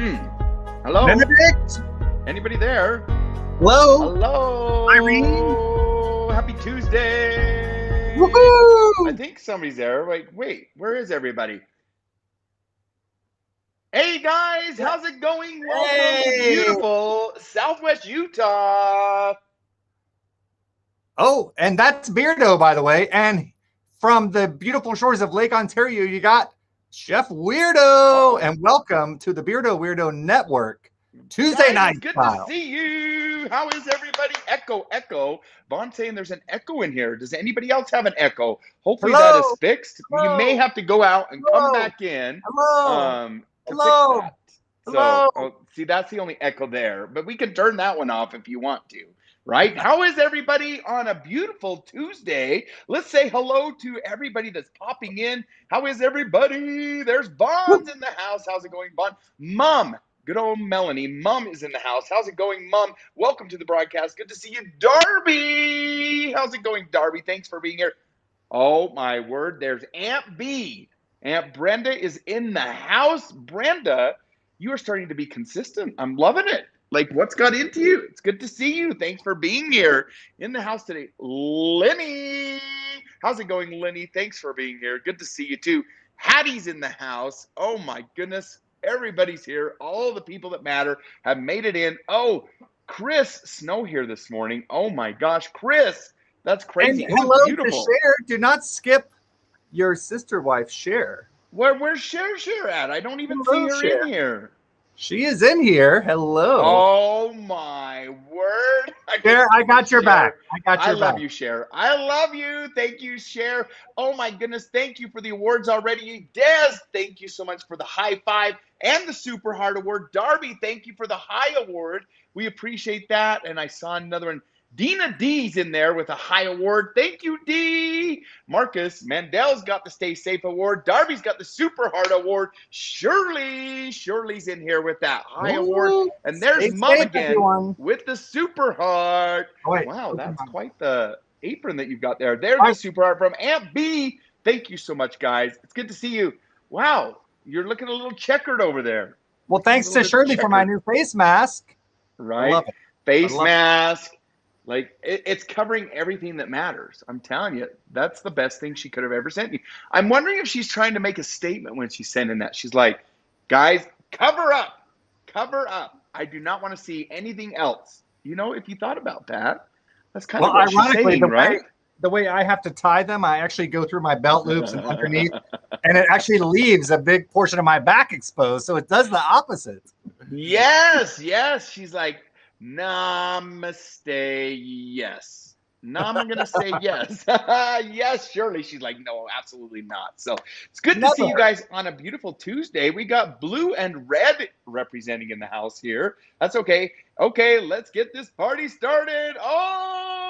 Hello? Benedict? Anybody there? Hello? Hello? Irene? Happy Tuesday! Woohoo! I think somebody's there. Wait, where is everybody? Hey guys, how's it going? Welcome to beautiful Southwest Utah. Oh, and that's Beardo, by the way. And from the beautiful shores of Lake Ontario, you got Chef Weirdo. And welcome to the Weirdo Network. Tuesday night Good style. to see you. How is everybody? Echo. Von's saying there's an echo in here. Does anybody else have an echo? Hopefully that is fixed. Hello. You may have to go out and come back in. Hello. To Hello. fix that. So, see, that's the only echo there. But we can turn that one off if you want to, right? How is everybody on a beautiful Tuesday? Let's say hello to everybody that's popping in. How is everybody? There's Bon's in the house. How's it going, Bon? Mom, good old Melanie. Mom is in the house. How's it going, Mom? Welcome to the broadcast. Good to see you, Darby. How's it going, Darby? Thanks for being here. Oh, my word. There's Aunt B. Aunt Brenda is in the house. Brenda, you are starting to be consistent. I'm loving it. Like, what's got into you? It's good to see you. Thanks for being here in the house today. Lenny, how's it going, Lenny? Thanks for being here. Good to see you, too. Hattie's in the house. Oh, my goodness. Everybody's here. All the people that matter have made it in. Oh, Chris, snow here this morning. Oh, my gosh. Chris, that's crazy. And hello to Cher. Do not skip your sister wife, Cher. Where's Cher at? I don't even see her in here. She is in here. Hello. Oh my word. Cher, I got your back. I love you, Cher. I love you. Thank you, Cher. Oh my goodness. Thank you for the awards already. Des, thank you so much for the high five and the Super Heart Award. Darby, thank you for the high award. We appreciate that. And I saw another one. Dina D's in there with a high award. Thank you, D. Marcus Mandel's got the Stay Safe award. Darby's got the Super Heart award. Shirley's in here with that high award. And there's Mom again with the Super Heart. Wow, that's quite the apron that you've got there. There's the Super Heart from Aunt B. Thank you so much, guys. It's good to see you. Wow, you're looking a little checkered over there. Well, thanks to Shirley for my new face mask. Right? I love it. Face mask. Like, it's covering everything that matters. I'm telling you, that's the best thing she could have ever sent you. I'm wondering if she's trying to make a statement when she's sending that. She's like, guys, cover up. Cover up. I do not want to see anything else. You know, if you thought about that, that's kind of what she's saying, right? The way I have to tie them, I actually go through my belt loops and underneath, and it actually leaves a big portion of my back exposed. So it does the opposite. Yes. She's like, namaste, yes. I'm going to say yes. Yes, surely. She's like, no, absolutely not. So it's good to see you guys on a beautiful Tuesday. We got blue and red representing in the house here. That's okay. Okay, let's get this party started. Oh!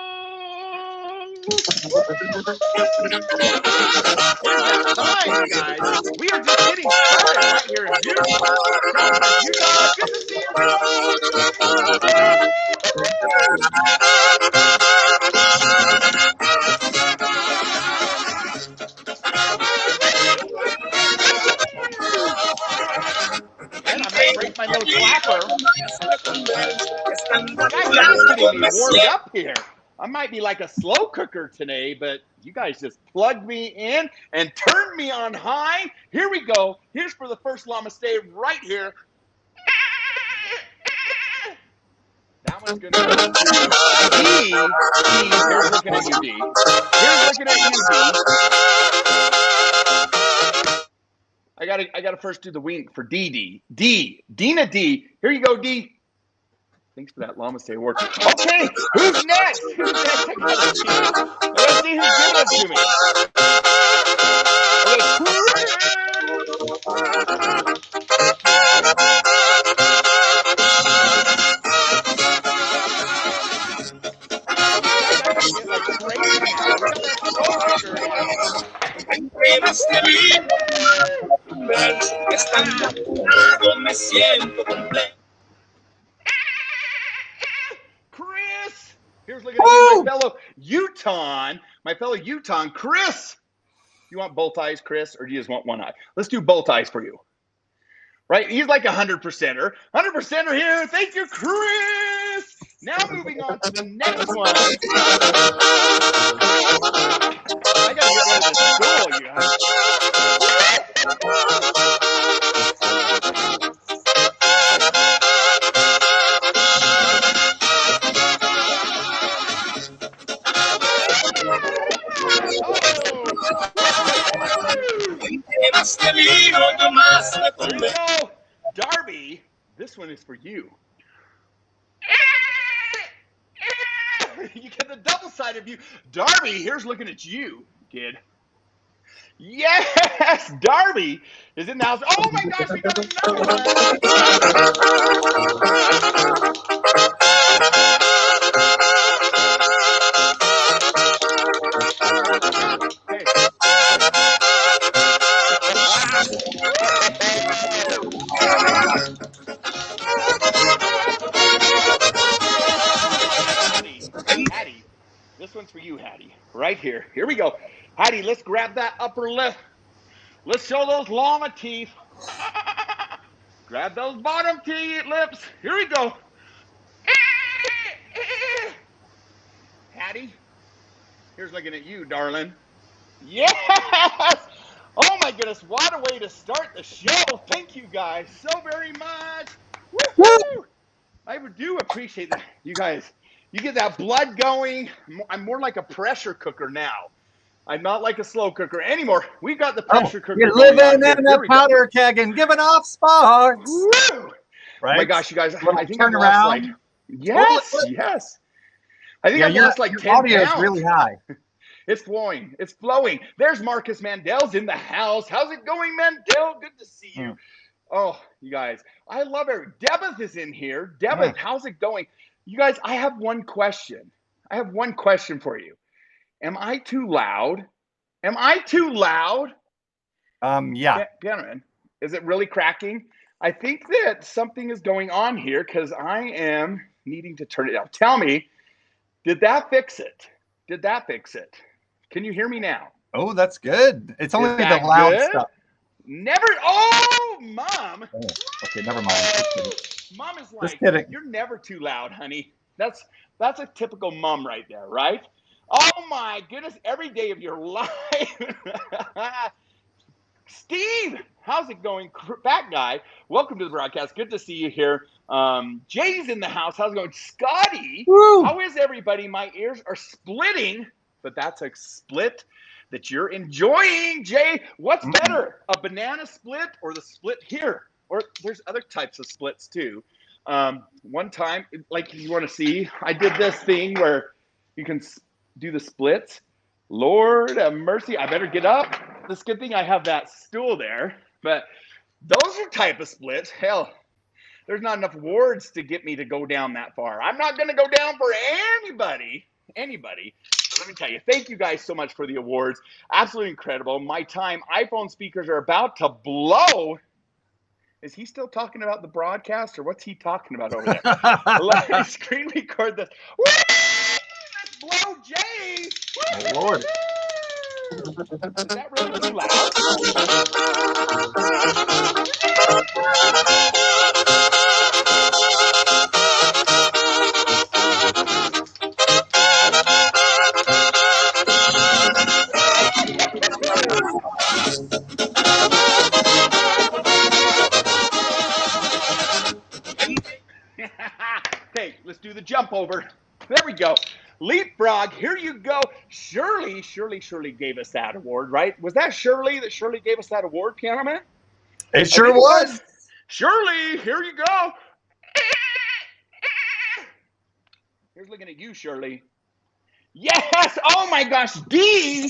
Time, guys. We are just getting started right here in Utah. Good to see And I'm going to break my little clapper. Guys are getting me warmed up here. I might be like a slow cooker today, but you guys just plugged me in and turned me on high. Here we go. Here's for the first Namaste right here. That one's good. D, here's looking at you, D. Here's looking at you, D. I gotta first do the wink for D. Dina D. Here you go, D. Thanks for that Namaste award. Okay, who's next? I gotta see who's giving it to me. Chris! Here's looking at you, my fellow Utah, Chris! You want both eyes, Chris, or do you just want one eye? Let's do both eyes for you. right? He's like 100%er. 100%er here. Thank you, Chris. Now moving on to the next one. I got to get rid of this stool, you guys. There you go. Darby, this one is for you. You get the double-sided view. Darby, here's looking at you, kid. Yes, Darby is in the house. Oh my gosh, we got another one. Okay. Hattie, this one's for you, Hattie. Right here. Here we go. Hattie, let's grab that upper lip. Let's show those llama teeth. Grab those bottom teeth lips. Here we go. Hattie, here's looking at you, darling. Yes! Oh my goodness, what a way to start the show. Thank you guys so very much. Woo-hoo! I do appreciate that. You guys, you get that blood going. I'm more like a pressure cooker now. I'm not like a slow cooker anymore. We've got the pressure cooker. You're living in a powder keg and giving off sparks. Woo! Right? Oh my gosh, you guys, I think I've lost like, yes. I think I've lost like 10 pounds. Your audio is really high. It's flowing. It's flowing. There's Marcus Mandel's in the house. How's it going, Mandel? Good to see you. Oh, you guys, I love it. Debeth is in here. Debeth, how's it going? You guys, I have one question. I have one question for you. Am I too loud? Am I too loud? Yeah. Piano Man, is it really cracking? I think that something is going on here because I am needing to turn it down. Tell me, did that fix it? Did that fix it? Can you hear me now? Oh, that's good. It's only the loud stuff. Never. Oh, Mom. Oh, okay, never mind. Mom is like, you're never too loud, honey. That's a typical mom right there, right? Oh my goodness, every day of your life. Steve, how's it going? Fat guy, welcome to the broadcast. Good to see you here. Jay's in the house. How's it going? Scotty, how is everybody? My ears are splitting, but that's a split that you're enjoying. Jay, what's better, a banana split or the split here? Or there's other types of splits too. One time, like you want to see, I did this thing where you can do the splits. Lord have mercy, I better get up. It's a good thing I have that stool there. But those are type of splits. Hell, there's not enough awards to get me to go down that far. I'm not going to go down for anybody. But let me tell you, thank you guys so much for the awards. Absolutely incredible. My time, iPhone speakers are about to blow. Is he still talking about the broadcast, or what's he talking about over there? Let me screen record this. Woo! Let's blow Jay. Oh, Lord. Is that really too loud? Okay, let's do the jump over. There we go. Leapfrog, here you go. Shirley gave us that award, right? Was that Shirley gave us that award, Piano Man? It sure was. Shirley, here you go. Here's looking at you, Shirley. Yes! Oh my gosh, D!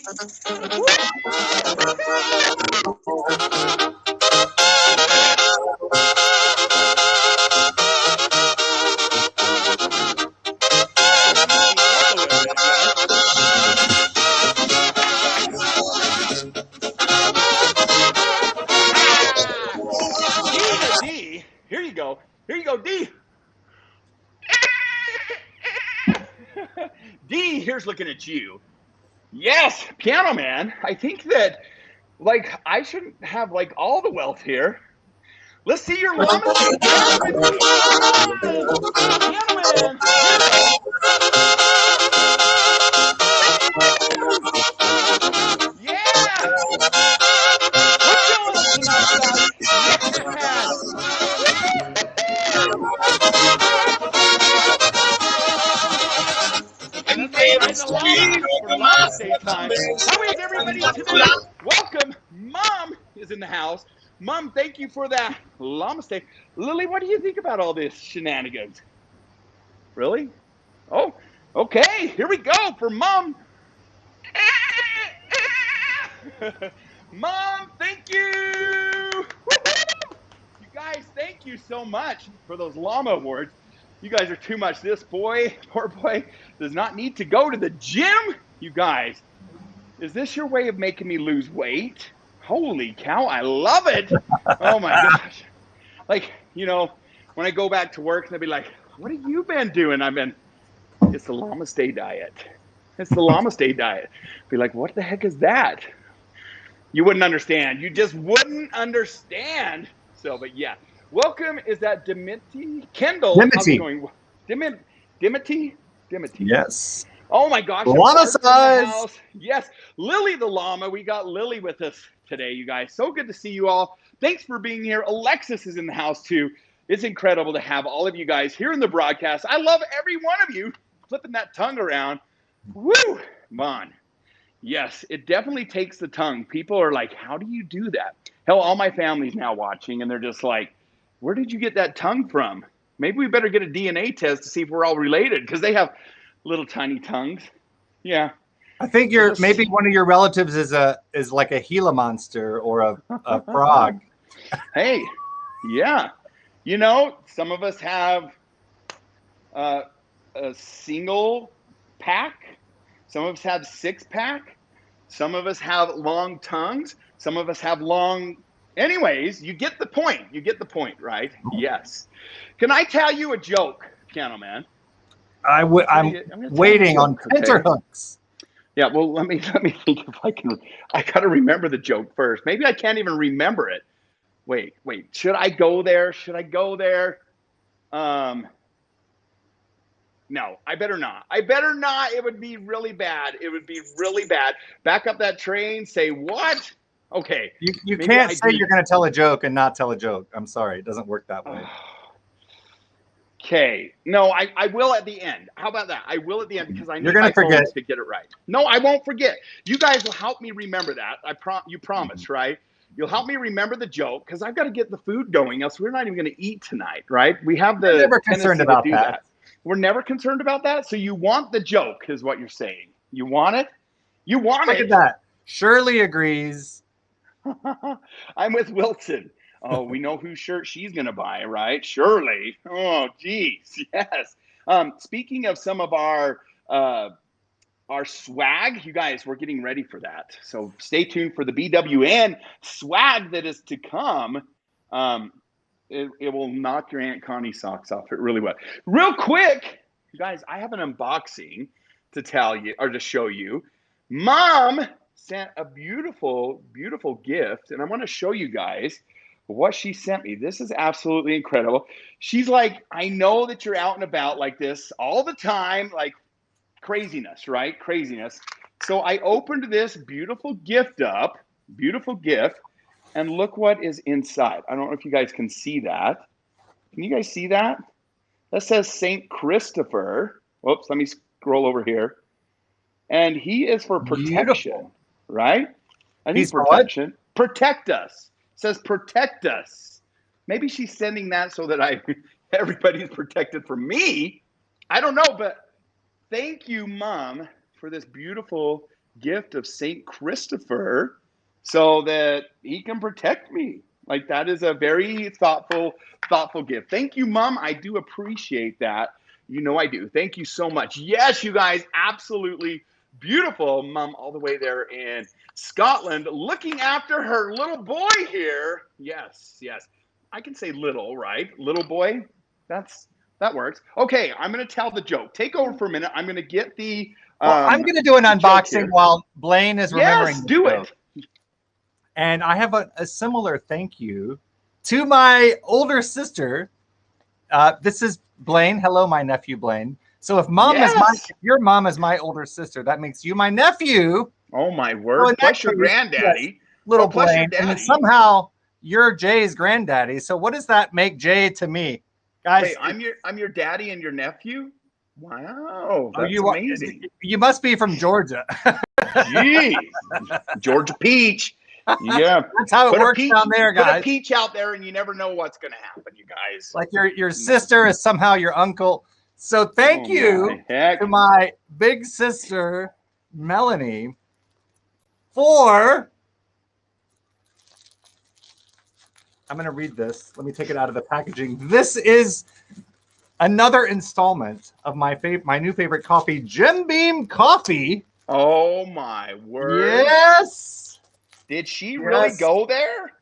D, here you go, D. D, here's looking at you. Yes, Piano Man. I think that, like, I shouldn't have, like, all the wealth here. Let's see your llamas get down with me. Come on. Gentlemen, here we go. Yeah. We're killing it tonight, guys. Yes. Woo-hoo-hoo-hoo. And that's us riding the llama for Llama Stay time. How is everybody tonight? Welcome. Mom is in the house. Mom, thank you for that Llama Stay. Lily, what do you think about all this shenanigans? Really? Oh, okay. Here we go for Mom. Mom, thank you. Woo-hoo! You guys, thank you so much for those llama awards. You guys are too much. This boy, poor boy, does not need to go to the gym. You guys, is this your way of making me lose weight? Holy cow, I love it. Oh my gosh. Like, you know, when I go back to work, they'll be like, what have you been doing? It's the Llama Stay diet. It's the Llama Stay diet. Be like, what the heck is that? You wouldn't understand. You just wouldn't understand. So, but yeah. Welcome. Is that Dimity? Kendall. Dimity. Going? Dimity? Yes. Oh my gosh. Llama size. Yes. Lily the llama. We got Lily with us today, you guys. So good to see you all. Thanks for being here. Alexis is in the house too. It's incredible to have all of you guys here in the broadcast. I love every one of you flipping that tongue around. Woo! Come on. Yes, it definitely takes the tongue. People are like, how do you do that? Hell, all my family's now watching, and they're just like, where did you get that tongue from? Maybe we better get a DNA test to see if we're all related, because they have little tiny tongues. Yeah. I think maybe one of your relatives is like a Gila monster or a frog. Hey, yeah. You know, some of us have a single pack. Some of us have 6-pack. Some of us have long tongues. Some of us have long. Anyways, you get the point. You get the point, right? Yes. Can I tell you a joke, gentlemen? I'm waiting on tenterhooks. Yeah, well, let me think if I can. I got to remember the joke first. Maybe I can't even remember it. Wait. Should I go there? No, I better not. It would be really bad. Back up that train. Say what? Okay. You can't say you're going to tell a joke and not tell a joke. I'm sorry. It doesn't work that way. Okay. No, I will at the end. How about that? I will at the end because I need my phone to get it right. No, I won't forget. You guys will help me remember that. You promise, right? You'll help me remember the joke because I've got to get the food going, else we're not even going to eat tonight, right? We have the never concerned about that. We're never concerned about that. So you want the joke, is what you're saying. You want it? You want it. Look at that. Shirley agrees. I'm with Wilson. Oh, we know whose shirt she's going to buy, right? Shirley. Oh, geez. Yes. Speaking of some of our swag, you guys, we're getting ready for that. So stay tuned for the BWN swag that is to come. It will knock your Aunt Connie's socks off. It really will. Real quick, you guys, I have an unboxing to tell you or to show you. Mom sent a beautiful, beautiful gift, and I want to show you guys what she sent me. This is absolutely incredible. She's like, I know that you're out and about like this all the time, like craziness, right? Craziness. So I opened this beautiful gift up, and look what is inside. I don't know if you guys can see that. Can you guys see that? That says St. Christopher. Whoops, let me scroll over here. And he is for protection, beautiful. Right? I think he's protection. What? Protect us. It says protect us. Maybe she's sending that so that everybody's protected from me. I don't know, but thank you, Mom, for this beautiful gift of St. Christopher so that he can protect me. Like, that is a very thoughtful gift. Thank you, Mom. I do appreciate that. You know I do. Thank you so much. Yes, you guys, absolutely beautiful. Mom all the way there in Scotland looking after her little boy here. Yes. I can say little, right? Little boy. That works. Okay, I'm going to tell the joke. Take over for a minute. I'm going to get the I'm going to do an unboxing while Blaine is remembering. Yes, do it. And I have a similar thank you to my older sister, this is Blaine. Hello, my nephew Blaine. So if your mom is my older sister, that makes you my nephew. Oh my word! Plus your granddaddy, little Blaine, and then somehow you're Jay's granddaddy. So what does that make Jay to me, guys? Wait, I'm your daddy and your nephew. Wow, that's amazing. You must be from Georgia. Jeez, Georgia peach. Yeah, that's how it works down there, guys. Put a peach out there, and you never know what's going to happen, you guys. Like your sister is somehow your uncle. So thank you to my big sister Melanie for. I'm going to read this. Let me take it out of the packaging. This is another installment of my new favorite coffee, Jim Beam Coffee. Oh my word! Yes. Did she really go there?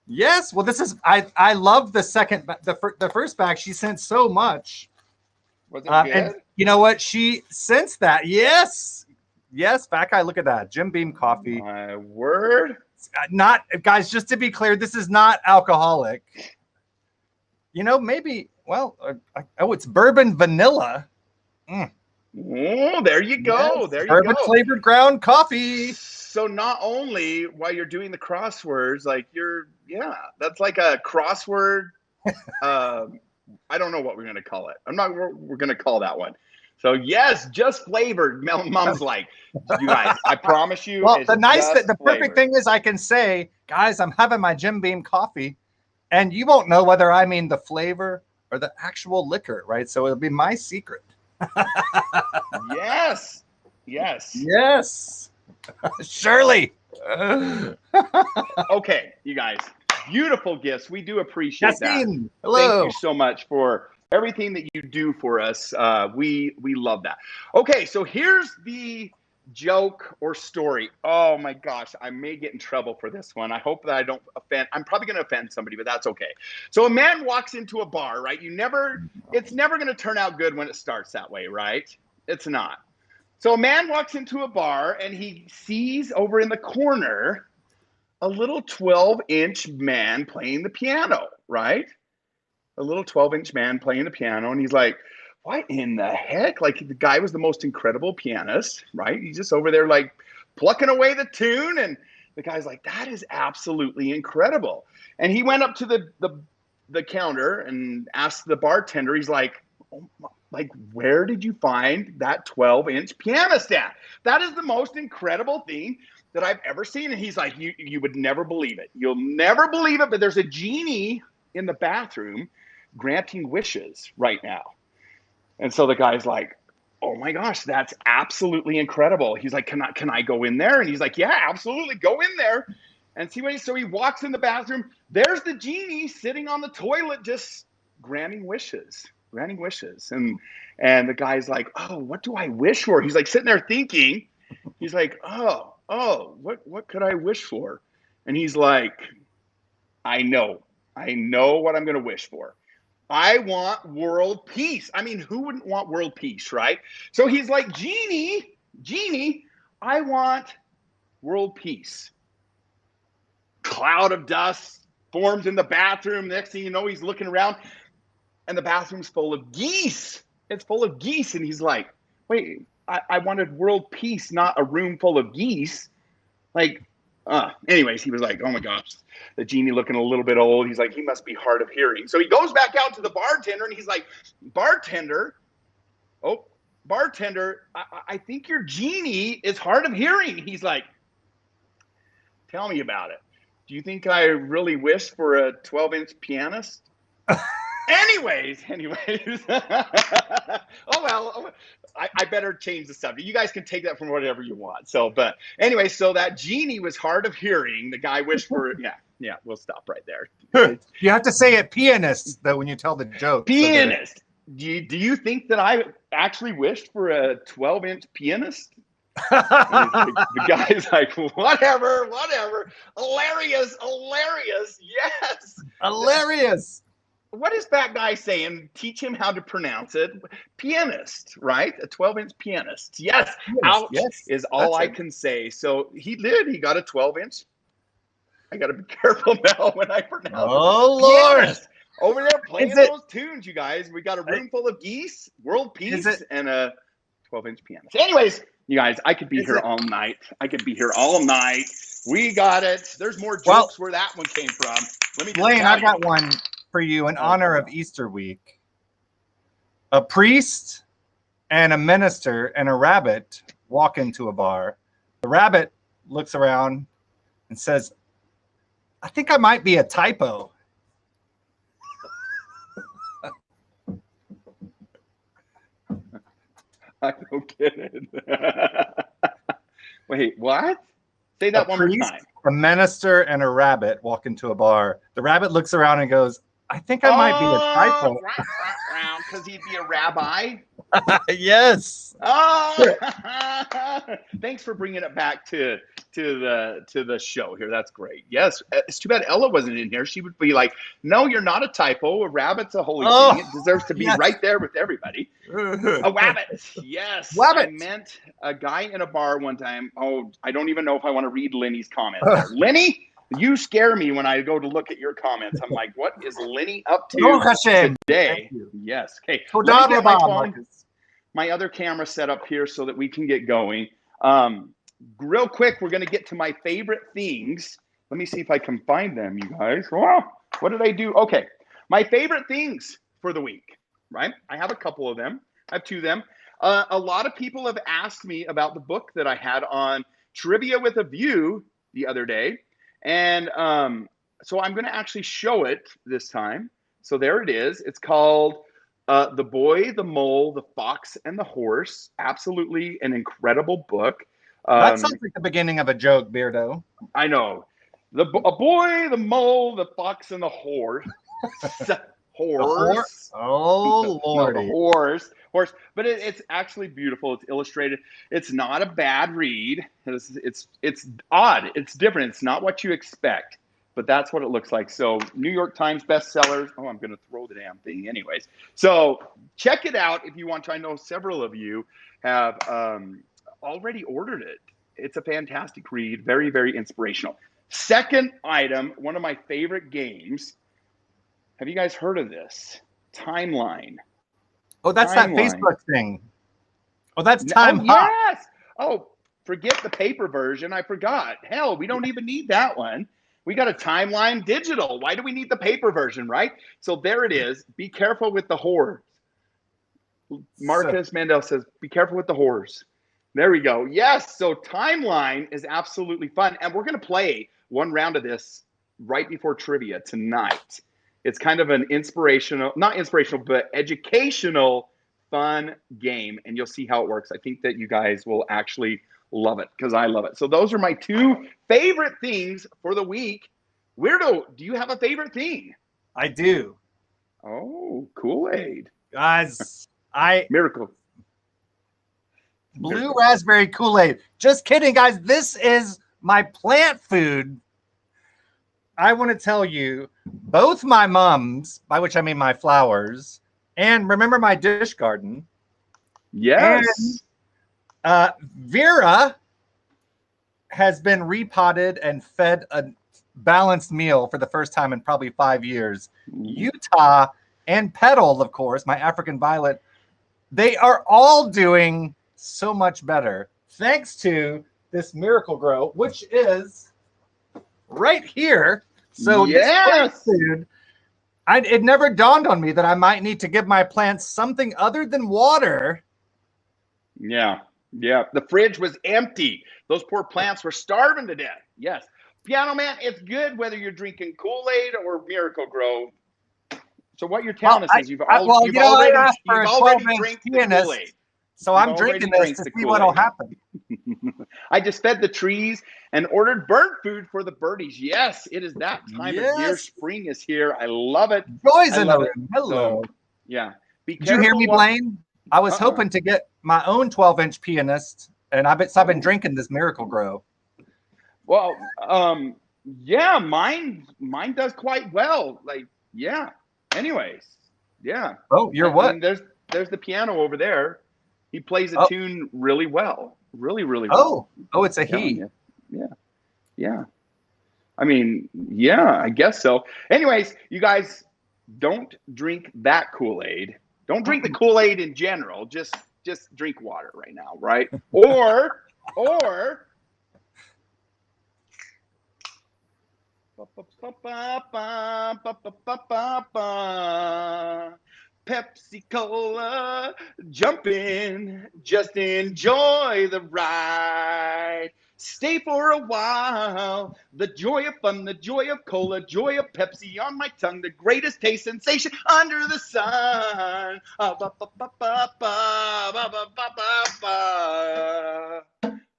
Yes. Well, this is I love the first bag. She sent so much. Was it good? And you know what? She sensed that. Yes. Back eye. Look at that. Jim Beam Coffee. My word. Not guys. Just to be clear, this is not alcoholic. You know, maybe. Well, it's bourbon vanilla. Oh, there you go. Yes, there you bourbon go. Flavored ground coffee. So not only while you're doing the crosswords, like that's like a crossword. I don't know what we're going to call it. We're going to call that one. So yes, just flavored. Mom's like, you guys, I promise you. Well, the perfect thing is I can say, guys, I'm having my Jim Beam coffee, and you won't know whether I mean the flavor or the actual liquor, right? So it'll be my secret. Yes. Shirley. Okay, you guys, beautiful gifts. We do appreciate that. Hello. Thank you so much for everything that you do for us. We love that. Okay, so here's the joke or story. Oh my gosh, I may get in trouble for this one. I hope that I don't offend. I'm probably going to offend somebody, but that's okay. So a man walks into a bar, right? It's never going to turn out good when it starts that way, right? It's not. So a man walks into a bar and he sees over in the corner a little 12-inch man playing the piano, right? A little 12-inch man playing the piano. And he's like, what in the heck? Like, the guy was the most incredible pianist, right? He's just over there like plucking away the tune. And the guy's like, that is absolutely incredible. And he went up to the counter and asked the bartender, he's like, oh my, like, where did you find that 12-inch piano stand? That is the most incredible thing that I've ever seen. And he's like, you would never believe it. You'll never believe it, but there's a genie in the bathroom granting wishes right now. And so the guy's like, oh my gosh, that's absolutely incredible. He's like, can I go in there? And he's like, yeah, absolutely, go in there. And so he walks in the bathroom. There's the genie sitting on the toilet just granting wishes. And the guy's like, oh, what do I wish for? He's like sitting there thinking. He's like, oh, what could I wish for? And he's like, I know what I'm going to wish for. I want world peace. I mean, who wouldn't want world peace, right? So he's like, Genie, I want world peace. Cloud of dust forms in the bathroom. Next thing you know, he's looking around and the bathroom's full of geese. It's full of geese. And he's like, wait, I wanted world peace, not a room full of geese. Like, anyways, he was like, oh my gosh, the genie looking a little bit old. He's like, he must be hard of hearing. So he goes back out to the bartender and he's like, bartender, I think your genie is hard of hearing. He's like, tell me about it. Do you think I really wish for a 12-inch pianist? Anyways. Oh, well, I better change the subject. You guys can take that from whatever you want. So, but anyway, so that genie was hard of hearing. The guy wished for, yeah, we'll stop right there. You have to say it pianist, though, when you tell the joke. Pianist. Do you think that I actually wished for a 12-inch pianist? The guy's like, whatever. Hilarious. Yes. Hilarious. What is that guy saying? Teach him how to pronounce it. Pianist, right? A 12-inch pianist. Yes. Ouch is all I can say. So he did. He got a 12-inch I got to be careful now when I pronounce it. Oh, Lord. Yes. Over there playing those tunes, you guys. We got a room full of geese, world peace, and a 12-inch piano. So anyways, you guys, I could be here all night. I could be here all night. We got it. There's more jokes where that one came from. Let me just Blaine, I got one for you in honor of Easter week. A priest and a minister and a rabbit walk into a bar. The rabbit looks around and says, I think I might be a typo. I don't get it. Wait, what? Say that one more time. A minister and a rabbit walk into a bar. The rabbit looks around and goes, I think I might be a typo. Because he'd be a rabbi. Yes. Oh, thanks for bringing it back to the show here. That's great. Yes, it's too bad Ella wasn't in here. She would be like, "No, you're not a typo. A rabbit's a holy thing. It deserves to be right there with everybody." A rabbit. Yes. Rabbit. I meant a guy in a bar one time. Oh, I don't even know if I want to read Lenny's comment there. Lenny, you scare me when I go to look at your comments. I'm like, what is Lenny up to today? Yes. Okay. Let me get my other camera set up here so that we can get going. Real quick, we're going to get to my favorite things. Let me see if I can find them, you guys. Oh, what did I do? Okay. My favorite things for the week, right? I have a couple of them. I have two of them. A lot of people have asked me about the book that I had on Trivia with a View the other day. And so I'm going to actually show it this time. So there it is. It's called The Boy, the Mole, the Fox, and the Horse. Absolutely an incredible book. That sounds like the beginning of a joke, Beardo. I know. A boy, the mole, the fox, and the horse. Horse. Oh, Lordy. No, horse. But it's actually beautiful. It's illustrated. It's not a bad read. It's odd. It's different. It's not what you expect. But that's what it looks like. So New York Times bestsellers. Oh, I'm going to throw the damn thing anyways. So check it out if you want to. I know several of you have already ordered it. It's a fantastic read. Very, very inspirational. Second item, one of my favorite games. Have you guys heard of this? Timeline. Oh, that's that Facebook thing. Oh, that's Time Hop. Yes. Oh, forget the paper version. I forgot. Hell, we don't even need that one. We got a Timeline digital. Why do we need the paper version, right? So there it is. Be careful with the whores. Marcus Mandel says, be careful with the whores. There we go. Yes. So Timeline is absolutely fun. And we're going to play one round of this right before trivia tonight. It's kind of an not inspirational, but educational, fun game. And you'll see how it works. I think that you guys will actually love it because I love it. So those are my two favorite things for the week. Weirdo, do you have a favorite thing? I do. Oh, Kool-Aid. Guys, Miracle. Blue raspberry Kool-Aid. Just kidding, guys. This is my plant food. I want to tell you, both my mums, by which I mean my flowers, and remember my dish garden. Yes. And Vera has been repotted and fed a balanced meal for the first time in probably 5 years. Utah and Petal, of course, my African violet, they are all doing so much better thanks to this Miracle Grow, which is right here. So yes, food, it never dawned on me that I might need to give my plants something other than water. Yeah. The fridge was empty. Those poor plants were starving to death. Yes. Piano Man, it's good whether you're drinking Kool-Aid or Miracle Grow. So what you're telling us is you've already drank the Kool-Aid. So I'm drinking this to see what'll happen. I just fed the trees and ordered bird food for the birdies. Yes, it is that time of year. Spring is here. I love it. Joy's in the room. Hello. So, yeah. Did you hear me, Blaine? I was hoping to get my own 12-inch pianist, and I've been drinking this Miracle Grow. Well, yeah, mine does quite well. Like, yeah. Anyways, yeah. Oh, you're what? There's the piano over there. He plays a tune really well. Really, really well. Oh, it's a he. Yeah. I mean, yeah, I guess so. Anyways, you guys don't drink that Kool-Aid. Don't drink the Kool-Aid in general. Just drink water right now, right? Or Pepsi Cola, jump in, just enjoy the ride. Stay for a while. The joy of fun, the joy of cola, joy of Pepsi on my tongue, the greatest taste sensation under the sun.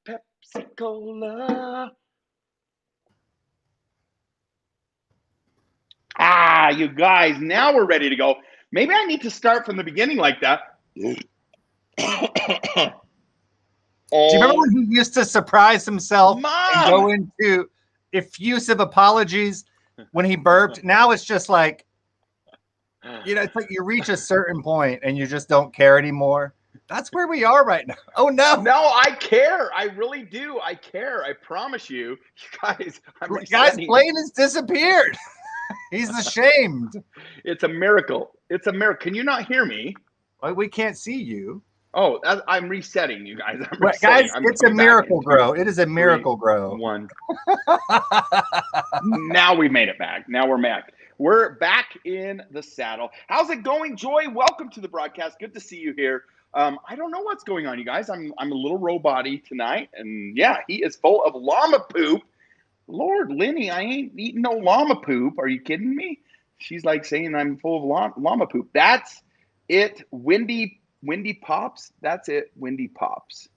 Pepsi Cola. Ah, you guys, now we're ready to go. Maybe I need to start from the beginning like that. Do you remember when he used to surprise himself and go into effusive apologies when he burped? Now it's just like, it's like you reach a certain point and you just don't care anymore. That's where we are right now. Oh, no. No, I care. I really do. I care. I promise you. You guys, Blaine has disappeared. He's ashamed. It's a miracle. It's a miracle. Can you not hear me? Well, we can't see you. Oh, I'm resetting, you guys. Guys, it's a miracle grow. It is a miracle grow. 1. Now we made it back. Now we're back. We're back in the saddle. How's it going, Joy? Welcome to the broadcast. Good to see you here. I don't know what's going on, you guys. I'm a little robot-y tonight, and yeah, he is full of llama poop. Lord, Lenny, I ain't eating no llama poop. Are you kidding me? She's like saying I'm full of llama poop. That's it, Wendy Pops. That's it, Wendy Pops.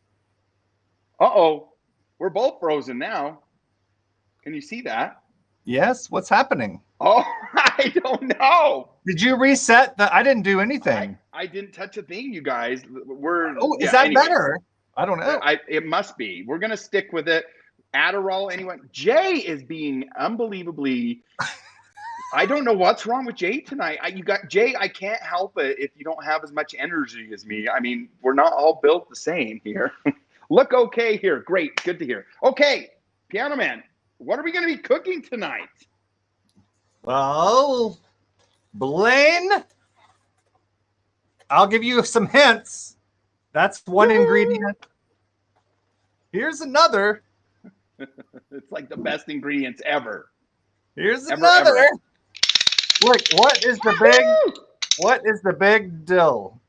Uh-oh, we're both frozen now. Can you see that? Yes, what's happening? Oh, I don't know. Did you reset I didn't do anything. I didn't touch a thing, you guys. Is that better? I don't know. It must be. We're going to stick with it. Adderall, anyone. Jay is being unbelievably. I don't know what's wrong with Jay tonight. Jay. I can't help it if you don't have as much energy as me. I mean, we're not all built the same here. Look okay here. Great. Good to hear. Okay, Piano Man, what are we going to be cooking tonight? Well, Blaine, I'll give you some hints. That's one ingredient. Here's another. It's like the best ingredients ever. Here's another. Ever. Look, what is the big dill?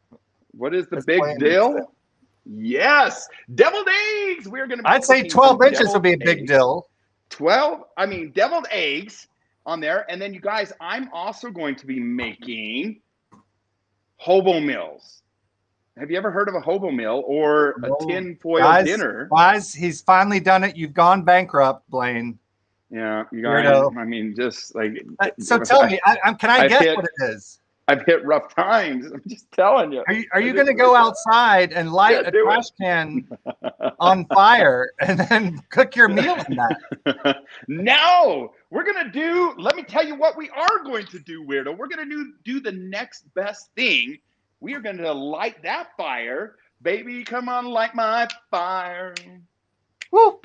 What is the big dill? Yes, deviled eggs. We're going to be I'd say 12 inches would be a big dill. Deviled eggs on there. And then you guys, I'm also going to be making hobo meals. Have you ever heard of a hobo meal or a tin foil dinner? Guys, he's finally done it. You've gone bankrupt, Blaine. Yeah, you guys. Weirdo. I mean, just like. So tell me, can I guess what it is? I've hit rough times. I'm just telling you. Are you going to go outside and light a trash can on fire and then cook your meal in that? No, we're going to do. Let me tell you what we are going to do, Weirdo. We're going to do the next best thing. We are going to light that fire. Baby, come on, light my fire. Woo,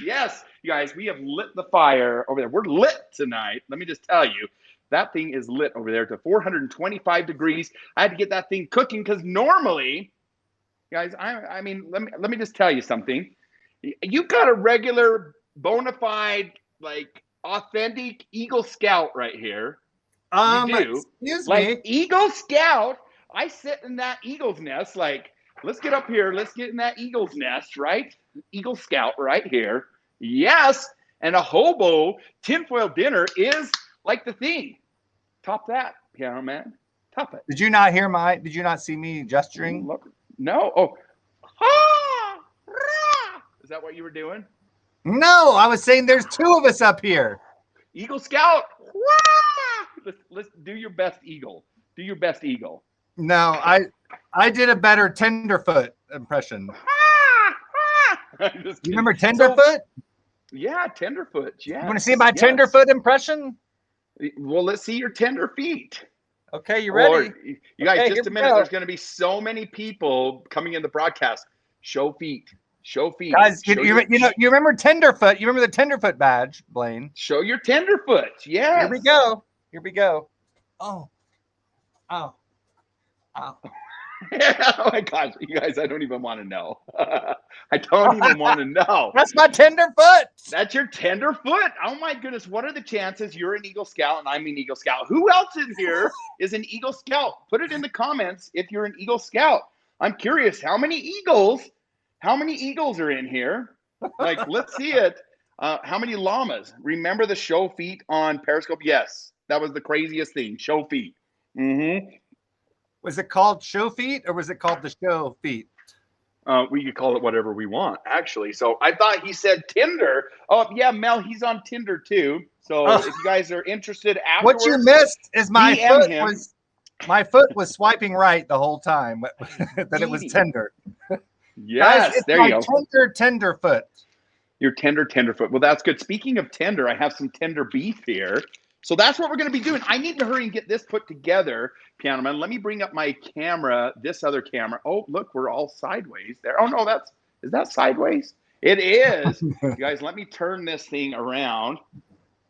yes, you guys, we have lit the fire over there. We're lit tonight. Let me just tell you, that thing is lit over there to 425 degrees. I had to get that thing cooking because normally, guys, I mean, let me just tell you something. You got a regular, bona fide, like authentic Eagle Scout right here. You do. Excuse like me. Eagle Scout, I sit in that eagle's nest. Like, let's get up here. Let's get in that eagle's nest, right? Eagle Scout right here. Yes. And a hobo tinfoil dinner is like the thing. Top that, Piano Man. Top it. Did you not see me gesturing? Look, no. Oh. Ah, rah. Is that what you were doing? No, I was saying there's two of us up here. Eagle Scout. Let's do your best eagle. Do your best eagle. No, I did a better Tenderfoot impression. You remember Tenderfoot? Yeah, Tenderfoot. Yeah. You want to see my Tenderfoot impression? Well, let's see your tender feet. Okay, you ready? Or, you guys, just a minute. There's going to be so many people coming in the broadcast. Show feet. Show feet. Guys, Show you remember Tenderfoot? You remember the Tenderfoot badge, Blaine? Show your tenderfoot. Yes. Here we go. Here we go. Oh. Oh. Oh. Oh my gosh, you guys, I don't even want to know. I don't even want to know. That's my Tenderfoot. That's your tenderfoot. Oh my goodness, what are the chances you're an Eagle Scout and I'm an Eagle Scout? Who else in here is an Eagle Scout? Put it in the comments if you're an Eagle Scout. I'm curious, how many Eagles are in here? Like, let's see it. How many llamas? Remember the show feet on Periscope? Yes, that was the craziest thing. Show feet. Mm-hmm. Was it called show feet or was it called the show feet? We could call it whatever we want, actually. So I thought he said Tinder. Oh, yeah, Mel, he's on Tinder too. So if you guys are interested afterwards. What you missed is my DM foot was swiping right the whole time. That it was tender. Yes, guys, there you go. Tenderfoot. Your tenderfoot. Well, that's good. Speaking of tender, I have some tender beef here. So that's what we're going to be doing. I need to hurry and get this put together, Piano Man. Let me bring up my camera, this other camera. Oh, look, we're all sideways there. Oh, no, is that sideways? It is. You guys, let me turn this thing around.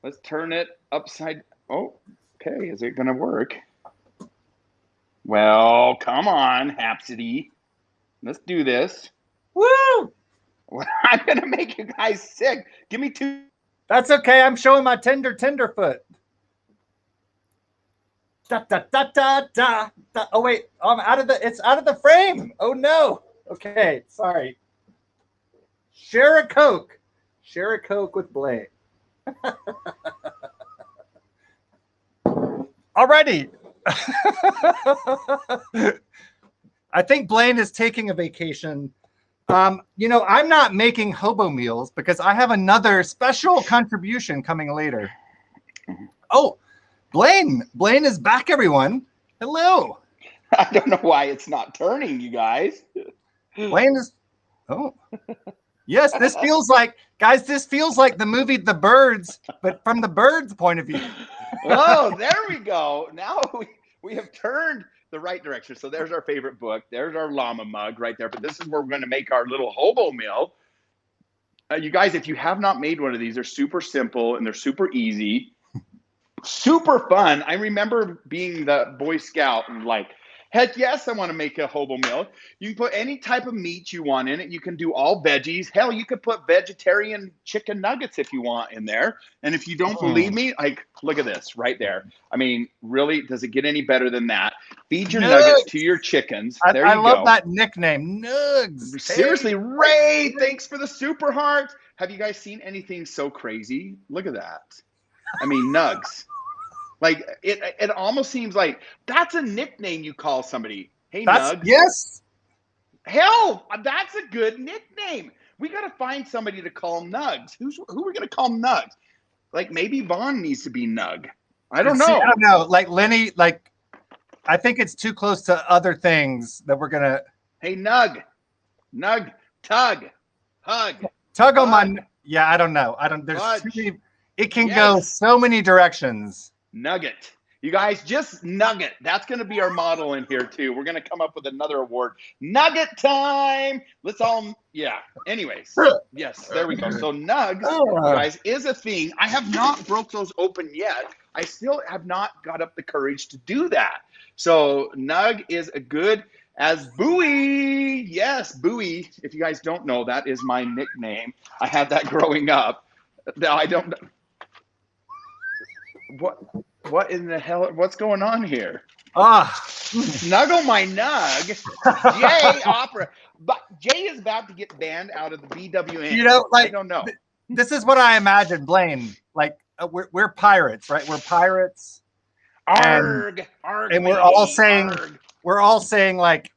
Let's turn it upside. Oh, okay. Is it going to work? Well, come on, Hapsody. Let's do this. Woo! I'm going to make you guys sick. Give me 2. That's okay. I'm showing my tenderfoot. Da, da, da, da, da, da. Oh wait, it's out of the frame. Oh no. Okay, sorry. Share a Coke with Blaine. Alrighty. I think Blaine is taking a vacation. I'm not making hobo meals because I have another special contribution coming later. Oh, Blaine is back, everyone. Hello. I don't know why it's not turning, you guys. Blaine is. Oh, yes. This feels like the movie The Birds, but from the birds' point of view. Oh, there we go. Now we have turned the right direction. So there's our favorite book. There's our llama mug right there. But this is where we're going to make our little hobo meal. You guys, if you have not made one of these, they're super simple and they're super easy. Super fun. I remember being the Boy Scout and like, heck yes, I want to make a hobo meal. You can put any type of meat you want in it. You can do all veggies. Hell, you could put vegetarian chicken nuggets if you want in there. And if you don't believe me, like, look at this right there. I mean, really, does it get any better than that? Feed your nuggets to your chickens. There you go. I love that nickname, Nugs. Seriously, Ray, thanks for the super heart. Have you guys seen anything so crazy? Look at that. I mean, Nugs. Like, it almost seems like that's a nickname you call somebody. Hey, Nugs. Yes. Hell, that's a good nickname. We got to find somebody to call Nugs. Who are we going to call Nugs? Like, maybe Vaughn needs to be Nug. I don't know. I don't know. Like, Lenny, like, I think it's too close to other things that we're going to. Hey, Nug, tug, hug. Tug on my. Yeah, I don't know. There's too many. It can go so many directions. Nugget. You guys, just nugget. That's going to be our model in here, too. We're going to come up with another award. Nugget time. Let's all, Anyways, yes, there we go. So Nugs, guys, is a thing. I have not broke those open yet. I still have not got up the courage to do that. So Nug is a good as Bowie. Yes, Bowie. If you guys don't know, that is my nickname. I had that growing up. Now, I don't know. What in the hell? What's going on here? Snuggle my nug. Jay Opera. But Jay is about to get banned out of the BWN. You know, like, I don't know. This is what I imagine, Blaine. Like, we're pirates, right? We're pirates. Arg, and we're all saying like,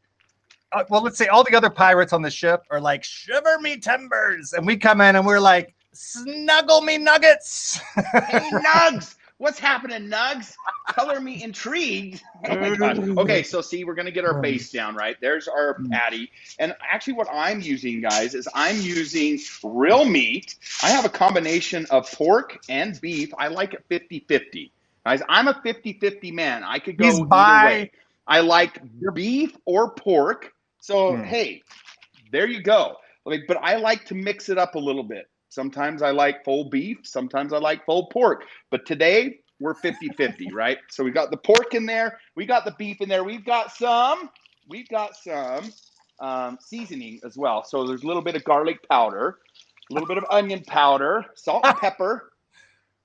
well, let's say all the other pirates on the ship are like, shiver me timbers. And we come in and we're like, snuggle me nuggets. Hey, Nugs. What's happening, Nugs? Color me intrigued. Oh my gosh. Okay, so see, we're gonna get our base down, right? There's our patty. And actually what I'm using, guys, is I'm using real meat. I have a combination of pork and beef. I like it 50-50. Guys, I'm a 50-50 man. I could go either way. I like beef or pork. So hey, there you go. Like, but I like to mix it up a little bit. Sometimes I like full beef, sometimes I like full pork. But today we're 50-50, right? So we got the pork in there, we got the beef in there, we've got some seasoning as well. So there's a little bit of garlic powder, a little bit of onion powder, salt and pepper.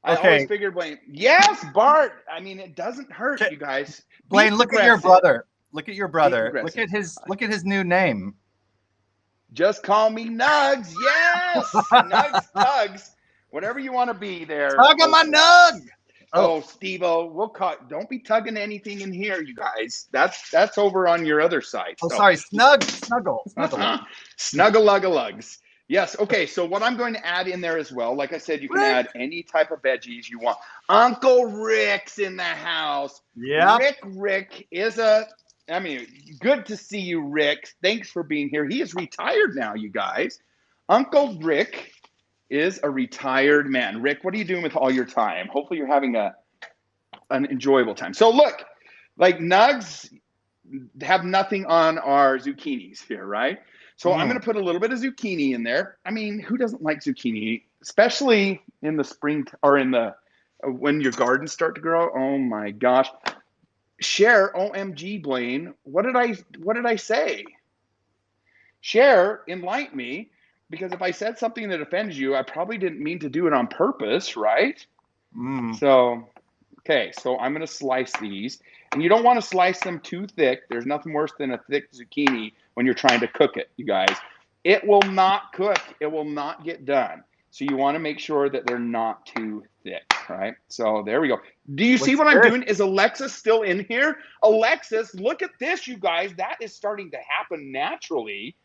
I always figured, Blaine. Yes, Bart. I mean, it doesn't hurt, you guys. Blaine, look at your brother. Look at your brother. Look at his new name. Just call me Nugs. Yes, Nugs, Tugs, whatever you want to be there. Tug on my nug. Oh, Steve-O, we'll cut. Don't be tugging anything in here, you guys. That's over on your other side. Oh, sorry, snuggle. Snuggle-lugga-lugs. Yes. Okay. So what I'm going to add in there as well, like I said, you can add any type of veggies you want. Uncle Rick's in the house. Yeah. Rick is good to see you, Rick. Thanks for being here. He is retired now, you guys. Uncle Rick is a retired man. Rick, what are you doing with all your time? Hopefully you're having an enjoyable time. So look, like Nugs have nothing on our zucchinis here, right? So I'm going to put a little bit of zucchini in there. I mean, who doesn't like zucchini, especially in the spring or when your gardens start to grow? Oh my gosh. Share, OMG, Blaine. What did I say? Share, enlighten me, because if I said something that offends you, I probably didn't mean to do it on purpose, right? So, okay, so I'm going to slice these. And you don't want to slice them too thick. There's nothing worse than a thick zucchini when you're trying to cook it, you guys. It will not cook. It will not get done. So you want to make sure that they're not too thick, right? So there we go. Do you see what I'm doing? Is Alexis still in here? Alexis, look at this, you guys. That is starting to happen naturally.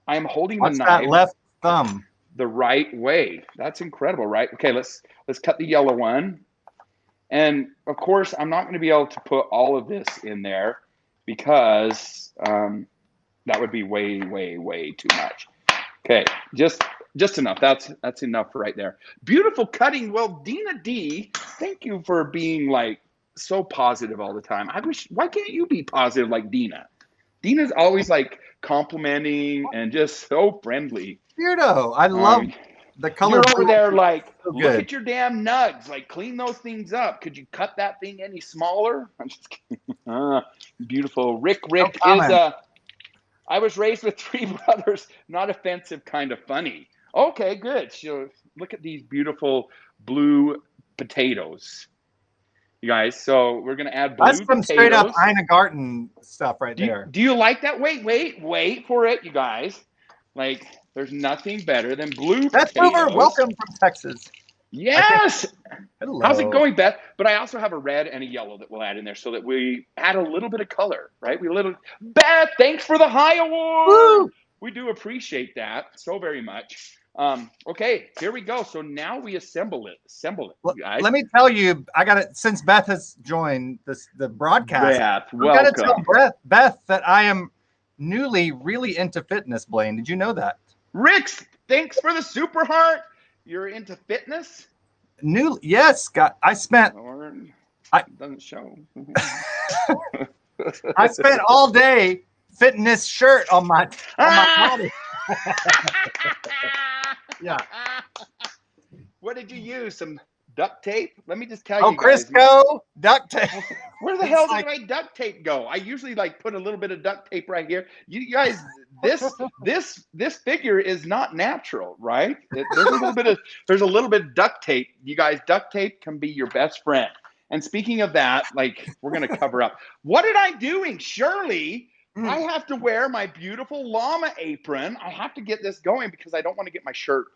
I'm holding the knife. That left thumb the right way. That's incredible, right? Okay, let's cut the yellow one. And of course, I'm not going to be able to put all of this in there because that would be way, way, way too much. Okay, just enough. That's enough right there. Beautiful cutting. Well, Dina D, thank you for being like so positive all the time. Why can't you be positive like Dina? Dina's always like complimenting and just so friendly. Weirdo. I love the color. You're over there like, look at your damn nugs. Like, clean those things up. Could you cut that thing any smaller? I'm just kidding. Beautiful. Rick is I was raised with 3 brothers. Not offensive, kind of funny. Okay, good. So look at these beautiful blue potatoes, you guys. So we're gonna add blue potatoes. That's some straight up Ina Garten stuff right there. Do you like that? Wait for it, you guys. Like, there's nothing better than blue potatoes. Welcome from Texas. Yes. Hello. How's it going, Beth? But I also have a red and a yellow that we'll add in there so that we add a little bit of color, right? Beth, thanks for the high award. Woo! We do appreciate that so very much. Okay, here we go. So now we assemble it, guys. Let me tell you, I got it since Beth has joined the broadcast. Beth, welcome. I got to tell Beth that I am newly really into fitness. Blaine, did you know that? Rick, thanks for the super heart. You're into fitness? Yes. I spent. Doesn't show. I spent all day fitness shirt on my body. Yeah. What did you use? Some duct tape? Let me just tell you. Crisco duct tape. Where the hell did my duct tape go? I usually put a little bit of duct tape right here. You guys, this figure is not natural, right? There's a little bit of duct tape. You guys, duct tape can be your best friend. And speaking of that, we're gonna cover up. What did I doing, Shirley? I have to wear my beautiful llama apron. I have to get this going because I don't want to get my shirt,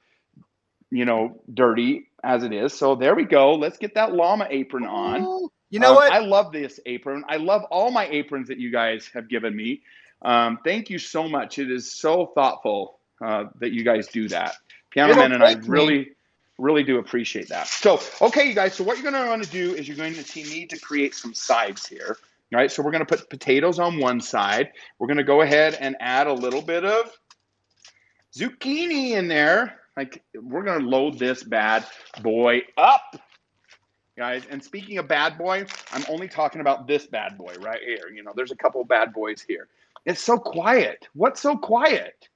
dirty as it is. So there we go. Let's get that llama apron on. You know what? I love this apron. I love all my aprons that you guys have given me. Thank you so much. It is so thoughtful that you guys do that. Piano Man and I really do appreciate that. So, okay, you guys. So what you're going to want to do is you're going to need to create some sides here. All right, so we're going to put potatoes on one side. We're going to go ahead and add a little bit of zucchini in there. We're going to load this bad boy up, guys. And speaking of bad boy, I'm only talking about this bad boy right here. There's a couple of bad boys here. It's so quiet. What's so quiet?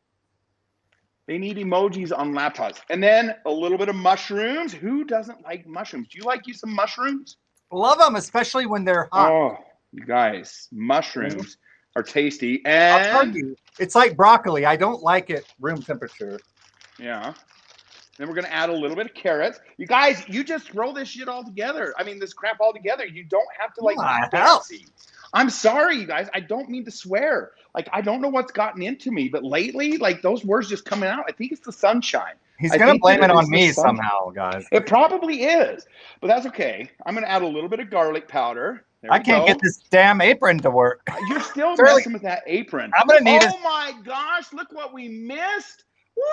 They need emojis on laptops. And then a little bit of mushrooms. Who doesn't like mushrooms? Do you like you some mushrooms? Love them, especially when they're hot. Oh, you guys, mushrooms are tasty. I'll tell And you, it's like broccoli. I don't like it room temperature. yeah. Then we're going to add a little bit of carrots. You guys, you just throw this shit all together. I mean, this crap all together. You don't have to like be fancy. I'm sorry, you guys. I don't mean to swear. Like, I don't know what's gotten into me, but lately, like, those words just coming out. I think it's the sunshine. He's going to blame it on me somehow, guys. It probably is, but that's okay. I'm going to add a little bit of garlic powder. I can't get this damn apron to work. You're still messing with that apron. I'm going to need it. Oh, my gosh. Look what we missed. Woo!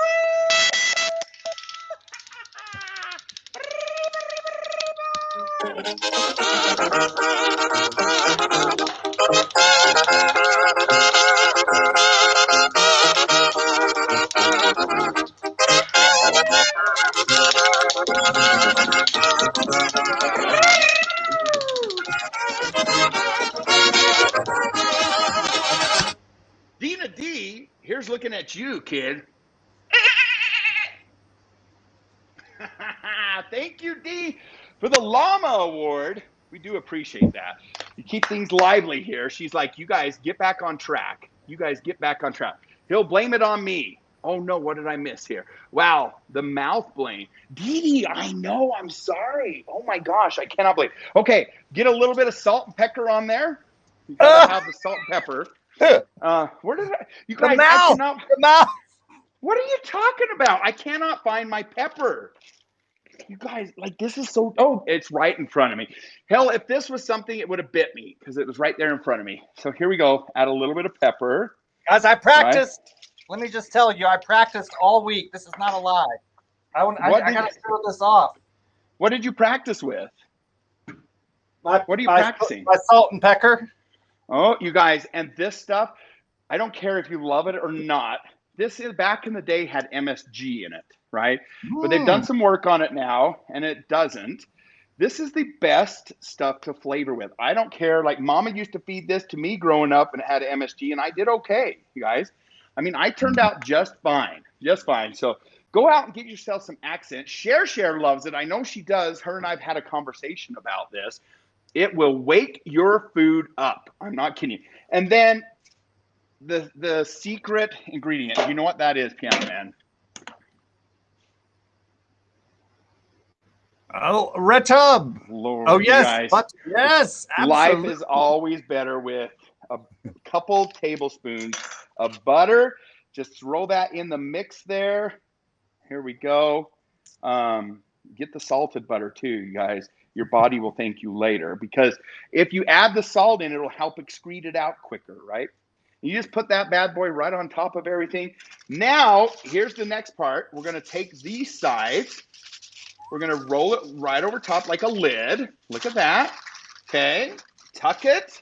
Dina D, here's looking at you, kid. Thank you, D, for the llama award. We do appreciate that. You keep things lively here. She's like, you guys get back on track. You guys get back on track. He'll blame it on me. Oh, no, what did I miss here? Wow, the mouth blame. Dee, I know, I'm sorry. Oh, my gosh, I cannot believe. Okay, get a little bit of salt and pepper on there. You gotta have the salt and pepper. Where did I? You guys, the mouth. What are you talking about? I cannot find my pepper. You guys, like, this is so. Oh, it's right in front of me. Hell, if this was something, it would have bit me because it was right there in front of me. So here we go. Add a little bit of pepper. Guys, I practiced. Right? Let me just tell you, I practiced all week. This is not a lie. I got to throw this off. What did you practice with? What are you practicing? My salt and pepper. Oh, you guys, and this stuff, I don't care if you love it or not. This is back in the day had MSG in it, right? But they've done some work on it now, and it doesn't. This is the best stuff to flavor with. I don't care. Like, Mama used to feed this to me growing up, and it had MSG, and I did okay, you guys. I mean, I turned out just fine, just fine. So go out and get yourself some accent. Cher loves it. I know she does. Her and I have had a conversation about this. It will wake your food up. I'm not kidding you. And then the secret ingredient. You know what that is, Piano Man? Oh, red tub. Lord, oh, yes. Yes, absolutely. Life is always better with a couple tablespoons of butter. Just throw that in the mix there. Here we go. Get the salted butter too, you guys. Your body will thank you later, because if you add the salt in, it'll help excrete it out quicker, right? You just put that bad boy right on top of everything. Now, here's the next part. We're going to take these sides. We're going to roll it right over top like a lid. Look at that. Okay. Tuck it.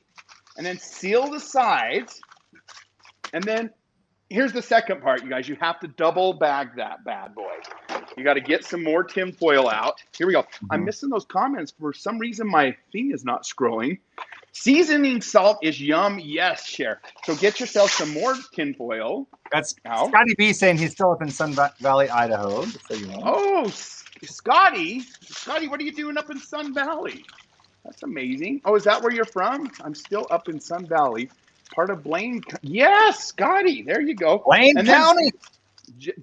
And then seal the sides. And then here's the second part, you guys. You have to double bag that bad boy. You got to get some more tin foil out. Here we go. I'm missing those comments. For some reason, my thing is not scrolling. Seasoning salt is yum. Yes, Cher. So get yourself some more tin foil. That's Scotty B saying he's still up in Sun Valley, Idaho. So you know. Oh, Scotty. Scotty, what are you doing up in Sun Valley? That's amazing. Oh, is that where you're from? I'm still up in Sun Valley. Part of Blaine. Yes, Scotty. There you go. Blaine County.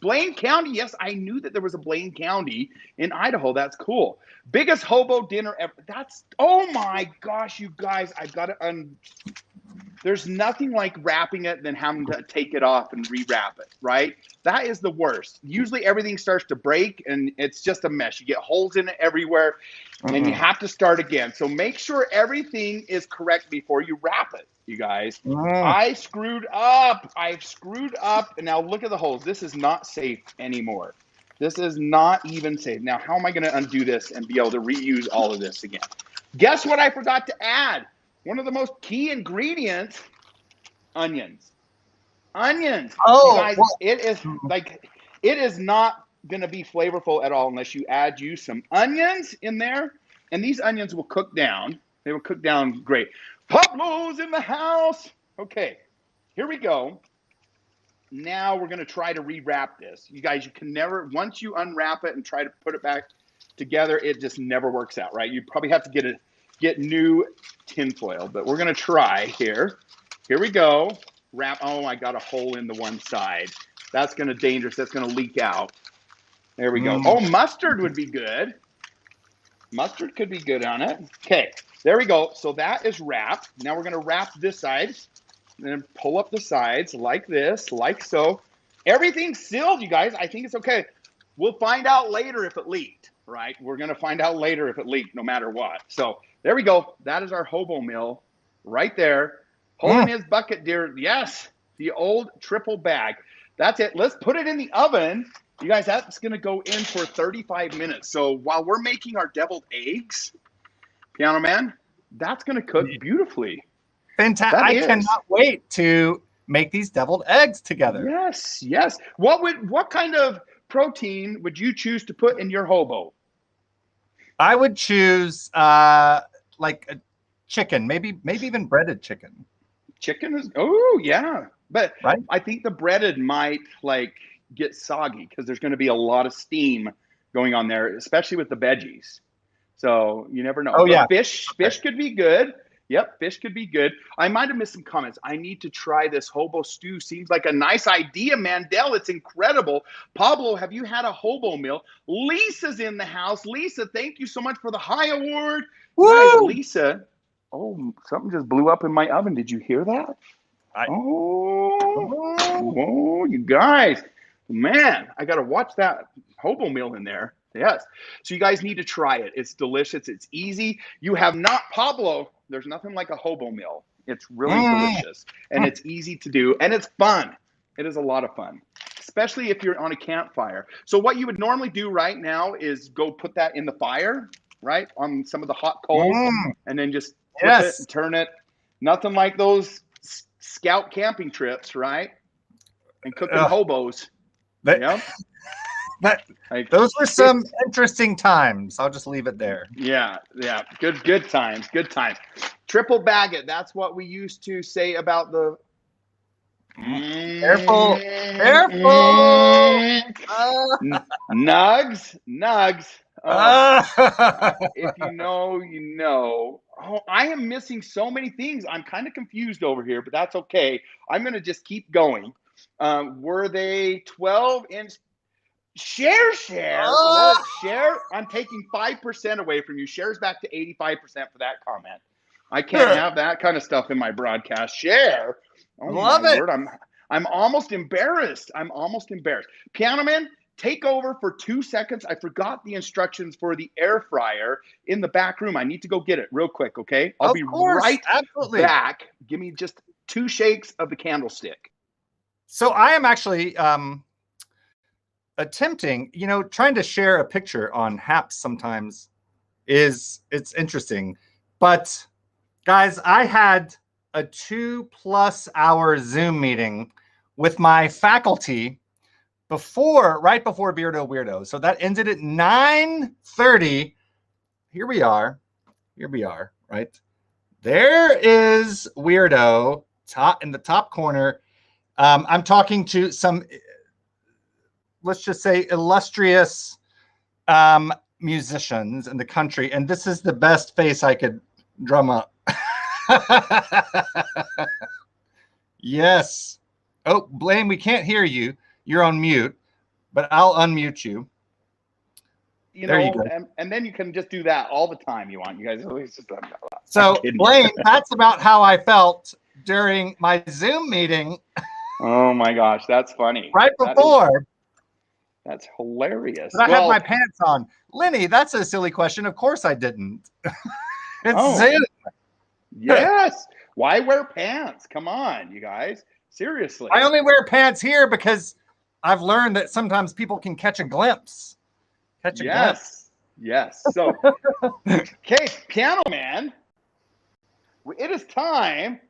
Blaine County. Yes, I knew that there was a Blaine County in Idaho. That's cool. Biggest hobo dinner ever. That's, oh my gosh, you guys. I've got to there's nothing like wrapping it than having to take it off and rewrap it, right? That is the worst. Usually everything starts to break and it's just a mess. You get holes in it everywhere and then you have to start again. So make sure everything is correct before you wrap it, you guys. I screwed up. I've screwed up. And now look at the holes. This is not safe anymore. This is not even safe. Now, how am I going to undo this and be able to reuse all of this again? Guess what I forgot to add? One of the most key ingredients, onions. Onions. Oh, guys, it is not going to be flavorful at all unless you add some onions in there. And these onions will cook down. They will cook down great. Pablo's in the house. Okay, here we go. now we're going to try to rewrap this. You guys, you can never, once you unwrap it and try to put it back together, it just never works out, right? You probably have to get new tinfoil, but we're going to try here. Here we go. Wrap. Oh, I got a hole in the one side. That's going to dangerous. That's going to leak out. There we go. Oh, mustard would be good. Mustard could be good on it. Okay, there we go. So that is wrapped. Now we're going to wrap this side and then pull up the sides like this, like so. Everything's sealed, you guys. I think it's okay. We'll find out later if it leaked, right? We're going to find out later if it leaked no matter what. So there we go. That is our hobo mill right there. Holding his bucket, dear. Yes, the old triple bag. That's it. Let's put it in the oven. You guys, that's going to go in for 35 minutes. So while we're making our deviled eggs, Piano Man, that's going to cook beautifully. Fantastic. I cannot wait to make these deviled eggs together. Yes, yes. What kind of protein would you choose to put in your hobo? I would choose like a chicken, maybe even breaded chicken. Chicken is, oh, yeah. But right? I think the breaded might like get soggy because there's going to be a lot of steam going on there, especially with the veggies. So you never know. Oh, yeah. Fish could be good. Yep, fish could be good. I might have missed some comments. I need to try this hobo stew. Seems like a nice idea, Mandel. It's incredible. Pablo, have you had a hobo meal? Lisa's in the house. Lisa, thank you so much for the high award. Guys, Lisa. Oh, something just blew up in my oven. Did you hear that? Oh, you guys. Man, I got to watch that hobo meal in there. Yes. So you guys need to try it. It's delicious. It's easy. You have not, Pablo, there's nothing like a hobo meal. It's really delicious and it's easy to do and it's fun. It is a lot of fun, especially if you're on a campfire. So what you would normally do right now is go put that in the fire, right? On some of the hot coals and then just flip it and turn it. Nothing like those scout camping trips, right? And cooking hobos. Those were some interesting times. I'll just leave it there. Yeah. Good times. Good times. Triple bag it. That's what we used to say about the. Careful. Nugs. If you know, you know. Oh, I am missing so many things. I'm kind of confused over here, but that's okay. I'm going to just keep going. Were they 12-inch? Share. Look, share. I'm taking 5% away from you. Share's back to 85% for that comment. I can't have that kind of stuff in my broadcast. Share. Oh, love it. Word. I'm almost embarrassed. Piano Man, take over for 2 seconds. I forgot the instructions for the air fryer in the back room. I need to go get it real quick, okay? I'll be right back. Give me just 2 shakes of the candlestick. So I am actually attempting, trying to share a picture on Haps sometimes it's interesting. But guys, I had a 2+ hour Zoom meeting with my faculty right before Beardo Weirdo. So that ended at 9:30. Here we are, right? There is Weirdo in the top corner. I'm talking to some, let's just say, illustrious musicians in the country, and this is the best face I could drum up. Yes. Oh, Blaine, we can't hear you. You're on mute, but I'll unmute you. There you go. And then you can just do that all the time you want. You guys always just So, Blaine, that's about how I felt during my Zoom meeting. Oh my gosh, that's funny. Right before. That's hilarious. But I had my pants on. Lenny, that's a silly question. Of course I didn't. It's Zoom. Yes. Why wear pants? Come on, you guys. Seriously. I only wear pants here because I've learned that sometimes people can catch a glimpse. Yes. So, okay, Piano Man, it is time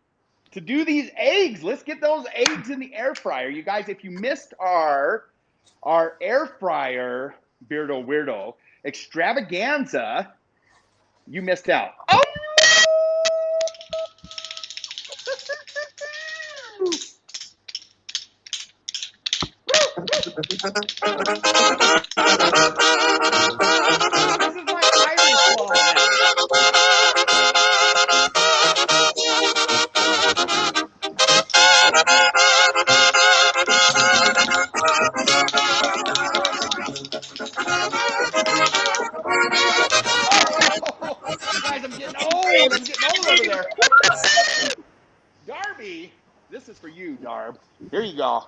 to do these eggs. Let's get those eggs in the air fryer. You guys, if you missed our air fryer Beardo Weirdo extravaganza, you missed out. Oh! This is my Irish wall now. Oh, guys, I'm getting old. I'm getting old over there. Darby, this is for you, Darb. Here you go.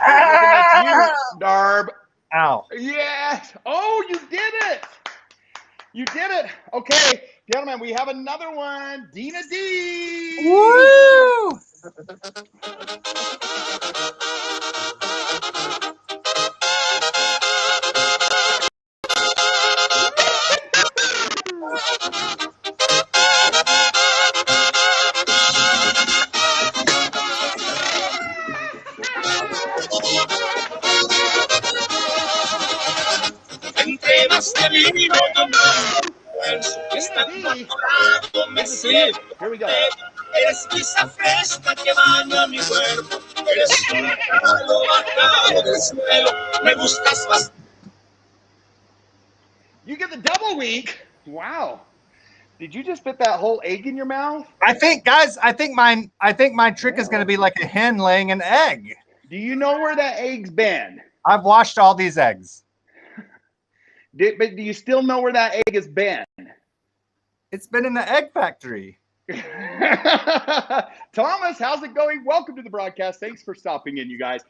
I was looking at you, Darb. Ow. Yes. Oh, you did it. You did it. Okay, gentlemen, we have another one. Dina D. Woo! Entre más te miro, yo más en su fiesta enamorado me siento. Here we go. Eres brisa fresca que baña mi cuerpo. Eres un regalo bajado del cielo. Me gustas más. You get the double wink. Wow. Did you just fit that whole egg in your mouth? I think, guys, I think my trick is going to be like a hen laying an egg. Do you know where that egg's been? I've washed all these eggs. But do you still know where that egg has been? It's been in the egg factory. Thomas, how's it going? Welcome to the broadcast. Thanks for stopping in, you guys.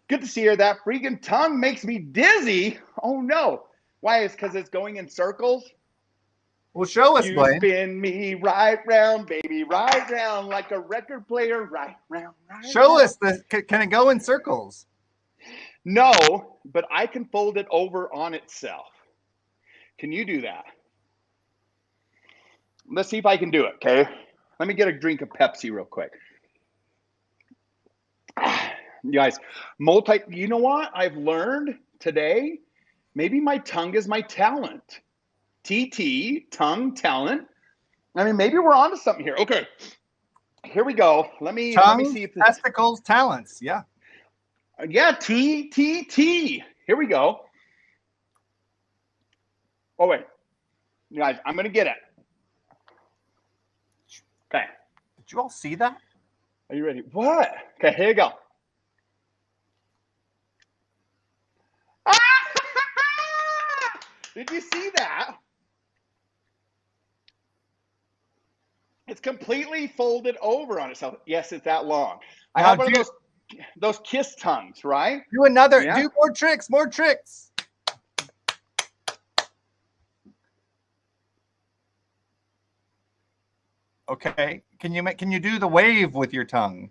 Good to see you. That freaking tongue makes me dizzy. Oh, no. Why? It's because it's going in circles? Well, show us, You Blaine. spin me right round, baby, right round, like a record player, right round, right Show round. us. Can it go in circles? No, but I can fold it over on itself. Can you do that? Let's see if I can do it, okay? Let me get a drink of Pepsi real quick. You guys, you know what I've learned today? Maybe my tongue is my talent. TT, tongue, talent. I mean, maybe we're onto something here. Okay, here we go. Let me see if this... testicles, talents. Yeah. Yeah, T. Here we go. Oh, wait. You guys, I'm going to get it. Okay. Did you all see that? Are you ready? What? Okay, here you go. Did you see that? It's completely folded over on itself. Yes, it's that long. I have one of those kiss tongues, right? Do another. Yeah. Do more tricks. More tricks. Okay. Can you do the wave with your tongue?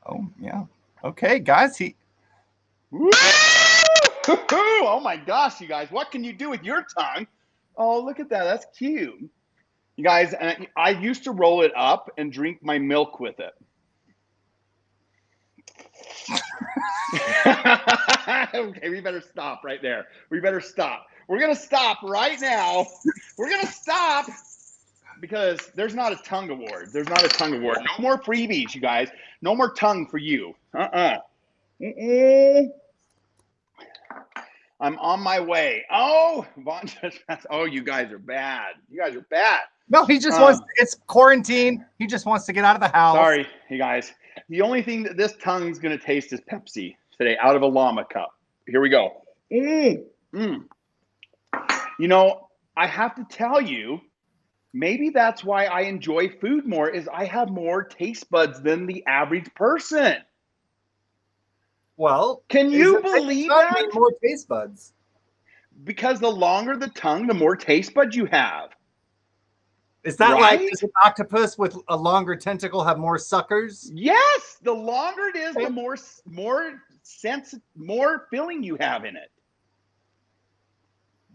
Oh yeah. Okay, guys. Woo! Oh my gosh, you guys! What can you do with your tongue? Oh, look at that. That's cute. You guys, I used to roll it up and drink my milk with it. Okay, we better stop right there. We better stop. We're going to stop right now. We're going to stop because there's not a tongue award. There's not a tongue award. No more freebies, you guys. No more tongue for you. I'm on my way. Oh, Vaughn just, oh, you guys are bad. You guys are bad. No, he just wants, it's quarantine. He just wants to get out of the house. Sorry, you guys. The only thing that this tongue's going to taste is Pepsi today out of a llama cup. Here we go. You know, I have to tell you, maybe that's why I enjoy food more, is I have more taste buds than the average person. Well, can you believe that? More taste buds. Because the longer the tongue, the more taste buds you have. Is that right? Like, does an octopus with a longer tentacle have more suckers? Yes. The longer it is, the more filling you have in it.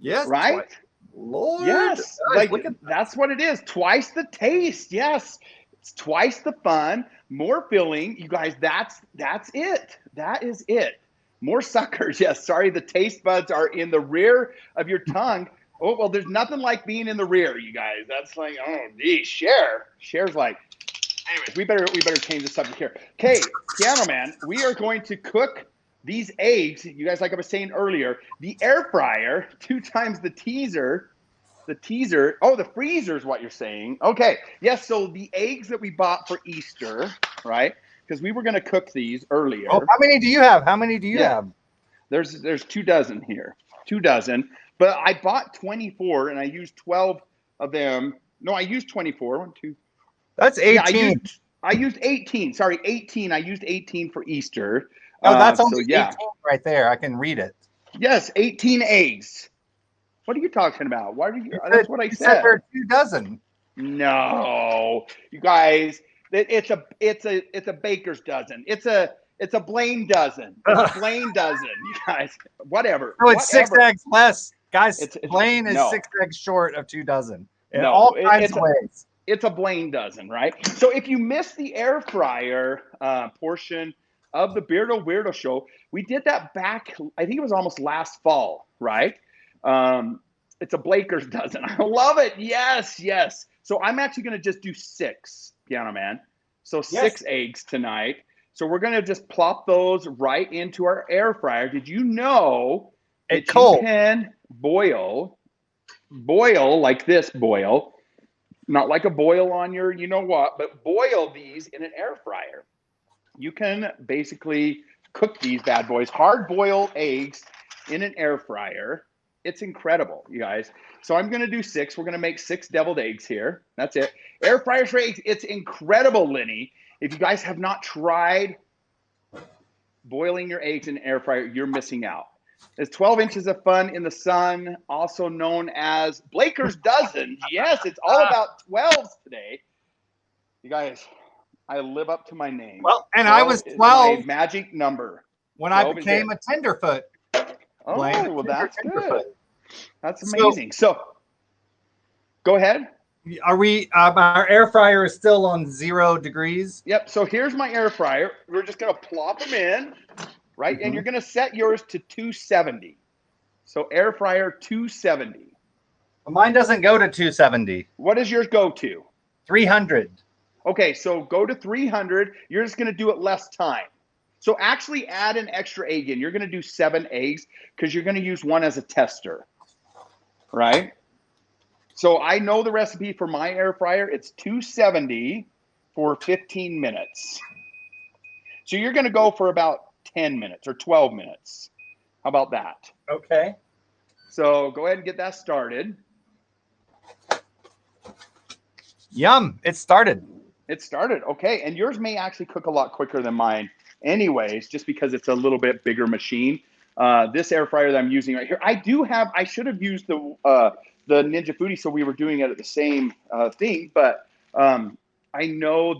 Yes. Right? Lord. Yes. Like, that's what it is. Twice the taste. Yes. It's twice the fun, more filling. You guys, that's it. That is it. More suckers. Yes. Sorry, the taste buds are in the rear of your tongue. Oh, well, there's nothing like being in the rear, you guys. That's like, oh, geez, Cher's like, Anyways, we better change the subject here. Okay, Piano Man, we are going to cook these eggs. You guys, like I was saying earlier, the air fryer, 2 times the teaser. The teaser. Oh, the freezer is what you're saying. Okay. Yes. So the eggs that we bought for Easter, right? Because we were going to cook these earlier. Oh, how many do you have? How many do you have? There's 2 dozen here. 2 dozen. But I bought 24 and I used 12 of them. No, I used 24. 1, 2. That's 18. Yeah, I used 18. Sorry, 18. I used 18 for Easter. Oh, that's only so, yeah. 18 right there. I can read it. Yes, 18 eggs. What are you talking about? Why are you? That's what I said. There are 2 dozen. No, you guys, it's a baker's dozen. It's a Blaine dozen. It's a Blaine dozen. You guys, whatever. No, it's whatever. 6 eggs less, guys. It's Blaine is no. 6 eggs short of 2 dozen in No, all kinds of ways. It's a Blaine dozen, right? So if you missed the air fryer portion of the Beardo Weirdo show, we did that back. I think it was almost last fall, right? It's a Blaker's dozen. I love it. Yes, yes. So I'm actually going to just do 6, Piano Man. So 6 eggs tonight. So we're going to just plop those right into our air fryer. Did you know that you can boil like this boil, not like a boil on your you know what, but boil these in an air fryer. You can basically cook these bad boys, hard boil eggs in an air fryer. It's incredible, you guys. So I'm going to do 6. We're going to make 6 deviled eggs here. That's it. Air fryers for eggs. It's incredible, Lenny. If you guys have not tried boiling your eggs in an air fryer, you're missing out. It's 12 inches of fun in the sun, also known as Blaker's dozen. Yes, it's all about 12s today. You guys, I live up to my name. Well, and I was 12. My magic number. When I became a tenderfoot. Oh, well, that's good. That's amazing. So, go ahead. Are we? Our air fryer is still on 0 degrees. Yep. So here's my air fryer. We're just gonna plop them in, right? And you're gonna set yours to 270. So air fryer 270. Mine doesn't go to 270. What does yours go to? 300. Okay, so go to 300. You're just gonna do it less time. So actually add an extra egg in. You're gonna do 7 eggs because you're gonna use 1 as a tester, right? So I know the recipe for my air fryer. It's 270 for 15 minutes. So you're going to go for about 10 minutes or 12 minutes. How about that? Okay. So go ahead and get that started. Yum. It started. It started. Okay. And yours may actually cook a lot quicker than mine anyways, just because it's a little bit bigger machine. This air fryer that I'm using right here, I should have used the Ninja Foodie, so we were doing it at the same thing, but I know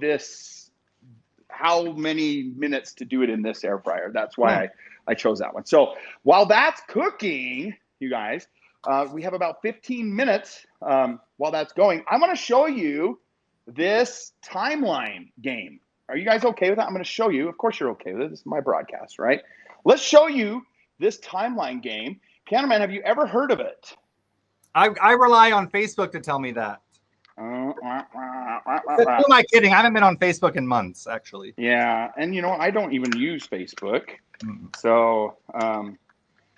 how many minutes to do it in this air fryer. That's why I chose that one. So while that's cooking, you guys, we have about 15 minutes while that's going. I want to show you this timeline game. Are you guys okay with that? I'm going to show you. Of course you're okay with it. This is my broadcast, right? Let's show you this timeline game. Piano Man, have you ever heard of it? I rely on Facebook to tell me that. Who am I kidding? I haven't been on Facebook in months, actually. Yeah, and I don't even use Facebook. So,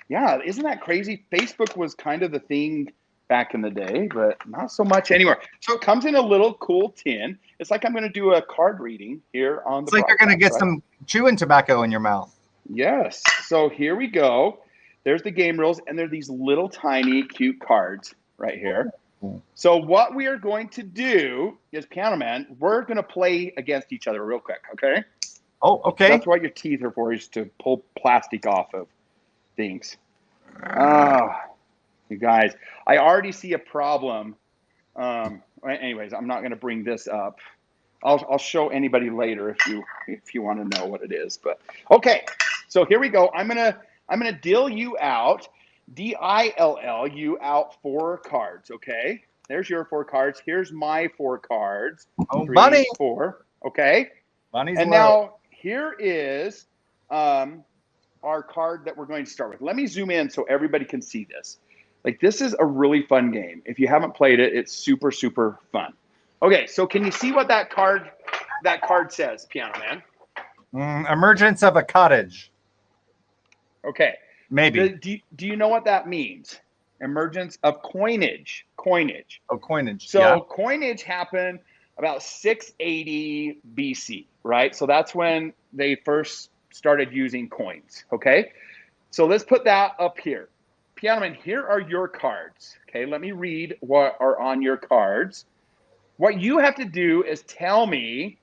yeah, isn't that crazy? Facebook was kind of the thing back in the day, but not so much anymore. So it comes in a little cool tin. It's like I'm going to do a card reading here on the. It's like you're going to get some chewing tobacco in your mouth. Yes. So here we go. There's the game rules, and there are these little tiny cute cards right here. So what we are going to do is, Piano Man, we're going to play against each other real quick, okay? Oh, okay. That's what your teeth are for, is to pull plastic off of things. Oh, you guys, I already see a problem. Anyways, I'm not going to bring this up. I'll show anybody later if you want to know what it is. But okay, so here we go. I'm gonna dill you out, DILL you out 4 cards. Okay, there's your 4 cards. Here's my 4 cards. Oh, 3, Bunny. 4. Okay. Bunny's and low. Now here is our card that we're going to start with. Let me zoom in so everybody can see this. Like, this is a really fun game. If you haven't played it, it's super, super fun. Okay, so can you see what that card that card says, Piano Man? Emergence of a cottage. Okay. Maybe. Do you know what that means? Emergence of coinage. Coinage. Oh, coinage. So yeah. coinage happened about 680 BC, right? So that's when they first started using coins, okay? So let's put that up here. Piano Man, here are your cards, okay? Let me read what are on your cards. What you have to do is tell me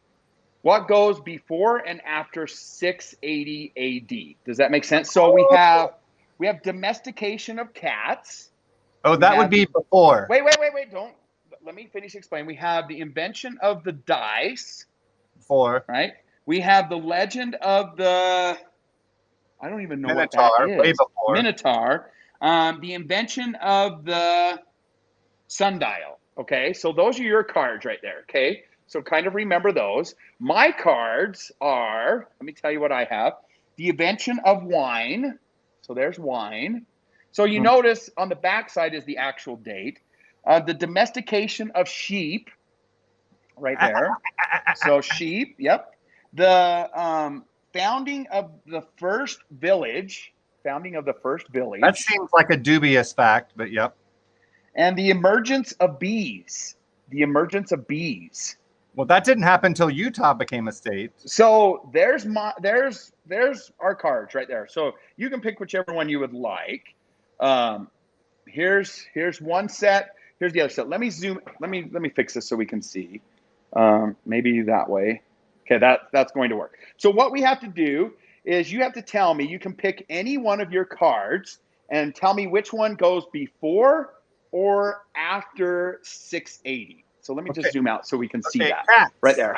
what goes before and after 680 AD. Does that make sense? So we have domestication of cats. Oh, that would be before. Wait. Don't. Let me finish explaining. We have the invention of the dice. Before. Right? We have the legend of the, I don't even know Minotaur, what that is. way before. Minotaur. The invention of the sundial. Okay, so those are your cards right there. Okay, so kind of remember those. My cards are, let me tell you what I have. The invention of wine. So there's wine. So you notice on the back side is the actual date. The domestication of sheep, right there. So sheep, yep. The founding of the first village. That seems like a dubious fact, but yep. And the emergence of bees. Well, that didn't happen until Utah became a state. So there's our cards right there. So you can pick whichever one you would like. Here's one set. Here's the other set. Let me zoom. Let me fix this so we can see. Maybe that way. Okay, that's going to work. So what we have to do is you have to tell me. You can pick any one of your cards and tell me which one goes before or after 680. So let me just zoom out so we can see that. Cats. Right there.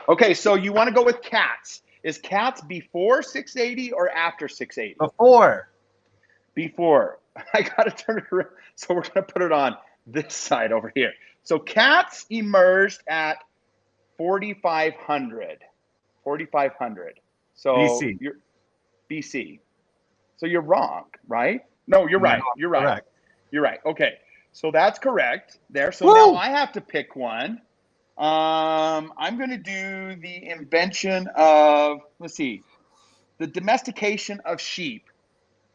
Okay, so you want to go with cats. Is cats before 680 or after 680? Before. I got to turn it around. So we're going to put it on this side over here. So cats emerged at 4,500. 4,500. So BC. You're BC. So you're wrong, right? No, you're right. You're right. Correct. You're right. Okay. So that's correct there. So now I have to pick one. I'm going to do the invention of, let's see, the domestication of sheep.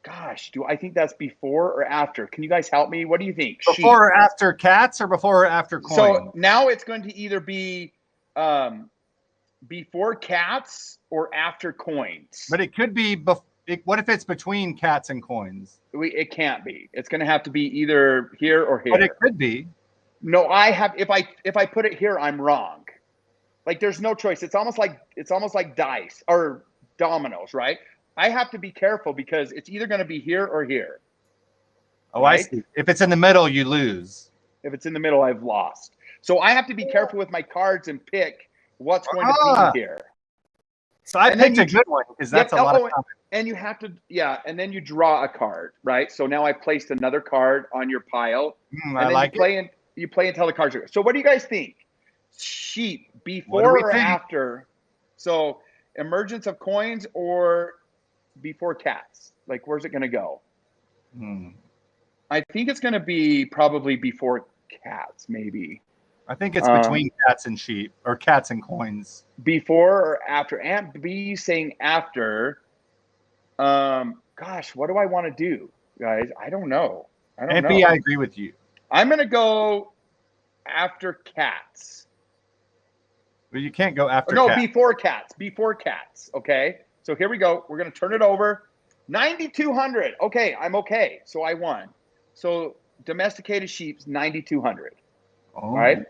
Gosh, do I think that's before or after? Can you guys help me? What do you think? Before or after cats or before or after coins? So now it's going to either be before cats or after coins. But it could be, what if it's between cats and coins? It can't be. It's going to have to be either here or here. But it could be. No, if I put it here, I'm wrong. Like there's no choice. It's almost like dice or dominoes, right? I have to be careful because it's either going to be here or here. Oh, right? I see. If it's in the middle, you lose. If it's in the middle, I've lost. So I have to be careful with my cards and pick what's going to be here. So I picked a good one because that's a lot of time. And you have to, and then you draw a card, right? So now I placed another card on your pile. And then you play until the cards are. So what do you guys think? Sheep, before or after? So emergence of coins or before cats? Like, where's it going to go? I think it's going to be probably before cats, maybe. I think it's between cats and sheep, or cats and coins. Before or after? Aunt B saying after. Gosh, what do I want to do, guys? I don't know. Aunt B, I agree with you. I'm going to go after cats. But you can't go after cats. Before cats. Before cats, okay? So here we go. We're going to turn it over. 9,200. Okay, I'm okay. So I won. So domesticated sheep's 9,200. All right?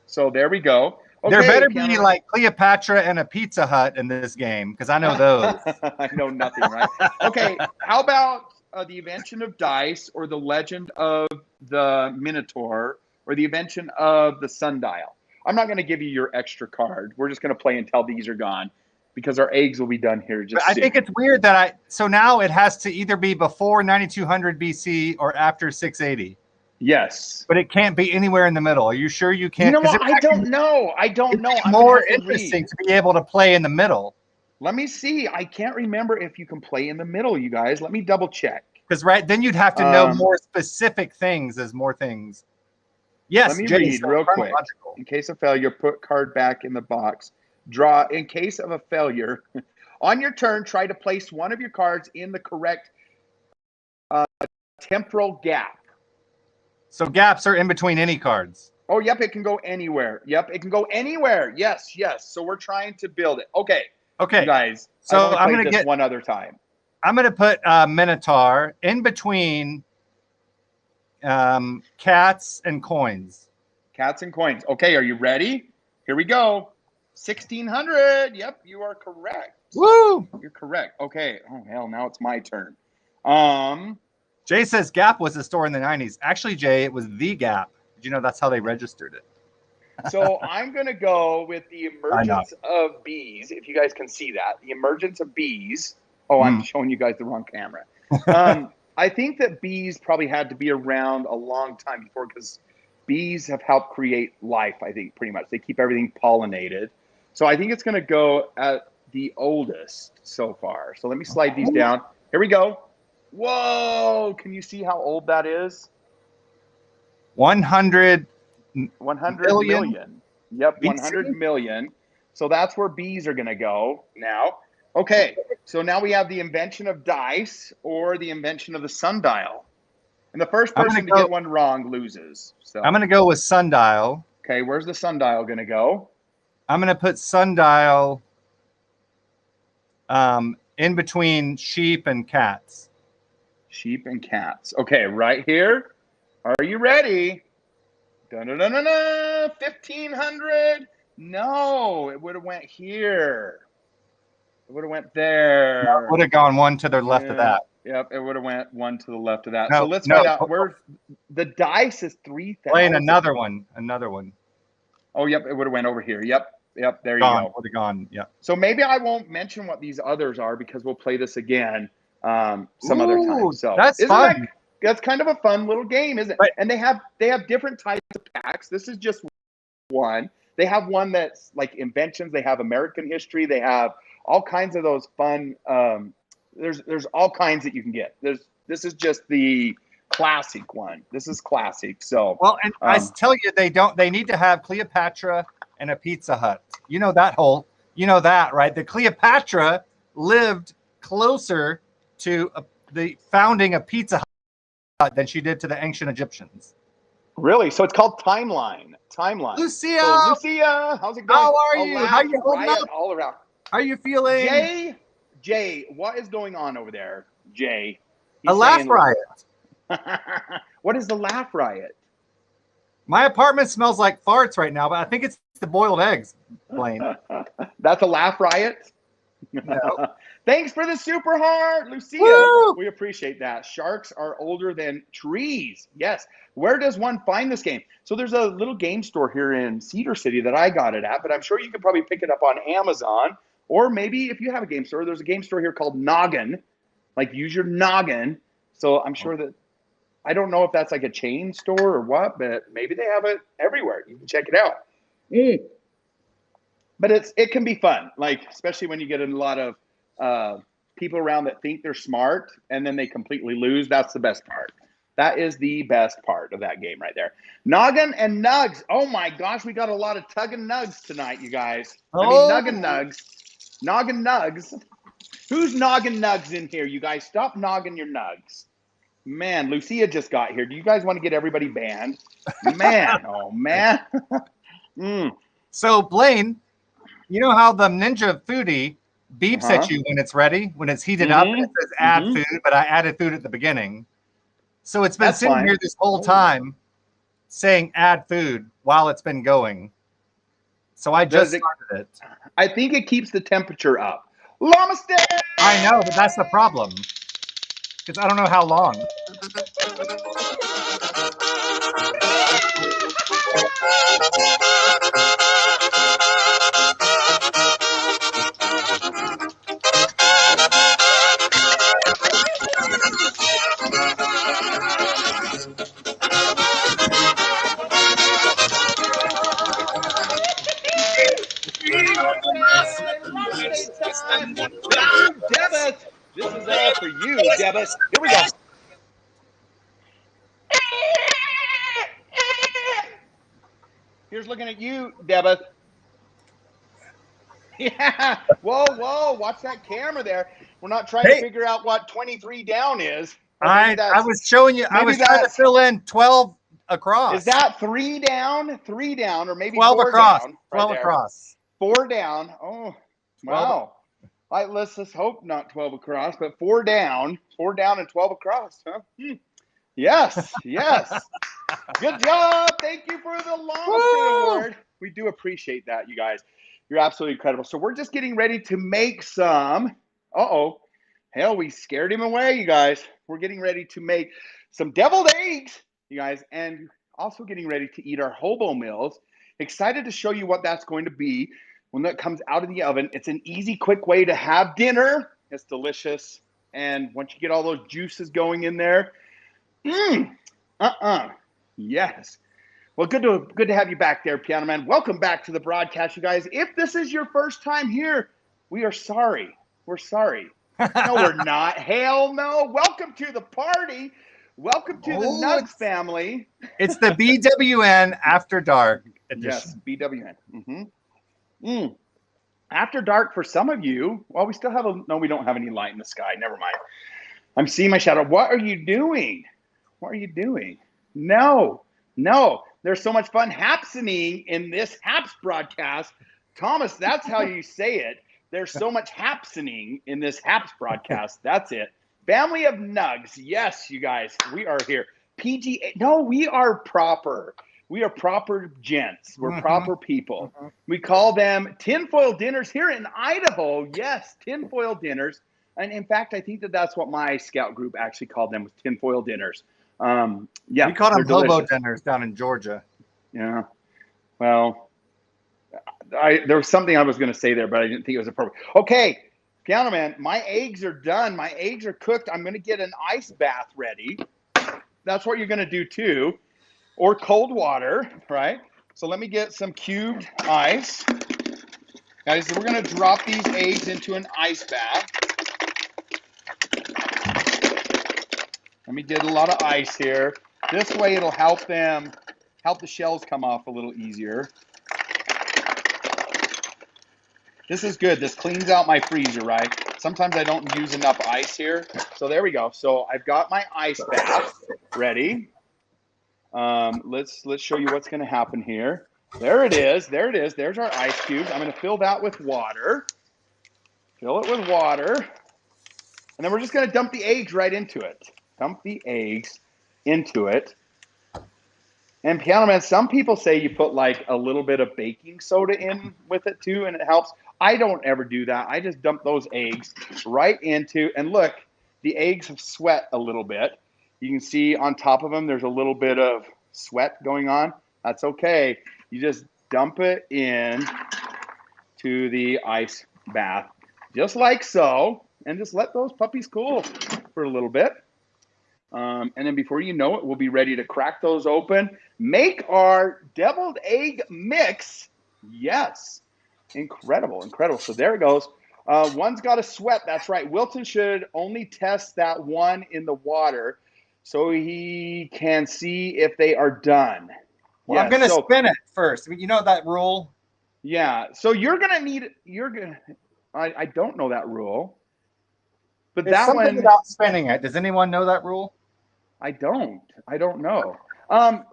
So there we go. Okay, there better be like Cleopatra and a Pizza Hut in this game because I know those. I know nothing, right? Okay, how about the invention of dice or the legend of the Minotaur or the invention of the sundial? I'm not going to give you your extra card. We're just going to play until these are gone because our eggs will be done here just soon. I think it's weird that so now it has to either be before 9200 BC or after 680. Yes. But it can't be anywhere in the middle. Are you sure you can't? You know what? I don't know. It's more interesting to be able to play in the middle. Let me see. I can't remember if you can play in the middle, you guys. Let me double check. Because then you'd have to know more specific things as more things. Yes, let me read real quick. In case of failure, put card back in the box Draw in case of a failure. On your turn, try to place one of your cards in the correct temporal gap. So gaps are in between any cards. Oh, yep, it can go anywhere. Yep, it can go anywhere. Yes. So we're trying to build it. Okay, Okay, you guys. so I've only played this one other time. I'm gonna put Minotaur in between cats and coins. Cats and coins. Okay, are you ready? Here we go. 1600. Yep, you are correct. Woo! You're correct. Okay. Oh hell, now it's my turn. Jay says Gap was a store in the 90s. Actually, Jay, it was the Gap. Did you know that's how they registered it? So I'm gonna go with the emergence of bees. If you guys can see that, the emergence of bees. Oh, I'm showing you guys the wrong camera. I think that bees probably had to be around a long time before, because bees have helped create life. I think pretty much they keep everything pollinated. So I think it's gonna go at the oldest so far. So let me slide these down. Here we go. Whoa! Can you see how old that is? 100 million. Yep, BC? 100 million. So that's where bees are going to go now. Okay, so now we have the invention of dice or the invention of the sundial. And the first person to get one wrong loses. So I'm going to go with sundial. Okay, where's the sundial going to go? I'm going to put sundial in between sheep and cats. Sheep and cats. Okay, right here. Are you ready? Dun-dun-dun-dun-dun, 1500. No, it would have went here. It would have went there. It would have gone one to the left of that. Yep, it would have went one to the left of that. No, so let's find out where the dice is 3,000. Playing another one. Oh, yep, it would have went over here. Yep, there you go. Would have gone. Yep. So maybe I won't mention what these others are, because we'll play this again some other time. So that's fun. That's kind of a fun little game, isn't it? Right. And they have different types of packs. This is just one. They have one that's like inventions. They have American history. They have all kinds of those fun. There's all kinds that you can get. This is just the classic one. This is classic. So well, and I tell you, they need to have Cleopatra and a Pizza Hut. You know that right? The Cleopatra lived closer to the founding of Pizza Hut than she did to the ancient Egyptians. Really? So it's called Timeline. Lucia! So, Lucia, how's it going? How are you? How you holding up? All around. How are you feeling? Jay, what is going on over there, Jay? A laugh riot. What is the laugh riot? My apartment smells like farts right now, but I think it's the boiled eggs, Blaine. That's a laugh riot? No. Thanks for the super heart, Lucia. Woo! We appreciate that. Sharks are older than trees. Yes. Where does one find this game? So there's a little game store here in Cedar City that I got it at, but I'm sure you could probably pick it up on Amazon. Or maybe if you have a game store, there's a game store here called Noggin. Like, use your noggin. So I'm sure that, I don't know if that's like a chain store or what, but maybe they have it everywhere. You can check it out. But it can be fun, like especially when you get a lot of people around that think they're smart and then they completely lose. That's the best part. That is the best part of that game right there. Noggin and Nugs. Oh my gosh, we got a lot of tugging nugs tonight, you guys. I mean, Noggin Nugs. Noggin Nugs. Who's Noggin Nugs in here, you guys? Stop noggin your nugs. Man, Lucia just got here. Do you guys want to get everybody banned? Man, oh man. So Blaine, you know how the Ninja Foodie beeps at you when it's ready, when it's heated up, and it says add food, but I added food at the beginning. So it's been sitting here this whole time saying add food while it's been going. So I just started it. I think it keeps the temperature up. Namaste! I know, but that's the problem. Because I don't know how long. Debit, this is all for you, Debit. Here we go. Here's looking at you, Debit. Yeah. Whoa. Watch that camera there. We're not trying to figure out what 23 down is. Or maybe I was showing you. I maybe was trying to fill in 12 across. Is that 3 down? 3 down, or maybe 12 4 across. down? 12 right across. 4 down. Oh, 12. wow. Let's just hope not 12 across, but 4 down. 4 down and 12 across, huh? Yes. Good job. Thank you for the Llama Award. We do appreciate that, you guys. You're absolutely incredible. So we're just getting ready to make some. Hell, we scared him away, you guys. We're getting ready to make some deviled eggs, you guys, and also getting ready to eat our hobo meals. Excited to show you what that's going to be when that comes out of the oven. It's an easy, quick way to have dinner. It's delicious. And once you get all those juices going in there, yes. Well, good to have you back there, Piano Man. Welcome back to the broadcast, you guys. If this is your first time here, we are sorry. We're sorry. No, we're not. Hell no. Welcome to the party. Welcome to the Nugs family. It's the BWN After Dark edition. Yes, BWN. After dark for some of you. Well, we still have no, we don't have any light in the sky. Never mind. I'm seeing my shadow. What are you doing? No. There's so much fun happening in this Haps broadcast. Thomas, that's how you say it. There's so much happening in this Haps broadcast. That's it. Family of Nugs. Yes, you guys, we are here. PGA. No, we are proper. We are proper gents. We're proper people. We call them tinfoil dinners here in Idaho. Yes, tinfoil dinners. And in fact, I think that's what my scout group actually called them, was tinfoil dinners. Yeah, we call them hobo delicious dinners down in Georgia. Yeah. Well, there was something I was going to say there, but I didn't think it was appropriate. Okay, Piano Man, my eggs are done. My eggs are cooked. I'm going to get an ice bath ready. That's what you're going to do too, or cold water, right? So let me get some cubed ice. Guys, we're going to drop these eggs into an ice bath. Let me get a lot of ice here. This way it'll help the shells come off a little easier. This is good. This cleans out my freezer, right? Sometimes I don't use enough ice here. So there we go. So I've got my ice bath ready. Let's show you what's going to happen here. There it is. There's our ice cubes. I'm going to fill that with water. Fill it with water. And then we're just going to dump the eggs right into it. Dump the eggs into it. And Piano Man, some people say you put like a little bit of baking soda in with it too, and it helps. I don't ever do that. I just dump those eggs right into, and look, the eggs have sweat a little bit. You can see on top of them, there's a little bit of sweat going on. That's okay. You just dump it in to the ice bath, just like so, and just let those puppies cool for a little bit. And then before you know it, we'll be ready to crack those open, make our deviled egg mix. Yes. Incredible. So there it goes. One's got a sweat. That's right. Wilton should only test that one in the water so he can see if they are done. Well, I'm going to spin it first. You know that rule? Yeah. So I don't know that rule. But there's that something one about spinning it. Does anyone know that rule? I don't know.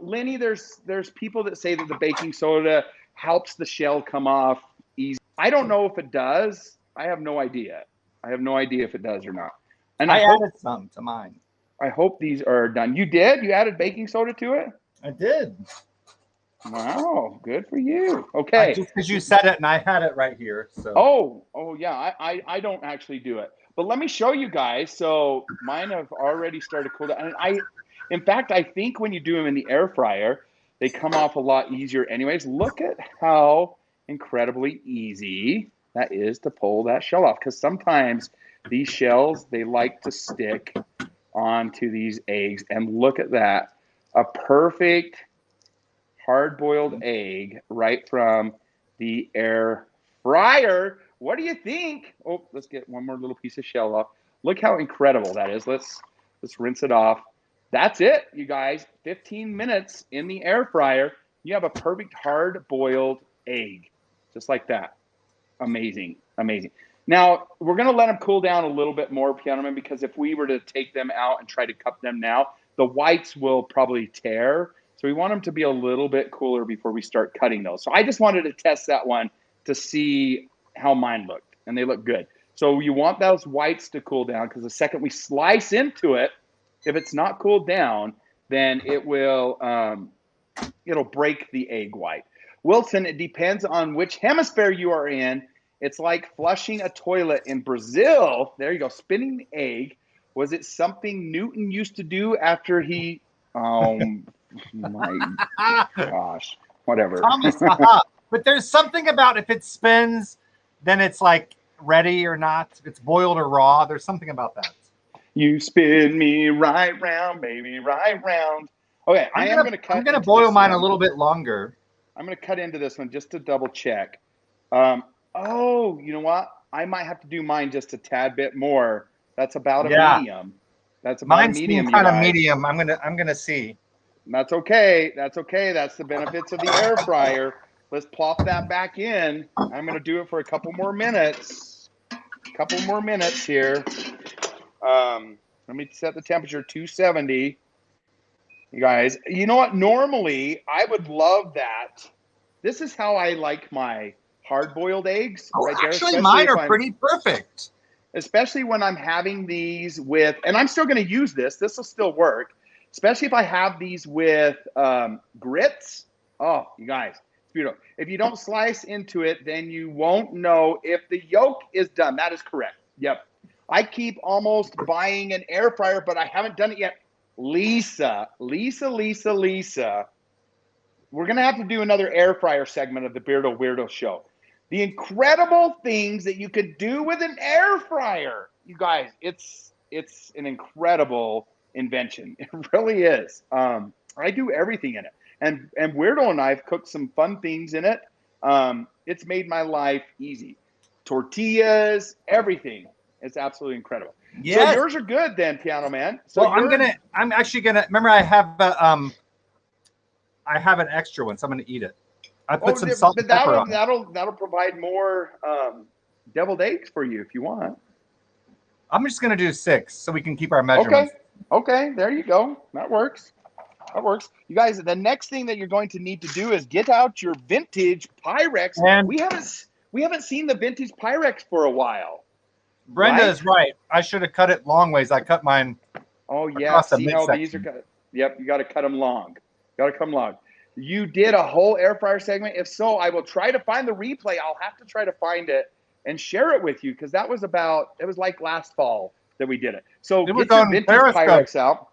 Lenny, there's people that say that the baking soda helps the shell come off easy. I don't know if it does. I have no idea. If it does or not. And I added some to mine. I hope these are done. You did? You added baking soda to it? I did. Wow, good for you. Okay. Just because you said it and I had it right here. So. Oh yeah. I don't actually do it. But let me show you guys. So mine have already started to cool down. And in fact, I think when you do them in the air fryer, they come off a lot easier anyways. Look at how incredibly easy that is to pull that shell off. Because sometimes these shells, they like to stick onto these eggs. And look at that. A perfect hard-boiled egg right from the air fryer. What do you think? Oh, let's get one more little piece of shell off. Look how incredible that is. Let's rinse it off. That's it, you guys. 15 minutes in the air fryer. You have a perfect hard-boiled egg, just like that. Amazing. Amazing. Now, we're going to let them cool down a little bit more, Piano Man, because if we were to take them out and try to cup them now, the whites will probably tear. So we want them to be a little bit cooler before we start cutting those. So I just wanted to test that one to see how mine looked, and they look good. So you want those whites to cool down, because the second we slice into it, if it's not cooled down, then it will it'll break the egg white. Wilson, it depends on which hemisphere you are in. It's like flushing a toilet in Brazil. There you go, spinning the egg. Was it something Newton used to do after he? Oh my gosh, whatever. But there's something about if it spins, then it's like ready or not. If it's boiled or raw, there's something about that. You spin me right round, baby, right round. Okay, I'm gonna boil mine a little bit longer. I'm gonna cut into this one just to double check. Oh, you know what? I might have to do mine just a tad bit more. That's about a medium. That's about Mine's a medium. Kind of medium. I'm gonna see. That's okay. That's okay. That's the benefits of the air fryer. Let's plop that back in. I'm gonna do it for a couple more minutes. Couple more minutes here. Let me set the temperature 270. You guys, you know what? Normally, I would love that. This is how I like my hard-boiled eggs. Oh, right there. Actually, mine are pretty perfect. Especially when I'm having these with, and I'm still going to use this. This will still work. Especially if I have these with grits. Oh, you guys, it's beautiful. If you don't slice into it, then you won't know if the yolk is done. That is correct. Yep. I keep almost buying an air fryer, but I haven't done it yet. Lisa. We're going to have to do another air fryer segment of the Beardo Weirdo show. The incredible things that you could do with an air fryer. You guys, it's an incredible invention. It really is. I do everything in it. And Weirdo and I have cooked some fun things in it. It's made my life easy. Tortillas, everything. It's absolutely incredible. Yes. So yours are good then, Piano Man. So well, I'm actually gonna remember I have an extra one, so I'm gonna eat it. I put some salt and pepper on it. That'll provide more deviled eggs for you if you want. I'm just gonna do 6 so we can keep our measurements. Okay, there you go. That works. You guys, the next thing that you're going to need to do is get out your vintage Pyrex. And we haven't seen the vintage Pyrex for a while. Brenda is right. I should have cut it long ways. I cut mine. Oh yeah. See how these are cut? Yep, you got to cut them long. You did a whole air fryer segment. If so, I will try to find the replay. I'll have to try to find it and share it with you because that was it was like last fall that we did it. So get your vintage Pyrex out.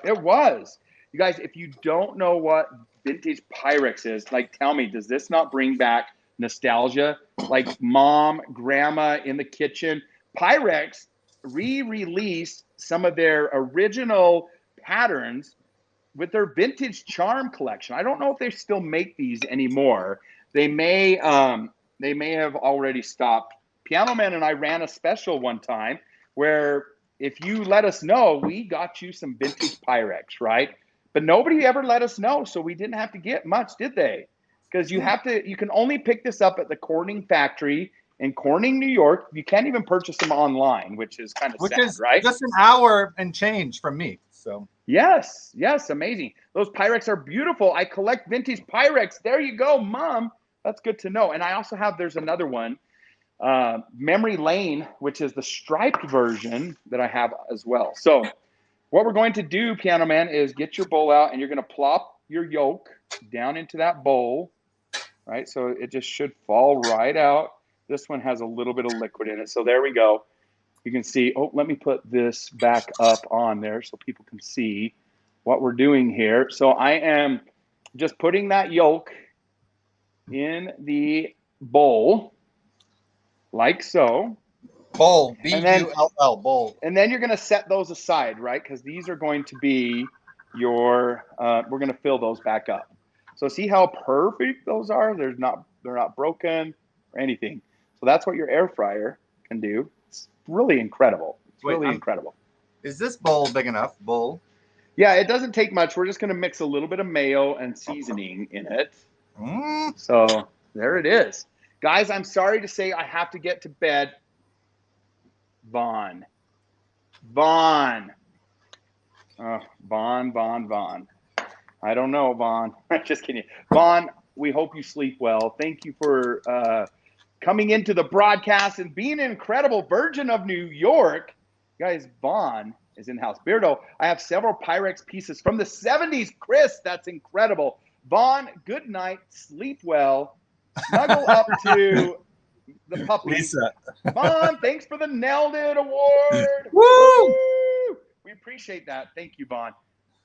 It was. You guys, if you don't know what vintage Pyrex is, like tell me, does this not bring back nostalgia? Like mom, grandma in the kitchen. Pyrex re-released some of their original patterns with their vintage charm collection. I don't know if they still make these anymore. They may have already stopped. Piano Man and I ran a special one time where if you let us know, we got you some vintage Pyrex, right? But nobody ever let us know, so we didn't have to get much, did they? Because you can only pick this up at the Corning factory in Corning, New York. You can't even purchase them online, which is kind of sad, right? Just an hour and change from me. So yes, amazing. Those Pyrex are beautiful. I collect vintage Pyrex. There you go, Mom. That's good to know. And I also have, there's another one, Memory Lane, which is the striped version that I have as well. So what we're going to do, Piano Man, is get your bowl out and you're going to plop your yolk down into that bowl, right? So it just should fall right out. This one has a little bit of liquid in it. So there we go. You can see, let me put this back up on there so people can see what we're doing here. So I am just putting that yolk in the bowl like so. Bowl, B-U-L-L, bowl. And then you're going to set those aside, right? Because these are going to be we're going to fill those back up. So see how perfect those are? They're not broken or anything. So that's what your air fryer can do. It's really incredible. Incredible. Is this bowl big enough? Bowl? Yeah, it doesn't take much. We're just going to mix a little bit of mayo and seasoning in it. So there it is. Guys, I'm sorry to say I have to get to bed. Vaughn. Oh, Vaughn. I don't know, Vaughn. Just kidding. Vaughn, we hope you sleep well. Thank you for coming into the broadcast and being an incredible virgin of New York. Guys, Vaughn is in the house. Beardo, I have several Pyrex pieces from the 70s. Chris, that's incredible. Vaughn, good night. Sleep well. Snuggle up to the puppy. Lisa. Vaughn, thanks for the Nailed It Award. Woo! We appreciate that. Thank you, Vaughn.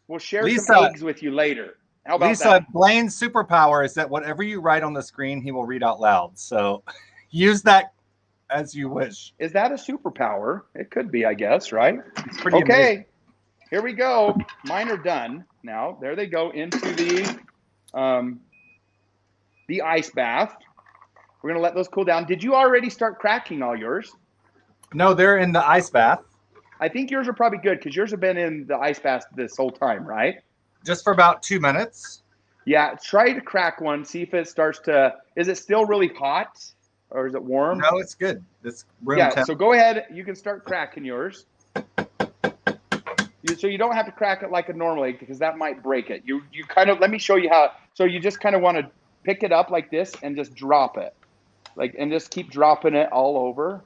We'll share Lisa, some eggs with you later. How about Lisa, that? Blaine's superpower is that whatever you write on the screen, he will read out loud. So use that as you wish. Is that a superpower? It could be, I guess, right? It's pretty okay, amazing. Here we go. Mine are done now. There they go into the ice bath. We're going to let those cool down. Did you already start cracking all yours? No, they're in the ice bath. I think yours are probably good because yours have been in the ice bath this whole time, right? Just for about 2 minutes. Yeah, try to crack one. See if it starts to. Is it still really hot, or is it warm? No, it's good. It's room temp. So go ahead. You can start cracking yours. So you don't have to crack it like a normal egg because that might break it. You kind of. Let me show you how. So you just kind of want to pick it up like this and just drop it, and just keep dropping it all over,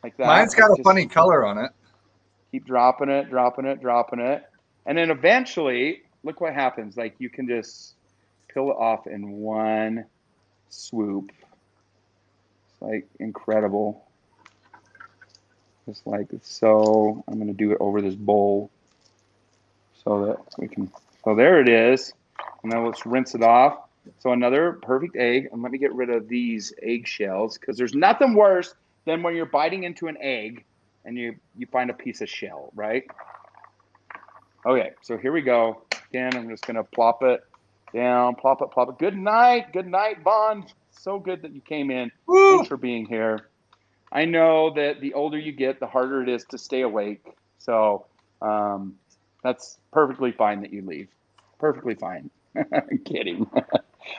like that. Mine's got a funny color on it. Keep dropping it, and then eventually. Look what happens. Like you can just peel it off in one swoop. It's like incredible. Just like so. I'm going to do it over this bowl so that we can. So there it is. And now let's rinse it off. So another perfect egg. And let me get rid of these eggshells because there's nothing worse than when you're biting into an egg and you find a piece of shell, right? Okay, so here we go. Again, I'm just going to plop it down, plop it. Good night, Vaughn. So good that you came in. Woo! Thanks for being here. I know that the older you get, the harder it is to stay awake. So that's perfectly fine that you leave. Perfectly fine. I'm kidding.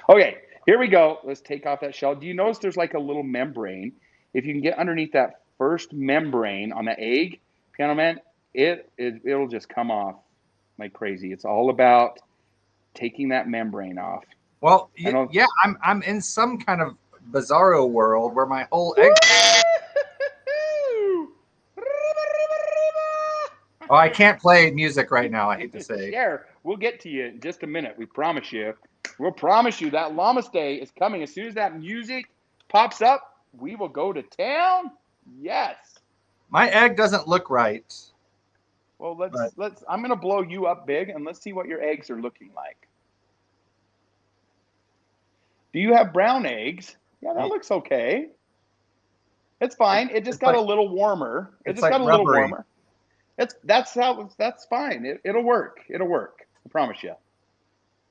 Okay, here we go. Let's take off that shell. Do you notice there's like a little membrane? If you can get underneath that first membrane on the egg, Piano Man, it'll just come off like crazy. It's all about taking that membrane off. Well, yeah, I'm in some kind of bizarro world where my whole egg. Oh, I can't play music right now. I hate to say. Share. We'll get to you in just a minute. We promise you. We'll promise you that Llamas Day is coming. As soon as that music pops up, we will go to town. Yes. My egg doesn't look right. Well, let's. I'm gonna blow you up big, and let's see what your eggs are looking like. Do you have brown eggs? Yeah, that looks okay. It's fine. It just got a little warmer. It just got a little warmer. That's fine. It'll work. It'll work. I promise you.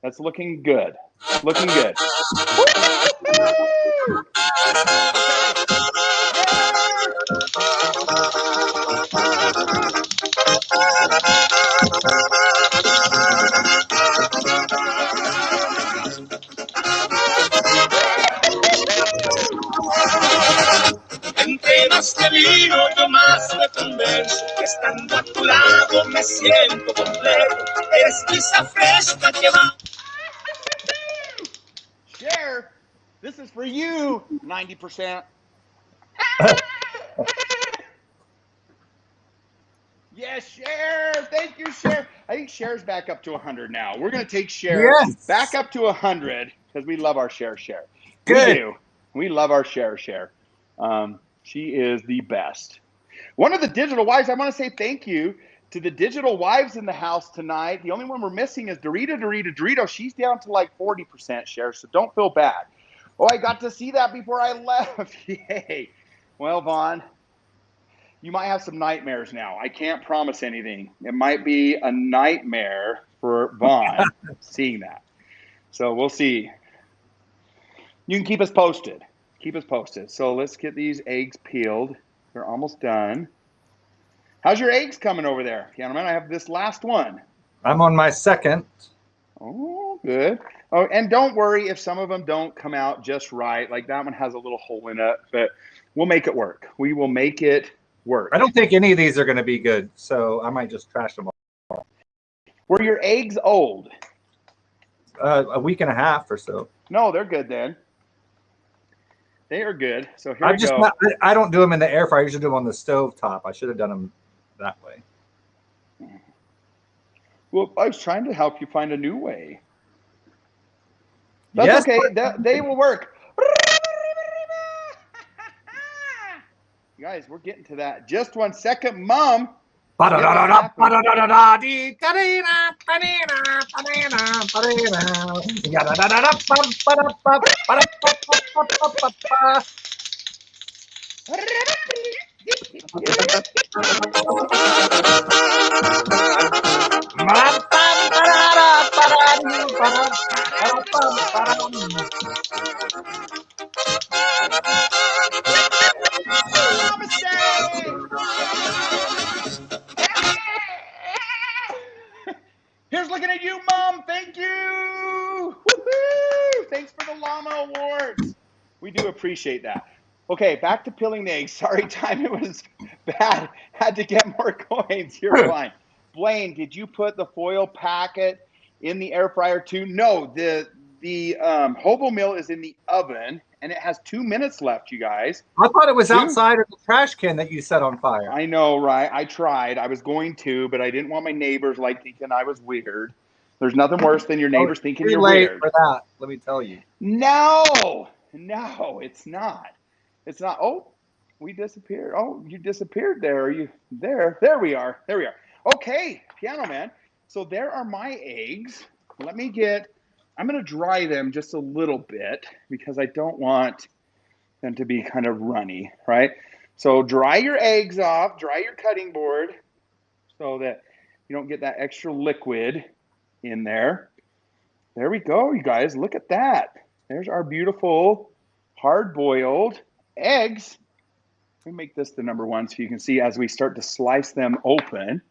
That's looking good. Looking good. Entre más te miro, yo más me convenzo que estando a tu lado me siento completo. Eres brisa fresca que va. Share, this is for you, 90%. Yes, Share. Thank you, Share. I think Share's back up to 100 now. We're going to take Share back up to 100 because we love our Share. Good. We do. We love our Share. She is the best. One of the digital wives, I want to say thank you to the digital wives in the house tonight. The only one we're missing is Dorito. She's down to like 40% Share, so don't feel bad. Oh, I got to see that before I left. Yay. Well, Vaughn, you might have some nightmares now. I can't promise anything. It might be a nightmare for Vaughn seeing that. So we'll see. You can keep us posted. So let's get these eggs peeled. They're almost done. How's your eggs coming over there, Piano Man? I have this last one. I'm on my second. Oh, Good. Oh, and don't worry if some of them don't come out just right. Like that one has a little hole in it, but we'll make it work. We will make it work. I don't think any of these are going to be good, so I might just trash them all. Were your eggs old? A week and a half or so. No, they're good then. They are good. So here we go. I don't do them in the air fryer. I usually do them on the stove top. I should have done them that way. Well, I was trying to help you find a new way. That's okay. They will work. You guys, we're getting to that. Just 1 second, Mom. Here's looking at you, Mom. Thank you. Woo-hoo! Thanks for the llama awards. We do appreciate that. Okay, back to peeling the eggs. Sorry, time it was bad. Had to get more coins. You're fine. Blaine, did you put the foil packet in the air fryer too? No, the hobo meal is in the oven, and it has 2 minutes left, you guys. I thought it was outside of the trash can that you set on fire. I know, right? I tried. I was going to, but I didn't want my neighbors like thinking I was weird. There's nothing worse than your neighbors thinking you're weird. For that, let me tell you. No, it's not. It's not. Oh, we disappeared. Oh, you disappeared there. Are you there? There we are. There we are. Okay, Piano Man. So there are my eggs. I'm going to dry them just a little bit because I don't want them to be kind of runny, right? So dry your eggs off, dry your cutting board so that you don't get that extra liquid in there. There we go, you guys. Look at that. There's our beautiful hard-boiled eggs. Let me make this the number one so you can see as we start to slice them open,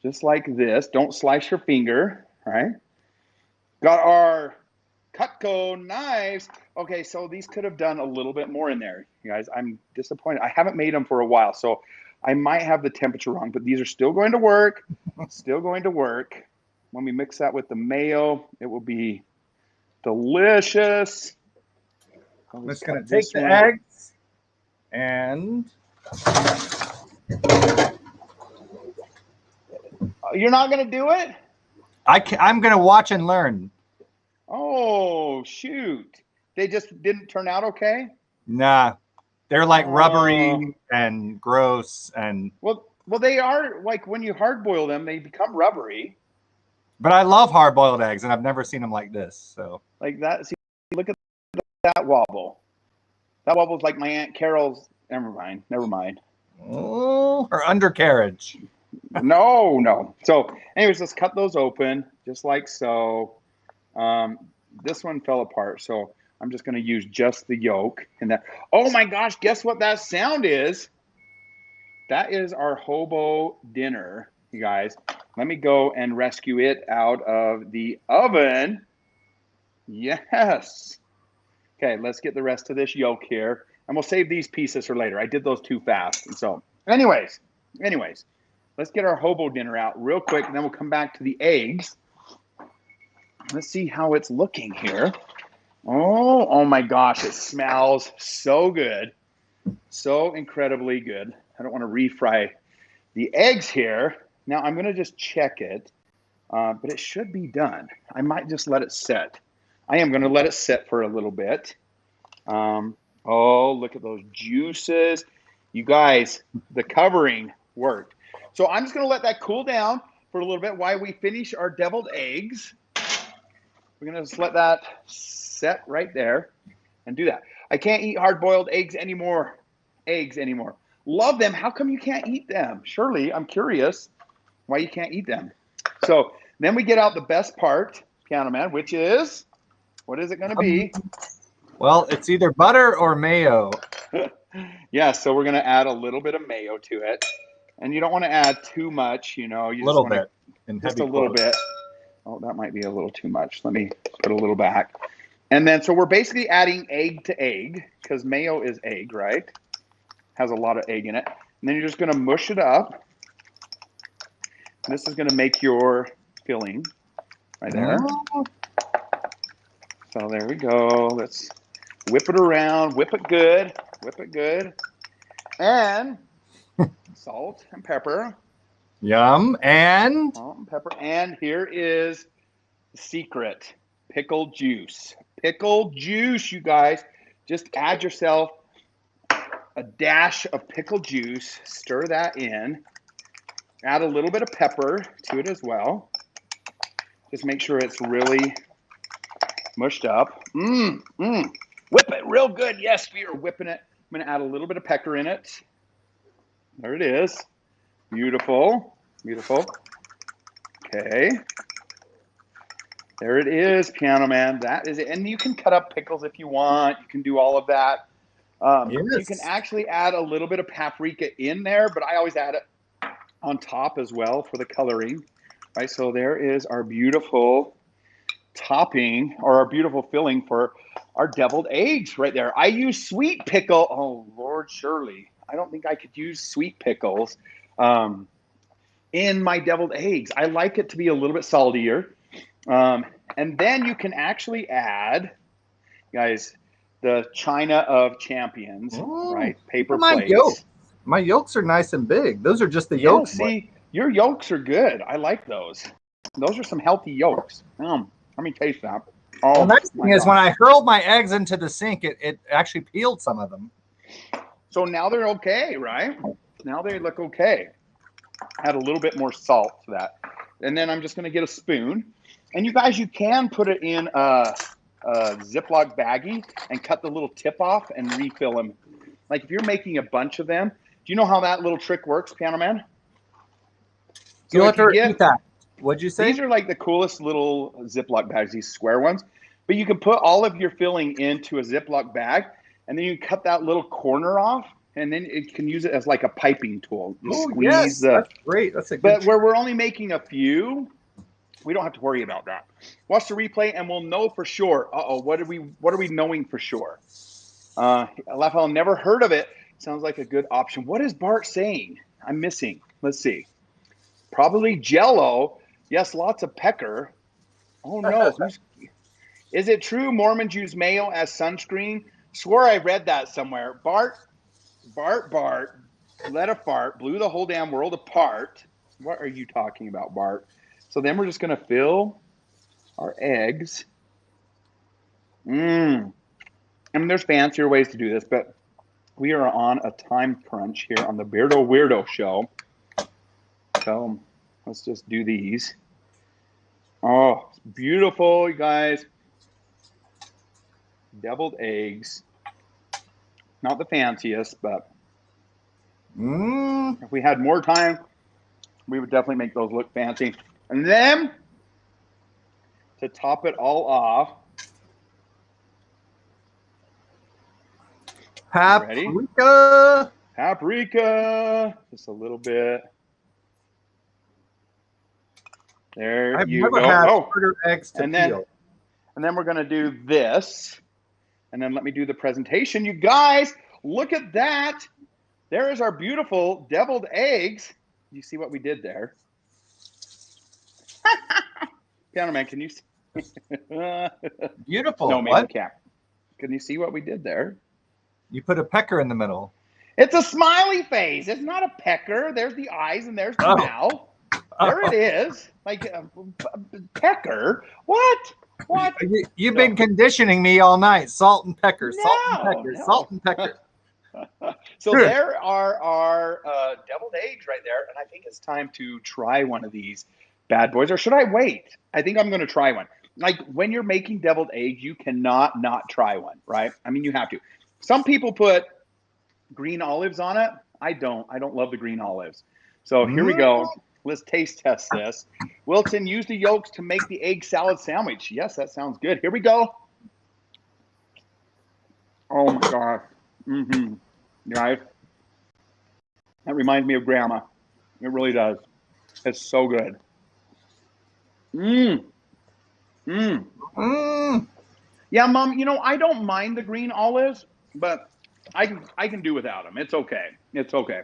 just like this. Don't slice your finger, right? Got our Cutco knives. Okay, so these could have done a little bit more in there. You guys, I'm disappointed. I haven't made them for a while, so I might have the temperature wrong, but these are still going to work. Still going to work. When we mix that with the mayo, it will be delicious. I'm just going to take the eggs and... You're not going to do it? I'm going to watch and learn. Oh, shoot. They just didn't turn out okay? Nah. They're like rubbery and gross and... Well, they are, like, when you hard boil them, they become rubbery. But I love hard-boiled eggs, and I've never seen them like this. So like that. See, look at that wobble. That wobble's like my Aunt Carol's. Never mind. Oh, her undercarriage. No. So, anyways, let's cut those open just like so. This one fell apart, so I'm just going to use just the yolk in that. Oh my gosh! Guess what that sound is? That is our hobo dinner. You guys, let me go and rescue it out of the oven. Yes. Okay, let's get the rest of this yolk here. And we'll save these pieces for later. I did those too fast. And so, anyways, let's get our hobo dinner out real quick, and then we'll come back to the eggs. Let's see how it's looking here. Oh my gosh, it smells so good. So incredibly good. I don't want to refry the eggs here. Now I'm going to just check it, but it should be done. I might just let it set. I am going to let it set for a little bit. Oh, look at those juices. You guys, the covering worked. So I'm just going to let that cool down for a little bit while we finish our deviled eggs. We're going to just let that set right there and do that. I can't eat hard-boiled eggs anymore. Love them. How come you can't eat them? Shirley, I'm curious why you can't eat them. So then we get out the best part, Piano Man, which is, what is it going to be? Well, it's either butter or mayo. Yeah, so we're going to add a little bit of mayo to it. And you don't want to add too much, you know. You just a little bit. Just a little bit. Oh, that might be a little too much. Let me put a little back. And then, so we're basically adding egg to egg because mayo is egg, right? Has a lot of egg in it. And then you're just going to mush it up. This is going to make your filling right there. So there we go. Let's whip it around. Whip it good. Whip it good. And salt and pepper. Yum. And Salt and pepper. And here is the secret. Pickle juice. Pickle juice, you guys. Just add yourself a dash of pickle juice. Stir that in. Add a little bit of pepper to it as well. Just make sure it's really mushed up. Whip it real good. Yes, we are whipping it. I'm going to add a little bit of pepper in it. There it is. Beautiful. Beautiful. Okay. There it is, Piano Man. That is it. And you can cut up pickles if you want. You can do all of that. yes. You can actually add a little bit of paprika in there, but I always add it on top as well for the coloring. Right, so there is our beautiful topping or our beautiful filling for our deviled eggs right there. I use sweet pickle. Oh, Lord, Shirley. I don't think I could use sweet pickles in my deviled eggs. I like it to be a little bit saltier. And then you can actually add, guys, the China of Champions, right? Paper plates. Yolks. My yolks are nice and big. Those are just the yolks. See, your yolks are good. I like those. Those are some healthy yolks. Let me taste that. Oh, the nice thing is when I hurled my eggs into the sink, it actually peeled some of them. So now they're okay, right? Now they look okay. Add a little bit more salt to that. And then I'm just going to get a spoon. And you guys, you can put it in a Ziploc baggie and cut the little tip off and refill them. Like if you're making a bunch of them, do you know how that little trick works, Piano Man? You'll have to repeat that. What'd you say? These are like the coolest little Ziploc bags, these square ones. But you can put all of your filling into a Ziploc bag, and then you cut that little corner off, and then it can use it as like a piping tool. Yes, that's great. That's a good. But where we're only making a few, we don't have to worry about that. Watch the replay, and we'll know for sure. What are we knowing for sure? Raphael, never heard of it. Sounds like a good option. What is Bart saying? I'm missing. Let's see. Probably Jell-O. Yes, lots of pecker. Oh no. Is it true Mormons use mayo as sunscreen? Swore I read that somewhere. Bart, let a fart, blew the whole damn world apart. What are you talking about, Bart? So then we're just going to fill our eggs. I mean, there's fancier ways to do this, but we are on a time crunch here on the Beardo Weirdo show. So let's just do these. Oh, it's beautiful, you guys. Deviled eggs. Not the fanciest, but if we had more time, we would definitely make those look fancy. And then to top it all off, paprika. Just a little bit. There I've you never go. had quarter eggs to peel. And then we're going to do this. And then let me do the presentation. You guys, look at that. There is our beautiful deviled eggs. You see what we did there? Piano Man, can you see? Beautiful. No, maybe you can't. Can you see what we did there? You put a pecker in the middle. It's a smiley face. It's not a pecker. There's the eyes and there's the mouth. There it is. Like a pecker. What? You've been conditioning me all night. Salt and pepper. Salt and pepper. So there are our deviled eggs right there. And I think it's time to try one of these bad boys. Or should I wait? I think I'm going to try one. Like when you're making deviled eggs, you cannot not try one, right? I mean, you have to. Some people put green olives on it. I don't love the green olives. So here we go. Let's taste test this. Wilton, use the yolks to make the egg salad sandwich. Yes, that sounds good. Here we go. Oh my God. Guys, that reminds me of Grandma. It really does. It's so good. Mm. Mm. Yeah, Mom, you know, I don't mind the green olives, but I can do without them. It's okay. It's okay.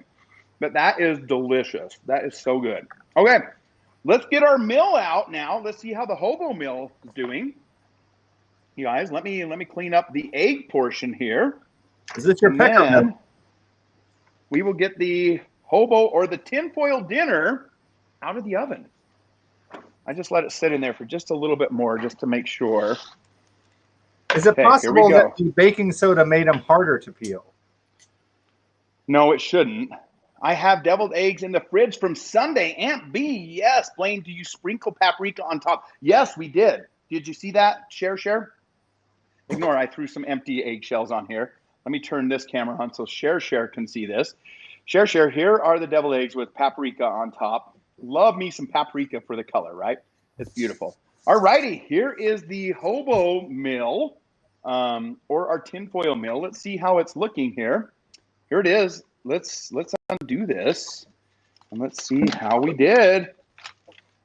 But that is delicious. That is so good. Okay, let's get our meal out now. Let's see how the hobo meal is doing. You guys, let me clean up the egg portion here. Is this your And pecker meal? then we will get the hobo or the tinfoil dinner out of the oven. I just let it sit in there for just a little bit more just to make sure. Is it Okay, here we possible go. that the baking soda made them harder to peel? No, it shouldn't. I have deviled eggs in the fridge from Sunday. Aunt B, yes. Blaine, do you sprinkle paprika on top? Yes, we did. Did you see that? Share. Ignore, I threw some empty eggshells on here. Let me turn this camera on so Share can see this. Share, here are the deviled eggs with paprika on top. Love me some paprika for the color, right? It's beautiful. All righty, here is the hobo meal, or our tinfoil meal. Let's see how it's looking here. Here it is. Let's undo this and let's see how we did.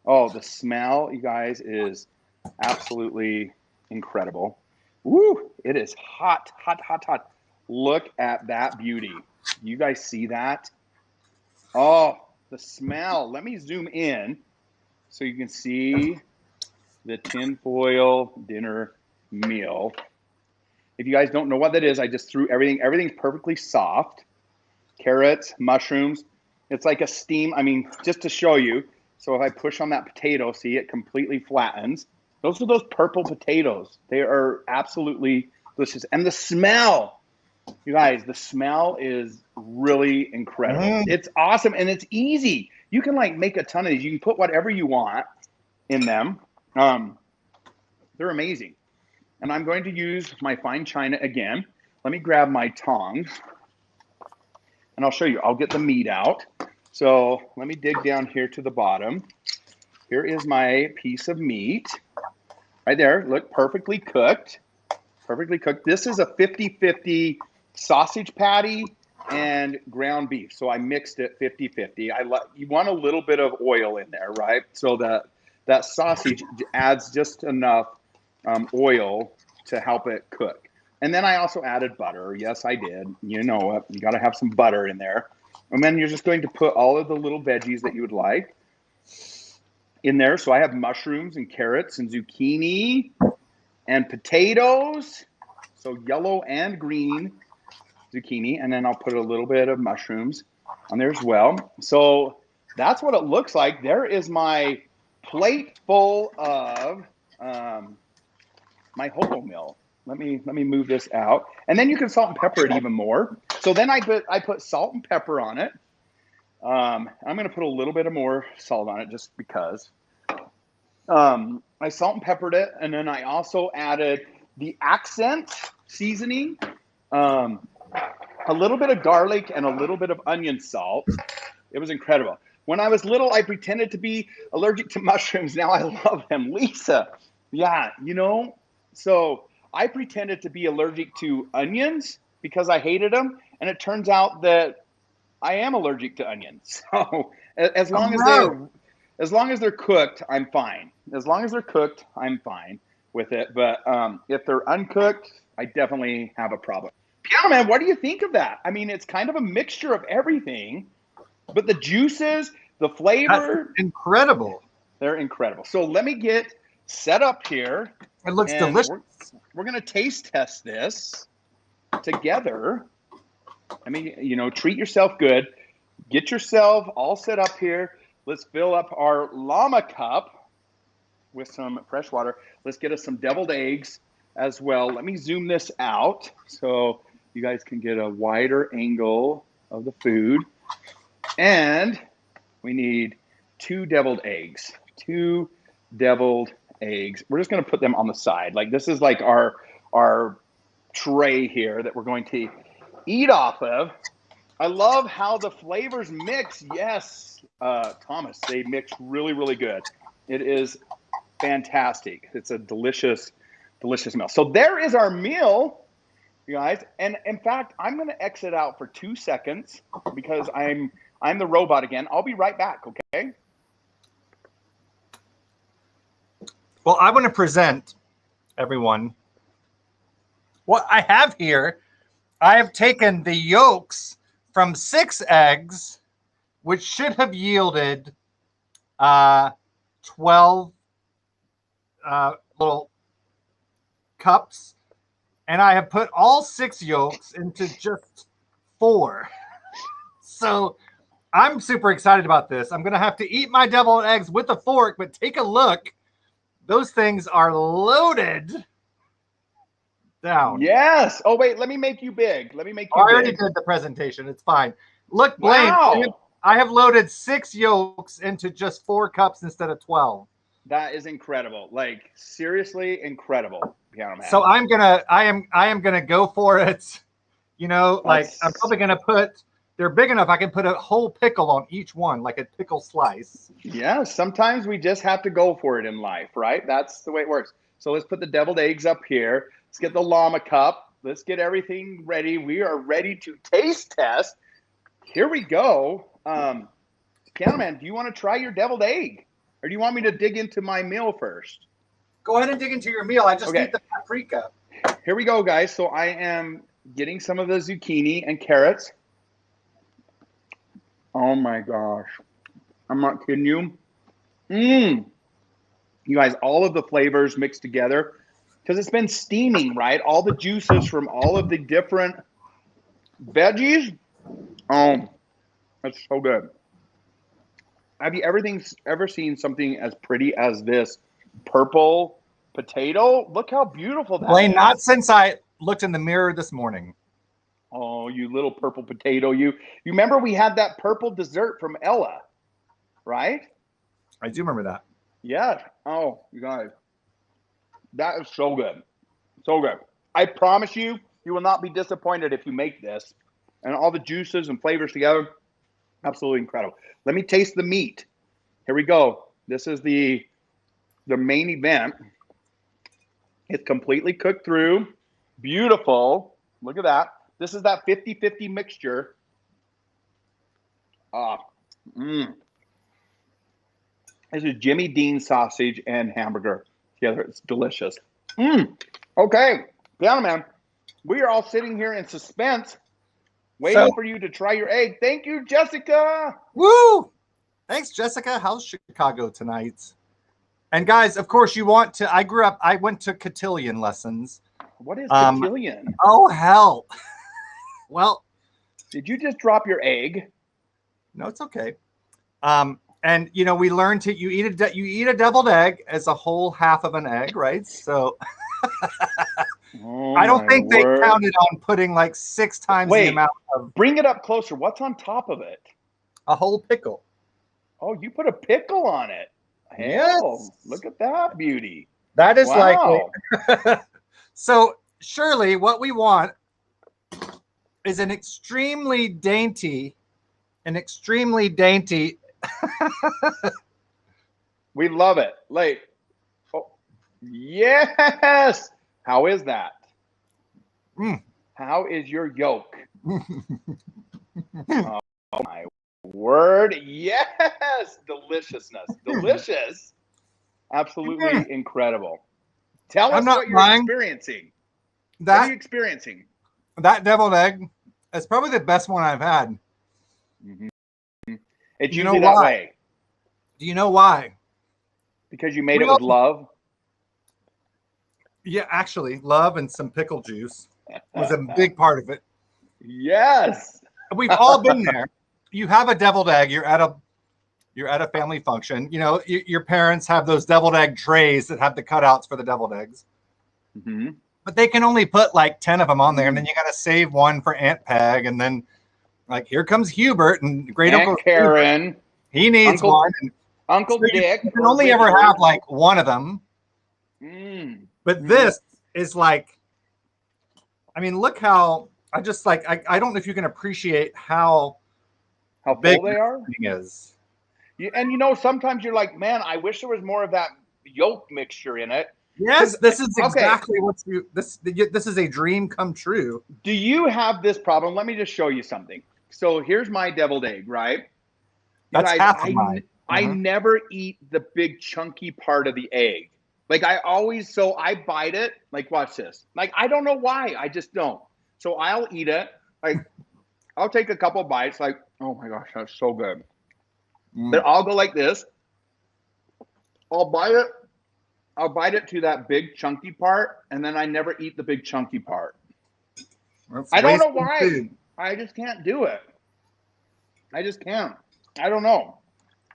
Oh, the smell, you guys, is absolutely incredible. Woo! It is hot. Look at that beauty. You guys see that? Oh, the smell. Let me zoom in so you can see the tinfoil dinner meal. If you guys don't know what that is, I just threw everything. Everything's perfectly soft. Carrots, mushrooms. It's like a steam. I mean, just to show you. So if I push on that potato, see, it completely flattens. Those are those purple potatoes. They are absolutely delicious. And the smell, you guys, the smell is really incredible. It's awesome and it's easy. You can like make a ton of these. You can put whatever you want in them. They're amazing. And I'm going to use my fine china again. Let me grab my tongs and I'll show you. I'll get the meat out. So let me dig down here to the bottom. Here is my piece of meat. Right there, look, perfectly cooked. Perfectly cooked. This is a 50-50 sausage patty and ground beef. So I mixed it 50-50. You want a little bit of oil in there, right? So that sausage adds just enough oil to help it cook. And then I also added butter. Yes, I did. You know it. You got to have some butter in there. And then you're just going to put all of the little veggies that you would like in there. So I have mushrooms and carrots and zucchini and potatoes. So yellow and green zucchini. And then I'll put a little bit of mushrooms on there as well. So that's what it looks like. There is my plate full of my hobo meal. Let me move this out. And then you can salt and pepper it even more. So then I put salt and pepper on it. I'm going to put a little bit of more salt on it just because. I salt and peppered it, and then I also added the accent seasoning, a little bit of garlic, and a little bit of onion salt. It was incredible. When I was little, I pretended to be allergic to mushrooms. Now I love them. Lisa, yeah, you know, so I pretended to be allergic to onions because I hated them, and it turns out that I am allergic to onions. So as long as they're cooked, I'm fine. As long as they're cooked, I'm fine with it. But if they're uncooked, I definitely have a problem. Piano Man, what do you think of that? I mean, it's kind of a mixture of everything, but the juices, the flavor, that's incredible. They're incredible. So let me get set up here. It looks delicious. We're going to taste test this together. I mean, you know, treat yourself good. Get yourself all set up here. Let's fill up our llama cup with some fresh water. Let's get us some deviled eggs as well. Let me zoom this out so you guys can get a wider angle of the food. And we need 2 deviled eggs. 2 deviled eggs. We're just going to put them on the side. Like this is like our tray here that we're going to eat off of. I love how the flavors mix. Yes, Thomas, they mix really, really good. It is fantastic. It's a delicious, delicious meal. So there is our meal, you guys. And in fact, I'm going to exit out for 2 seconds because I'm the robot again. I'll be right back, okay? Well, I want to present everyone what I have here. I have taken the yolks from 6 eggs, which should have yielded 12 little cups, and I have put all 6 yolks into just 4. So I'm super excited about this. I'm going to have to eat my deviled eggs with a fork, but take a look. Those things are loaded down. Yes. Oh, wait, let me make you big. Let me make you I already big. did the presentation. It's fine. Look, Blaine, Wow. I have loaded 6 yolks into just 4 cups instead of 12. That is incredible. Like, seriously incredible, Piano Man. So I am gonna go for it. You know, like I'm probably gonna put. They're big enough. I can put a whole pickle on each one, like a pickle slice. Yeah, sometimes we just have to go for it in life, right? That's the way it works. So let's put the deviled eggs up here. Let's get the llama cup. Let's get everything ready. We are ready to taste test. Here we go. Piano Man, do you want to try your deviled egg? Or do you want me to dig into my meal first? Go ahead and dig into your meal. I just need the paprika. Here we go, guys. So I am getting some of the zucchini and carrots. Oh my gosh. I'm not kidding you. You guys, all of the flavors mixed together because it's been steaming, right? All the juices from all of the different veggies. Oh, that's so good. Have you ever seen something as pretty as this purple potato? Look how beautiful that Blaine, is. not since I looked in the mirror this morning. Oh, you little purple potato. You remember we had that purple dessert from Ella, right? I do remember that. Yeah. Oh, you guys. That is so good. So good. I promise you, you will not be disappointed if you make this. And all the juices and flavors together, absolutely incredible. Let me taste the meat. Here we go. This is the main event. It's completely cooked through. Beautiful. Look at that. This is that 50-50 mixture. This is Jimmy Dean sausage and hamburger together. It's delicious. Okay, Piano Man, we are all sitting here in suspense, waiting for you to try your egg. Thank you, Jessica. Woo! Thanks, Jessica. How's Chicago tonight? And guys, of course, I went to cotillion lessons. What is cotillion? Oh, hell. Well, did you just drop your egg? No, it's okay. And you know, we learned you eat a deviled egg as a whole half of an egg, right? So I don't think they counted on putting like 6 times the amount of. Bring it up closer. What's on top of it? A whole pickle. Oh, you put a pickle on it. Hell, look at that beauty. That is like so surely what we want is an extremely dainty. We love it. Like, oh, yes. How is that? How is your yolk? Oh my word. Yes. Deliciousness. Delicious. Absolutely incredible. Tell us what you're experiencing. What are you experiencing? That deviled egg is probably the best one I've had. It's usually that way. Do you know why? Because you made it with love? Yeah, actually, love and some pickle juice was a big part of it. Yes. We've all been there. You have a deviled egg, you're at a family function. You know, your parents have those deviled egg trays that have the cutouts for the deviled eggs. But they can only put like 10 of them on there, and then you got to save one for Aunt Peg, and then like here comes Hubert and great Aunt Uncle Karen. Hubert. He needs one. Uncle Dick. You can only ever have like one of them. But this is like, I mean, look how I just like I don't know if you can appreciate how big they are. Is. And you know, sometimes you're like, man, I wish there was more of that yolk mixture in it. Yes, this is exactly what this is a dream come true. Do you have this problem? Let me just show you something. So here's my deviled egg, right? That's half of mine. I never eat the big chunky part of the egg. Like I bite it. Like watch this. Like I don't know why. I just don't. So I'll eat it. Like I'll take a couple bites. Like oh my gosh, that's so good. But I'll go like this. I'll bite it. I'll bite it to that big chunky part, and then I never eat the big chunky part. I don't know why. Food. I just can't do it. I just can't. I don't know.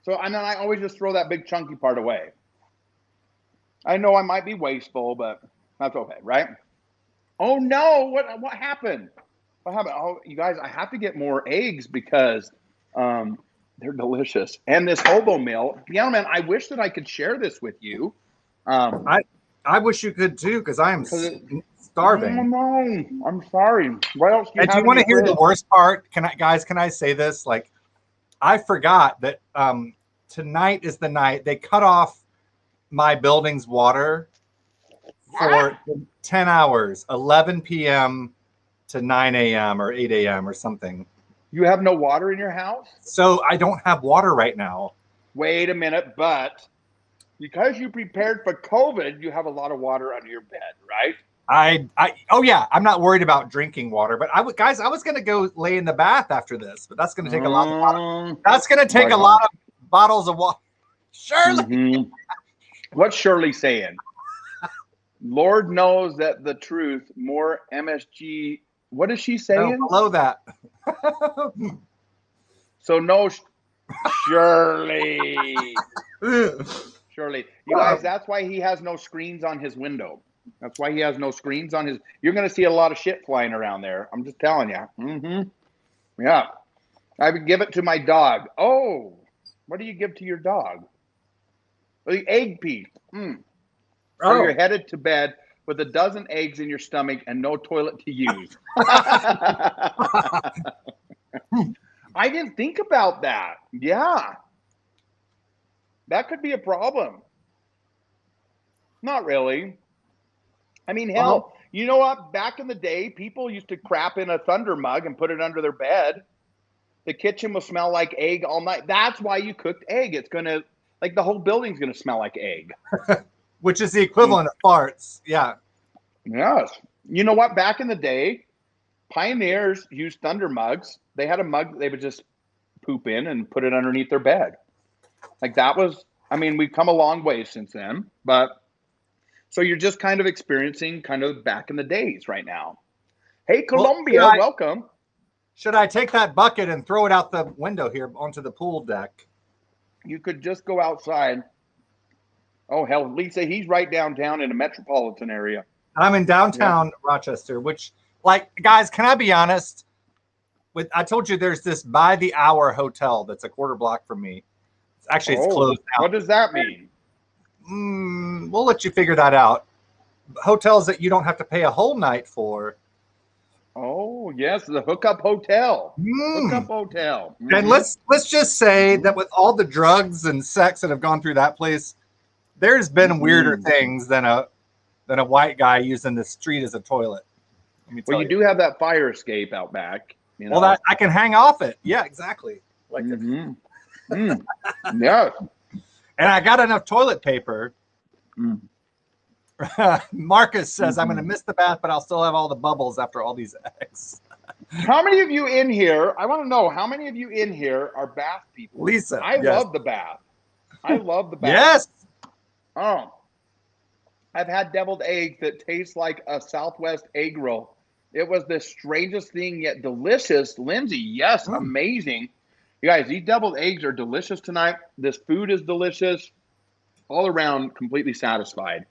So and then I always just throw that big chunky part away. I know I might be wasteful, but that's okay, right? Oh no! What happened? What happened? Oh, you guys, I have to get more eggs because they're delicious. And this hobo meal, Piano Man, I wish that I could share this with you. I wish you could too, because I am starving. Oh no, I'm sorry. What else do you have? Do you want to hear the worst part? Can I say this? Like, I forgot that tonight is the night they cut off my building's water for 10 hours, 11 p.m. to 9 a.m. or 8 a.m. or something. You have no water in your house? So I don't have water right now. Wait a minute, but because you prepared for COVID, you have a lot of water under your bed, right? Oh yeah, I'm not worried about drinking water, but I was gonna go lay in the bath after this, but that's gonna take a lot of water. That's gonna take a lot of bottles of water. Shirley, what's Shirley saying? Lord knows that the truth. More MSG. What is she saying? No, below that. So no, Shirley. Shirley, you guys. That's why he has no screens on his window. That's why he has no screens on his. You're going to see a lot of shit flying around there. I'm just telling you. Yeah. I would give it to my dog. Oh, what do you give to your dog? The egg piece. So you're headed to bed with a dozen eggs in your stomach and no toilet to use. I didn't think about that. Yeah. That could be a problem. Not really. I mean, hell, you know what? Back in the day, people used to crap in a Thunder mug and put it under their bed. The kitchen will smell like egg all night. That's why you cooked egg. It's going to, like the whole building's going to smell like egg. Which is the equivalent of farts. Yeah. Yes. You know what? Back in the day, pioneers used Thunder mugs. They had a mug they would just poop in and put it underneath their bed. Like that was, I mean, we've come a long way since then, but so you're just kind of experiencing kind of back in the days right now. Hey, Colombia, welcome. Should I take that bucket and throw it out the window here onto the pool deck? You could just go outside. Oh, hell, Lisa, he's right downtown in a metropolitan area. I'm in downtown Rochester, which, like, guys, can I be honest? I told you there's this by the hour hotel that's a quarter block from me. It's closed now. What does that mean? We'll let you figure that out. Hotels that you don't have to pay a whole night for. Oh, yes, the hookup hotel. Hookup hotel. And let's just say that with all the drugs and sex that have gone through that place, there's been weirder things than a white guy using the street as a toilet. Well, you do have that fire escape out back. You know? Well, that I can hang off it. Yeah, exactly. Like yeah. And I got enough toilet paper. Marcus says, I'm going to miss the bath, but I'll still have all the bubbles after all these eggs. How many of you in here, I want to know, how many of you in here are bath people? Lisa. I love the bath. I love the bath. Yes. Oh. I've had deviled eggs that taste like a Southwest egg roll. It was the strangest thing, yet delicious. Lindsay, yes, amazing. You guys, these deviled eggs are delicious tonight. This food is delicious. All around, completely satisfied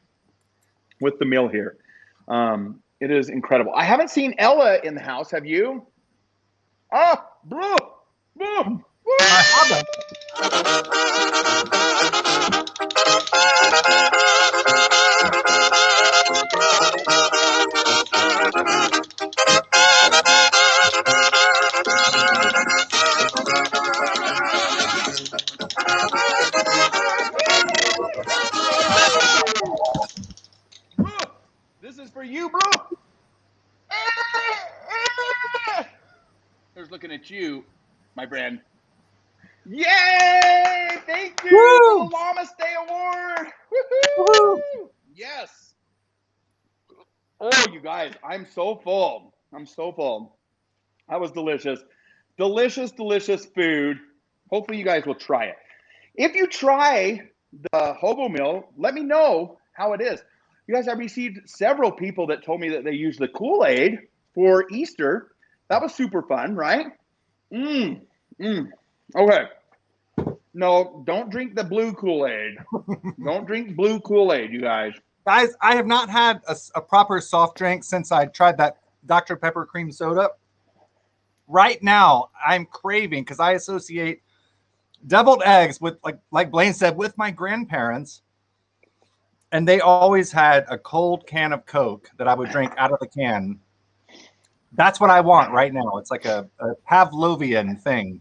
with the meal here. It is incredible. I haven't seen Ella in the house. Have you? Oh, boo, boo, boo. I This is for you, Blue. There's looking at you, my friend. Yay! Thank you for the Llama Stay Award. Woo-hoo! Oh, you guys, I'm so full. I'm so full. That was delicious. Delicious, delicious food. Hopefully you guys will try it. If you try the hobo meal, let me know how it is. You guys, I received several people that told me that they use the Kool-Aid for Easter. That was super fun, right? Okay. No, don't drink the blue Kool-Aid. Don't drink blue Kool-Aid, you guys. Guys, I have not had a proper soft drink since I tried that Dr. Pepper cream soda. Right now, I'm craving, because I associate deviled eggs with, like Blaine said, with my grandparents. And they always had a cold can of Coke that I would drink out of the can. That's what I want right now. It's like a Pavlovian thing.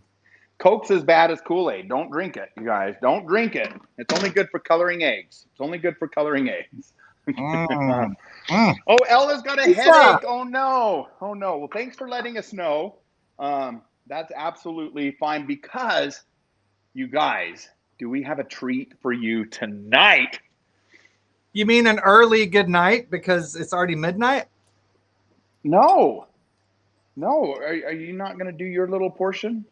Coke's as bad as Kool-Aid. Don't drink it, you guys. Don't drink it. It's only good for coloring eggs. It's only good for coloring eggs. Oh, Ella's got a headache. Oh, no. Oh, no. Well, thanks for letting us know. That's absolutely fine because, you guys, do we have a treat for you tonight? You mean an early good night because it's already midnight? No. No. Are you not going to do your little portion?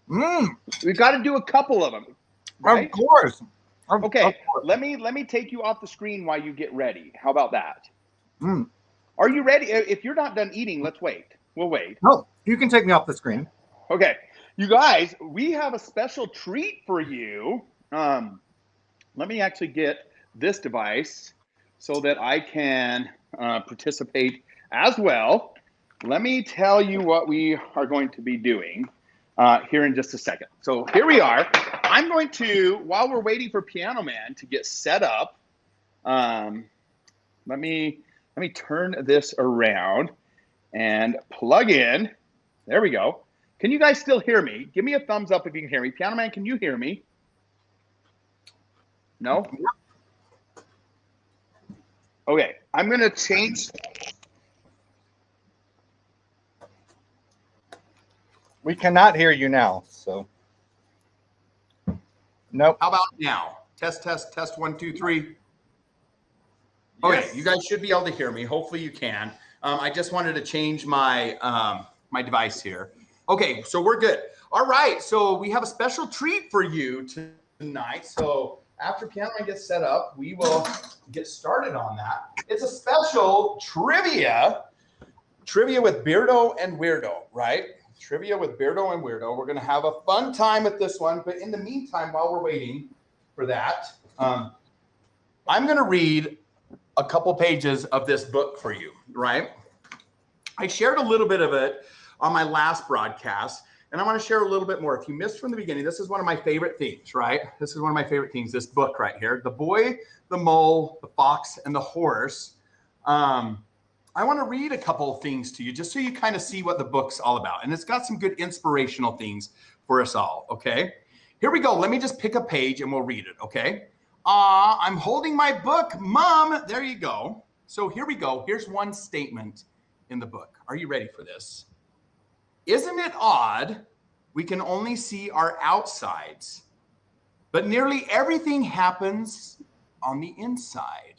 We've got to do a couple of them. Right? Of course. Okay. Let me take you off the screen while you get ready. How about that? Are you ready? If you're not done eating, let's wait. We'll wait. No, you can take me off the screen. Okay. You guys, we have a special treat for you. Let me actually get this device so that I can participate as well. Let me tell you what we are going to be doing here in just a second. So here we are. I'm going to, while we're waiting for Piano Man to get set up, let me turn this around and plug in. There we go. Can you guys still hear me? Give me a thumbs up if you can hear me. Piano Man, can you hear me? No? Okay, I'm going to change. We cannot hear you now, so. Nope. How about now? Test, 1, 2, 3. Okay, yes. You guys should be able to hear me. Hopefully you can. I just wanted to change my my device here. Okay, so we're good. All right, so we have a special treat for you tonight. So after Piano Man gets set up, we will get started on that. It's a special trivia with Beardo and Weirdo, right? Trivia with Beardo and Weirdo. We're going to have a fun time with this one. But in the meantime, while we're waiting for that, I'm going to read a couple pages of this book for you, right? I shared a little bit of it on my last broadcast, and I want to share a little bit more. If you missed from the beginning, this is one of my favorite themes, right? This is one of my favorite themes, this book right here. The Boy, the Mole, the Fox, and the Horse. I want to read a couple of things to you just so you kind of see what the book's all about. And it's got some good inspirational things for us all, okay? Here we go. Let me just pick a page and we'll read it, okay? I'm holding my book, Mom. There you go. So here we go. Here's one statement in the book. Are you ready for this? Isn't it odd we can only see our outsides, but nearly everything happens on the inside?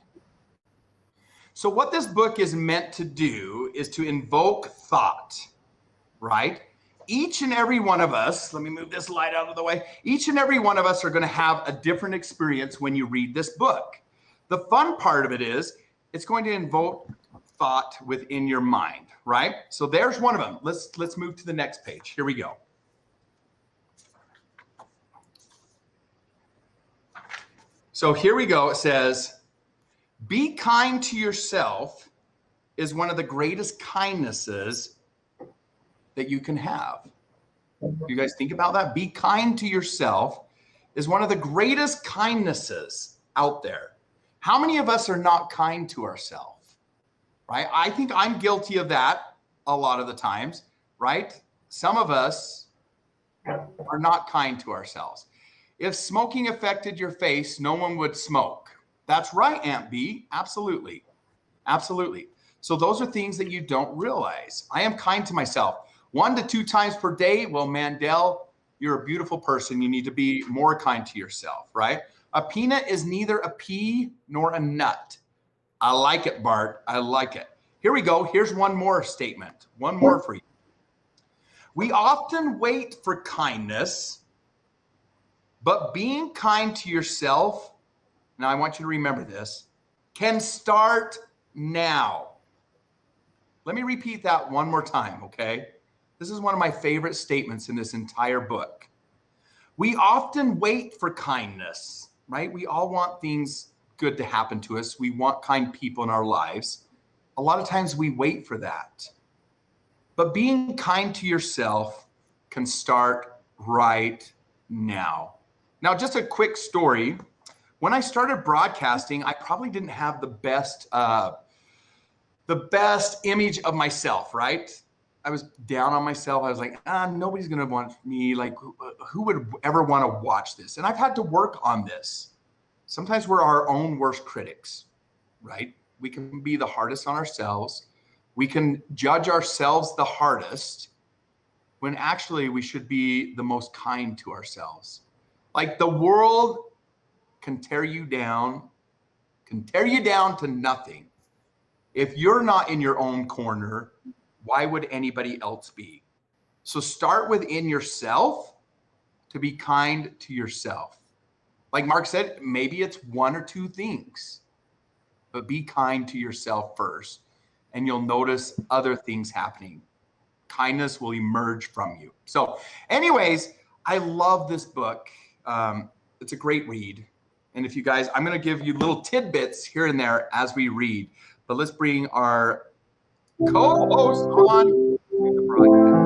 So what this book is meant to do is to invoke thought, right? Each and every one of us, let me move this light out of the way. Each and every one of us are going to have a different experience when you read this book. The fun part of it is it's going to invoke thought within your mind, right? So there's one of them. Let's move to the next page. Here we go. So here we go. It says, be kind to yourself is one of the greatest kindnesses that you can have. You guys think about that? Be kind to yourself is one of the greatest kindnesses out there. How many of us are not kind to ourselves, right? I think I'm guilty of that a lot of the times, right? Some of us are not kind to ourselves. If smoking affected your face, no one would smoke. That's right, Aunt B. Absolutely. Absolutely. So those are things that you don't realize. I am kind to myself. 1 to 2 times per day. Well, Mandel, you're a beautiful person. You need to be more kind to yourself, right? A peanut is neither a pea nor a nut. I like it, Bart. I like it. Here we go. Here's one more statement. One more for you. We often wait for kindness, but being kind to yourself, now I want you to remember this, can start now. Let me repeat that one more time, okay? This is one of my favorite statements in this entire book. We often wait for kindness, right? We all want things good to happen to us. We want kind people in our lives. A lot of times we wait for that. But being kind to yourself can start right now. Now, just a quick story. When I started broadcasting, I probably didn't have the best image of myself, right? I was down on myself. I was like, nobody's going to want me. Like, who would ever want to watch this? And I've had to work on this. Sometimes we're our own worst critics, right? We can be the hardest on ourselves. We can judge ourselves the hardest when actually we should be the most kind to ourselves. Like the world can tear you down to nothing. If you're not in your own corner, why would anybody else be? So start within yourself to be kind to yourself. Like Mark said, maybe it's one or two things, but be kind to yourself first, and you'll notice other things happening. Kindness will emerge from you. So anyways, I love this book. It's a great read. And if you guys, I'm going to give you little tidbits here and there as we read. But let's bring our co-host on the broadcast.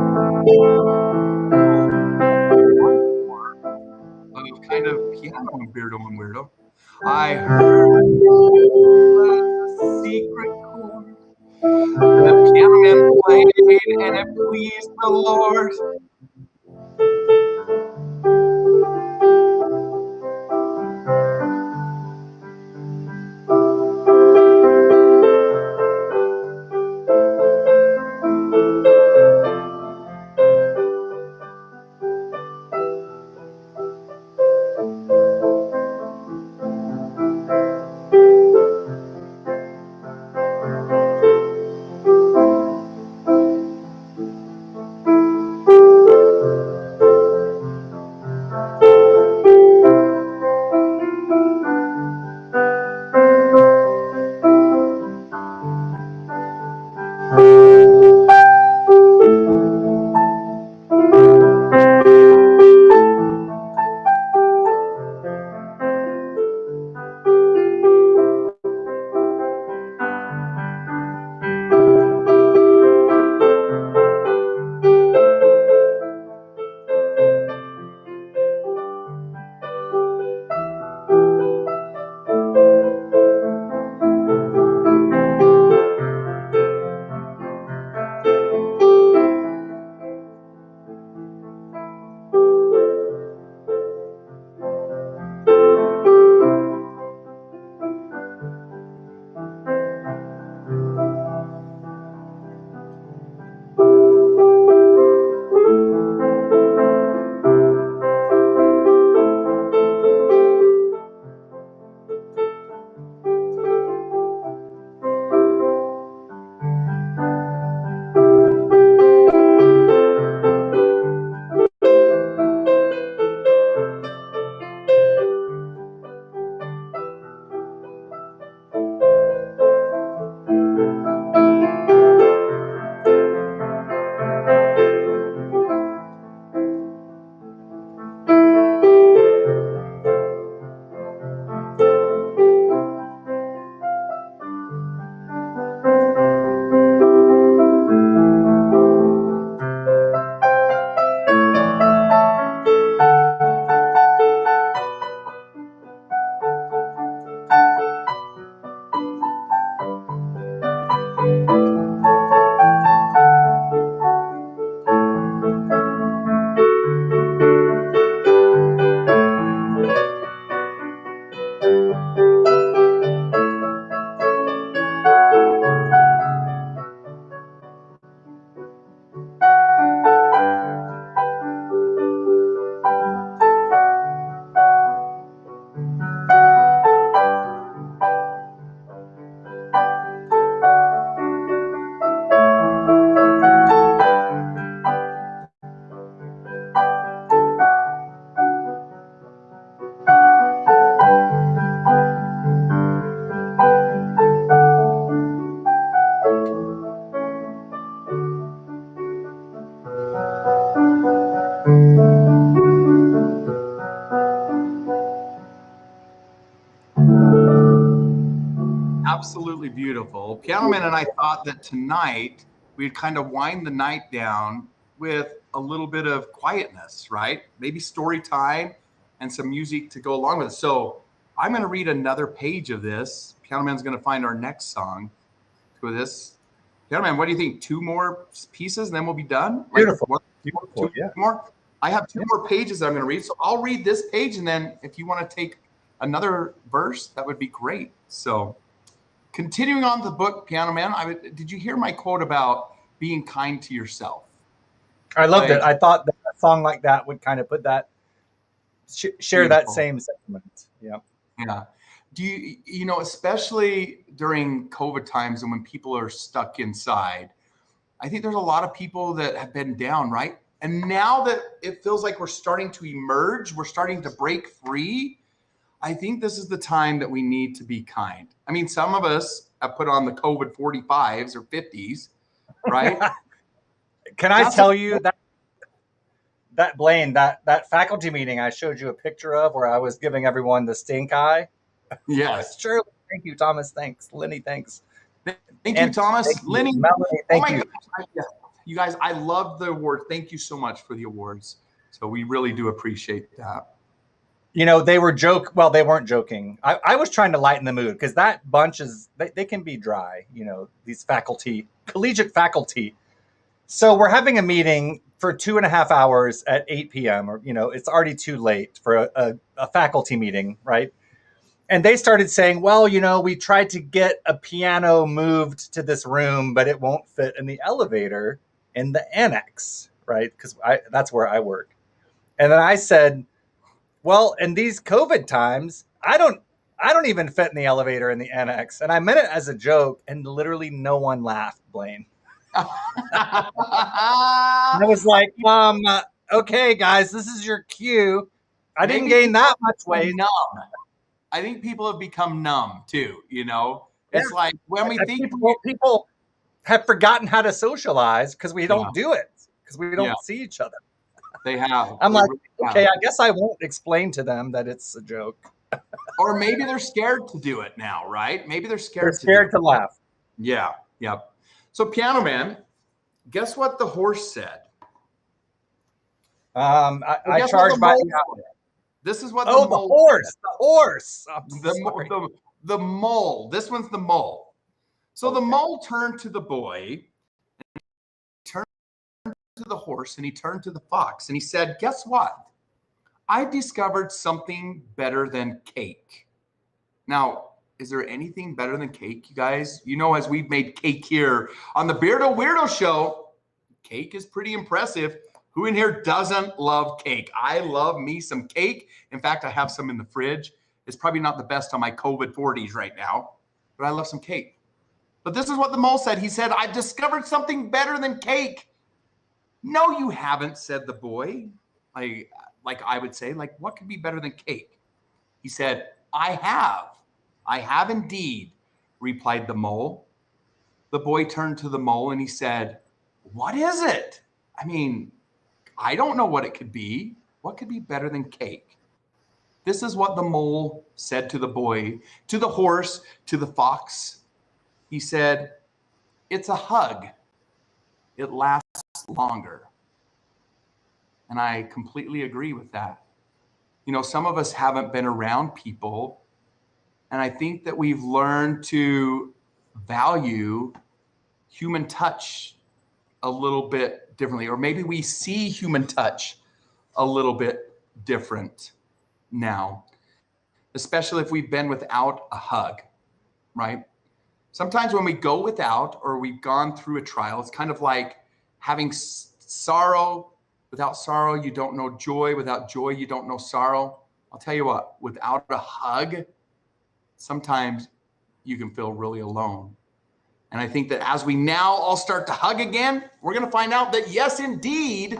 Of kind of piano and Beardo and Weirdo. I heard a secret chord. The piano man played and it pleased the Lord. absolutely beautiful. Piano Man and I thought that tonight we'd kind of wind the night down with a little bit of quietness, right? Maybe story time and some music to go along with it. So I'm going to read another page of this. Piano Man's going to find our next song with this. Piano Man, what do you think? 2 more pieces and then we'll be done? Beautiful. Like, Beautiful, two more? I have 2 more pages that I'm going to read. So I'll read this page, and then if you want to take another verse, that would be great. So continuing on the book, Piano Man, did you hear my quote about being kind to yourself? I loved it. I thought that a song like that would kind of put that, share that same sentiment. Yeah. Yeah. Do you know, especially during COVID times and when people are stuck inside, I think there's a lot of people that have been down, right? And now that it feels like we're starting to emerge, we're starting to break free, I think this is the time that we need to be kind. I mean, some of us have put on the COVID 45s or 50s, right? Can I tell you that Blaine, that faculty meeting I showed you a picture of where I was giving everyone the stink eye? Yes. Sure. Thank you, Thomas. Thanks. Lenny, thanks. Thank you, Thomas. Thank you. Lenny. Melanie, thank you. Gosh, you guys, I love the award. Thank you so much for the awards. So we really do appreciate that. You know, they weren't joking. I was trying to lighten the mood because that bunch they can be dry, you know, these collegiate faculty. So we're having a meeting for 2.5 hours at 8 p.m. or, you know, it's already too late for a faculty meeting, right? And they started saying, well, you know, we tried to get a piano moved to this room, but it won't fit in the elevator in the annex, right? Because that's where I work. And then I said, well, in these COVID times, I don't even fit in the elevator in the annex. And I meant it as a joke, and literally no one laughed, Blaine. I was like, okay, guys, this is your cue. I didn't gain that much weight. Numb. I think people have become numb too, you know? It's like when we think people have forgotten how to socialize because we don't do it, because we don't see each other. They have. I'm like, okay, I guess I won't explain to them that it's a joke. Or maybe they're scared to do it now, right? Maybe they're scared. They're scared to laugh. Yeah, yep. So, Piano Man, guess what the horse said? I charged my. This is what the horse. Said. The horse. The mole. This one's the mole. So the mole turned to the boy, and he turned to the horse, and he turned to the fox, and he said, guess what? I discovered something better than cake. Now, is there anything better than cake, you guys? You know, as we've made cake here on the Beardo Weirdo show, cake is pretty impressive. Who in here doesn't love cake? I love me some cake. In fact, I have some in the fridge. It's probably not the best on my COVID 40s right now, but I love some cake. But this is what the mole said. He said, I've discovered something better than cake. No, you haven't, said the boy. Like I would say, like, what could be better than cake? He said, I have indeed, replied the mole. The boy turned to the mole and he said, what is it? I mean, I don't know what it could be. What could be better than cake? This is what the mole said to the boy, to the horse, to the fox. He said, it's a hug. It lasts longer. And I completely agree with that. You know, some of us haven't been around people, and I think that we've learned to value human touch a little bit differently, or maybe we see human touch a little bit different now, especially if we've been without a hug, right? Sometimes when we go without, or we've gone through a trial, it's kind of like having sorrow. Without sorrow, you don't know joy. Without joy, you don't know sorrow. I'll tell you what, without a hug, sometimes you can feel really alone. And I think that as we now all start to hug again, we're going to find out that yes, indeed,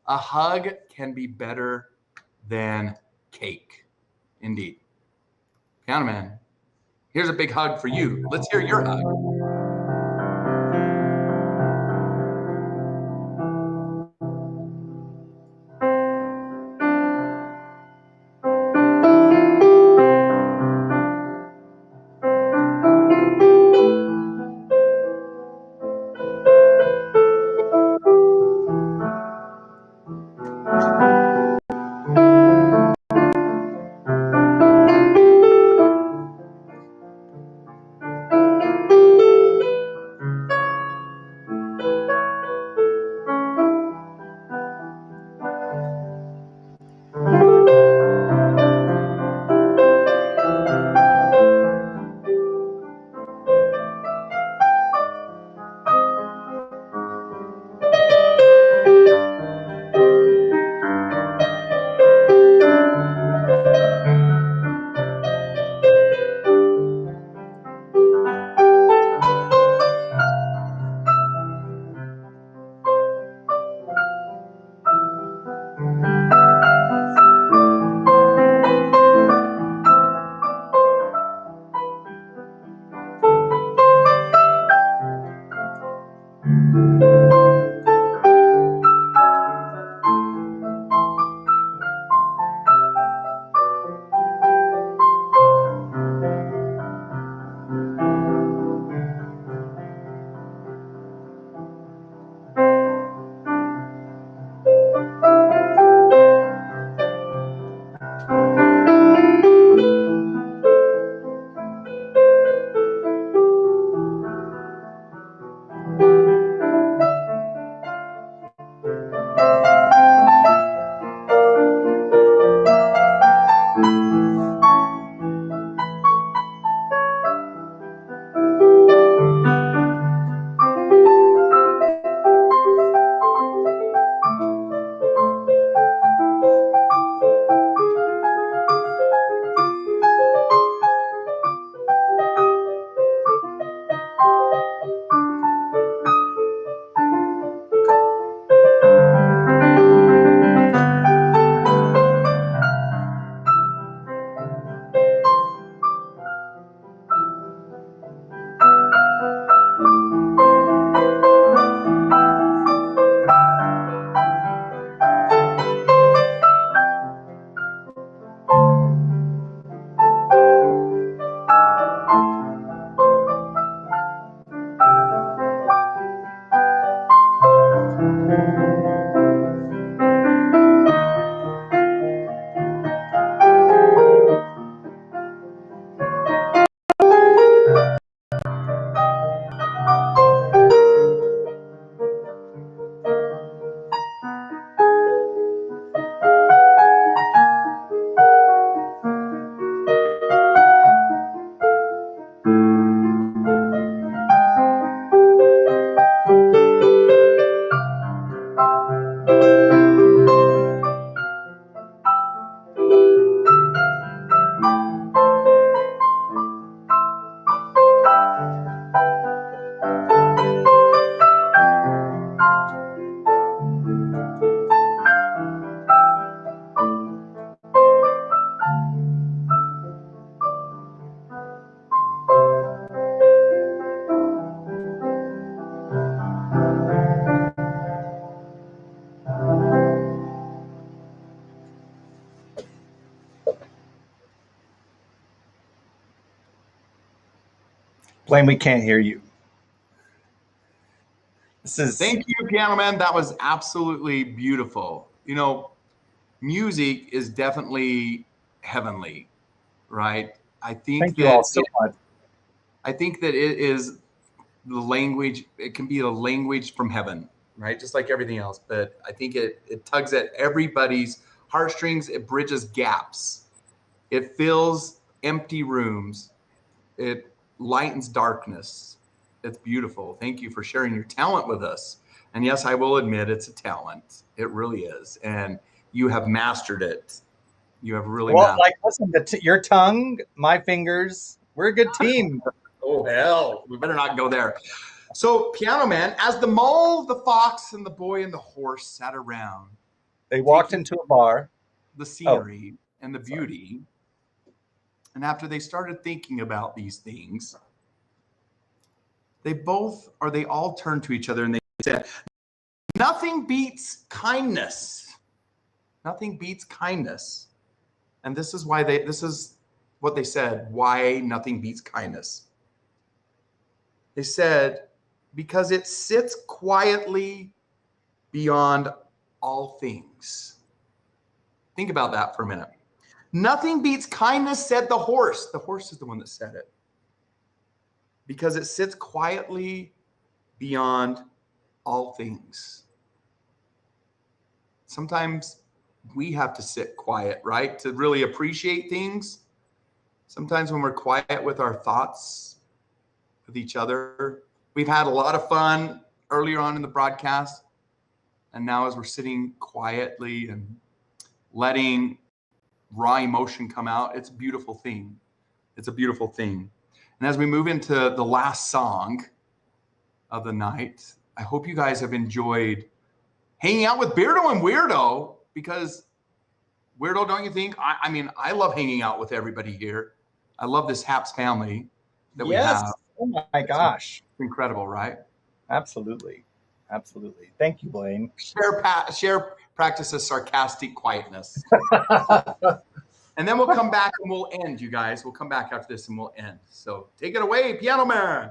a hug can be better than cake. Indeed. Piano Man, here's a big hug for you. Let's hear your hug. Blaine, we can't hear you. Thank you, Piano Man. That was absolutely beautiful. You know, music is definitely heavenly, right? I think Thank you all so much. I think that it is the language. It can be a language from heaven, right? Just like everything else. But I think it tugs at everybody's heartstrings. It bridges gaps. It fills empty rooms. It lightens darkness. It's beautiful. Thank you for sharing your talent with us. And yes, I will admit it's a talent. It really is. And you have mastered it. You have really mastered like, listen, your tongue, my fingers, we're a good team. Oh, hell. We better not go there. So, Piano Man, as the mole, the fox, and the boy and the horse sat around, they walked into a bar. The scenery and the beauty. And after they started thinking about these things, they all turned to each other and they said, nothing beats kindness. Nothing beats kindness. And this is what they said, why nothing beats kindness. They said, because it sits quietly beyond all things. Think about that for a minute. Nothing beats kindness, said the horse. The horse is the one that said it. Because it sits quietly beyond all things. Sometimes we have to sit quiet, right? To really appreciate things. Sometimes when we're quiet with our thoughts, with each other. We've had a lot of fun earlier on in the broadcast. And now as we're sitting quietly and letting raw emotion come out, it's a beautiful thing. It's a beautiful thing. And as we move into the last song of the night, I hope you guys have enjoyed hanging out with Beardo and Weirdo, because Weirdo, don't you think? I mean, I love hanging out with everybody here. I love this Haps family that we have. Oh my gosh. It's incredible, right? Absolutely. Absolutely. Thank you, Blaine. Share practices sarcastic quietness. And then we'll come back and we'll end, you guys. We'll come back after this and we'll end. So take it away, Piano Man.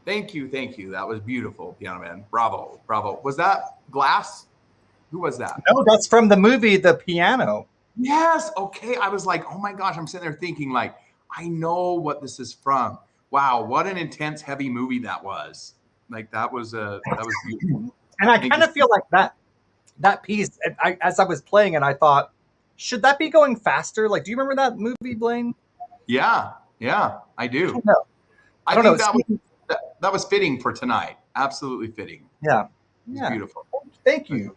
Thank you. That was beautiful, Piano Man. Bravo. Was that Glass? Who was that? No, that's from the movie The Piano. Yes. Okay. I was like, oh my gosh, I'm sitting there thinking like, I know what this is from. Wow, what an intense, heavy movie that was. Like that was beautiful. And I kind of feel like that piece, as I was playing it, I thought, should that be going faster? Like, do you remember that movie, Blaine? Yeah, I do. I don't know. That was fitting for tonight. Absolutely fitting. Yeah. It was beautiful. Thank you.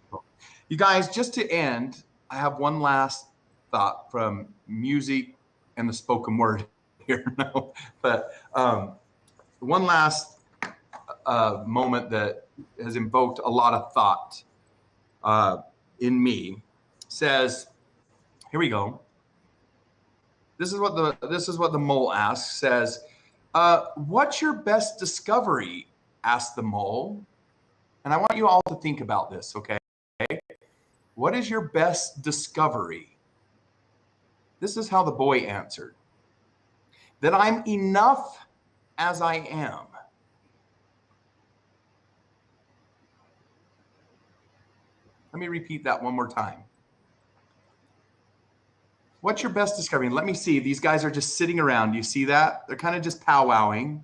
You guys, just to end, I have one last thought from music and the spoken word here now. But one last moment that has invoked a lot of thought in me says, here we go. This is what the mole asks. Says, what's your best discovery? Asked the mole. And I want you all to think about this, okay? What is your best discovery? This is how the boy answered. That I'm enough as I am. Let me repeat that one more time. What's your best discovery? Let me see. These guys are just sitting around. Do you see that? They're kind of just powwowing.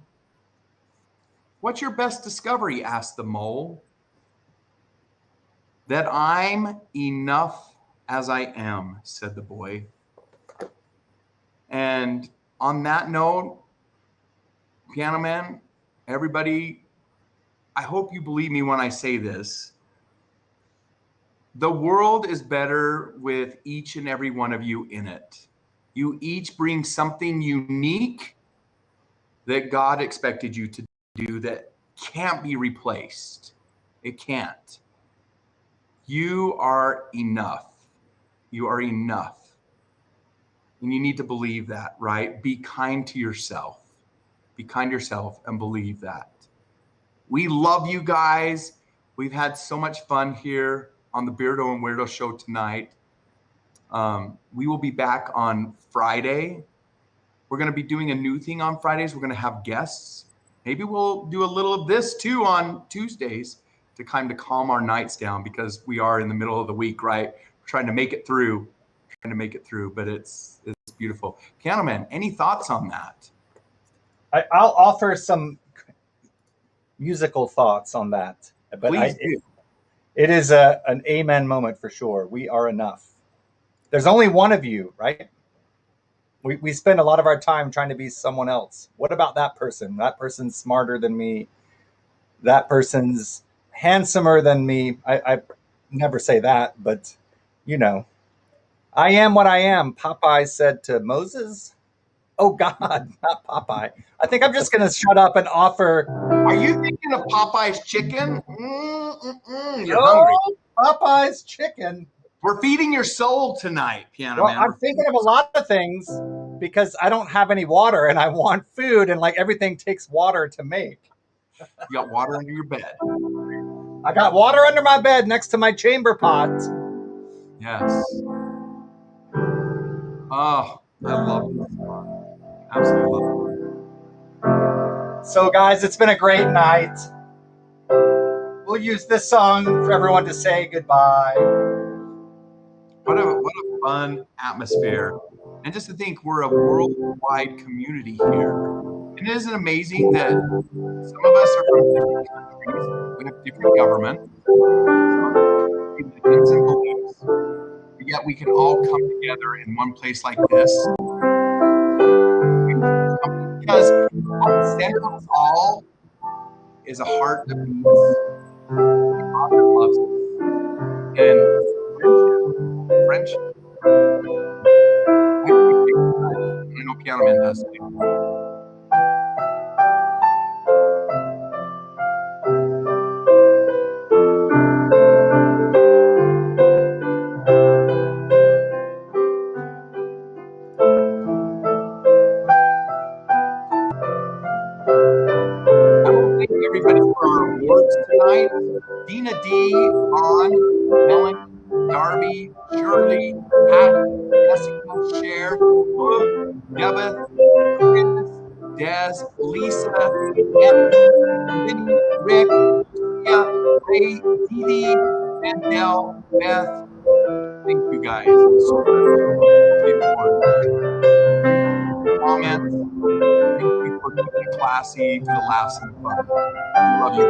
What's your best discovery? Asked the mole. That I'm enough as I am, said the boy. And on that note, Piano Man, everybody, I hope you believe me when I say this. The world is better with each and every one of you in it. You each bring something unique that God expected you to do that can't be replaced. It can't. You are enough. You are enough. And you need to believe that, right? Be kind to yourself. Be kind to yourself and believe that. We love you guys. We've had so much fun here on the Beardo and Weirdo show tonight. We will be back on Friday. We're going to be doing a new thing on Fridays. We're going to have guests. Maybe we'll do a little of this too on Tuesdays to kind of calm our nights down because we are in the middle of the week, right? We're trying to make it through, but it's beautiful. Piano Man, any thoughts on that? I'll offer some musical thoughts on that. But Please do. It is an amen moment for sure. We are enough. There's only one of you, right? We spend a lot of our time trying to be someone else. What about that person? That person's smarter than me. That person's handsomer than me. I never say that, but you know. I am what I am, Popeye said to Moses. Oh God, not Popeye. I think I'm just going to shut up and offer. Are you thinking of Popeye's chicken? You're hungry. Popeye's chicken. We're feeding your soul tonight, Piano Man. I'm thinking of a lot of things because I don't have any water and I want food, and like everything takes water to make. You got water under your bed. I got water under my bed next to my chamber pot. Yes. Oh, I love it. Absolutely love it. So, guys, it's been a great night. We'll use this song for everyone to say goodbye. What a fun atmosphere. And just to think we're a worldwide community here. And isn't it amazing that some of us are from different countries, we have different governments, religions and beliefs, but yet we can all come together in one place like this. Because at the center of it all is a heart that beats, a God that loves us, and friendship. I know Piano Man does too. Everybody for our awards tonight. Dina D, Vaughn, Ellen, Darby, Shirley, Pat, Jessica, Cher, Devith, Chris, Des, Lisa, Anthony, Rick, Sophia, Ray, Dee Dee, Mandel, Beth. Thank you guys so much. Comments. Thank you for keeping it classy for the laughs and fun. We love you.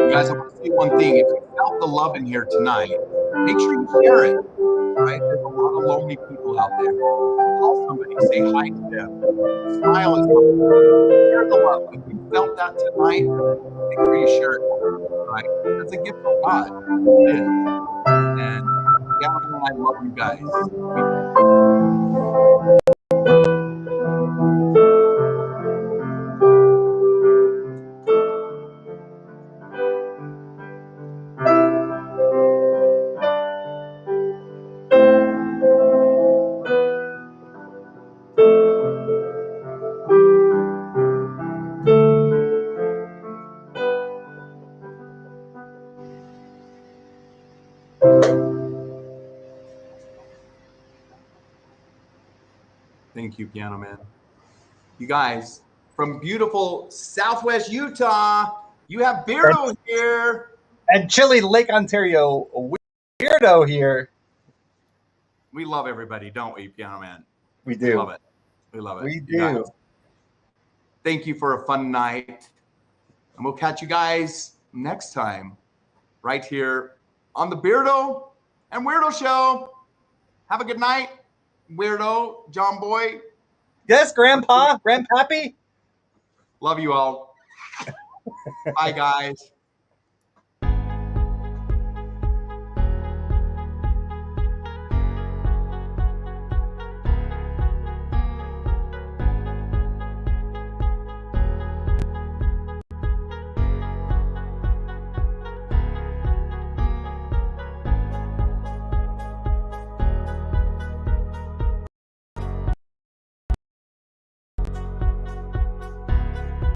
You guys, I want to say one thing. If you felt the love in here tonight, make sure you share it. Right? There's a lot of lonely people out there. Call somebody, say hi to them, smile at somebody, share the love. If you felt that tonight, make sure you share it. Right? That's a gift from God. It is. And yeah, I love you guys. Thank you, Piano Man. You guys, from beautiful Southwest Utah, you have Beardo here. And chilly Lake Ontario, Weirdo here. We love everybody, don't we, Piano Man? We do. We love it. We love it. We You guys, do. thank you for a fun night. And we'll catch you guys next time right here on the Beardo and Weirdo Show. Have a good night, Weirdo, John Boy. Yes, Grandpa, Grandpappy. Love you all. Bye, guys.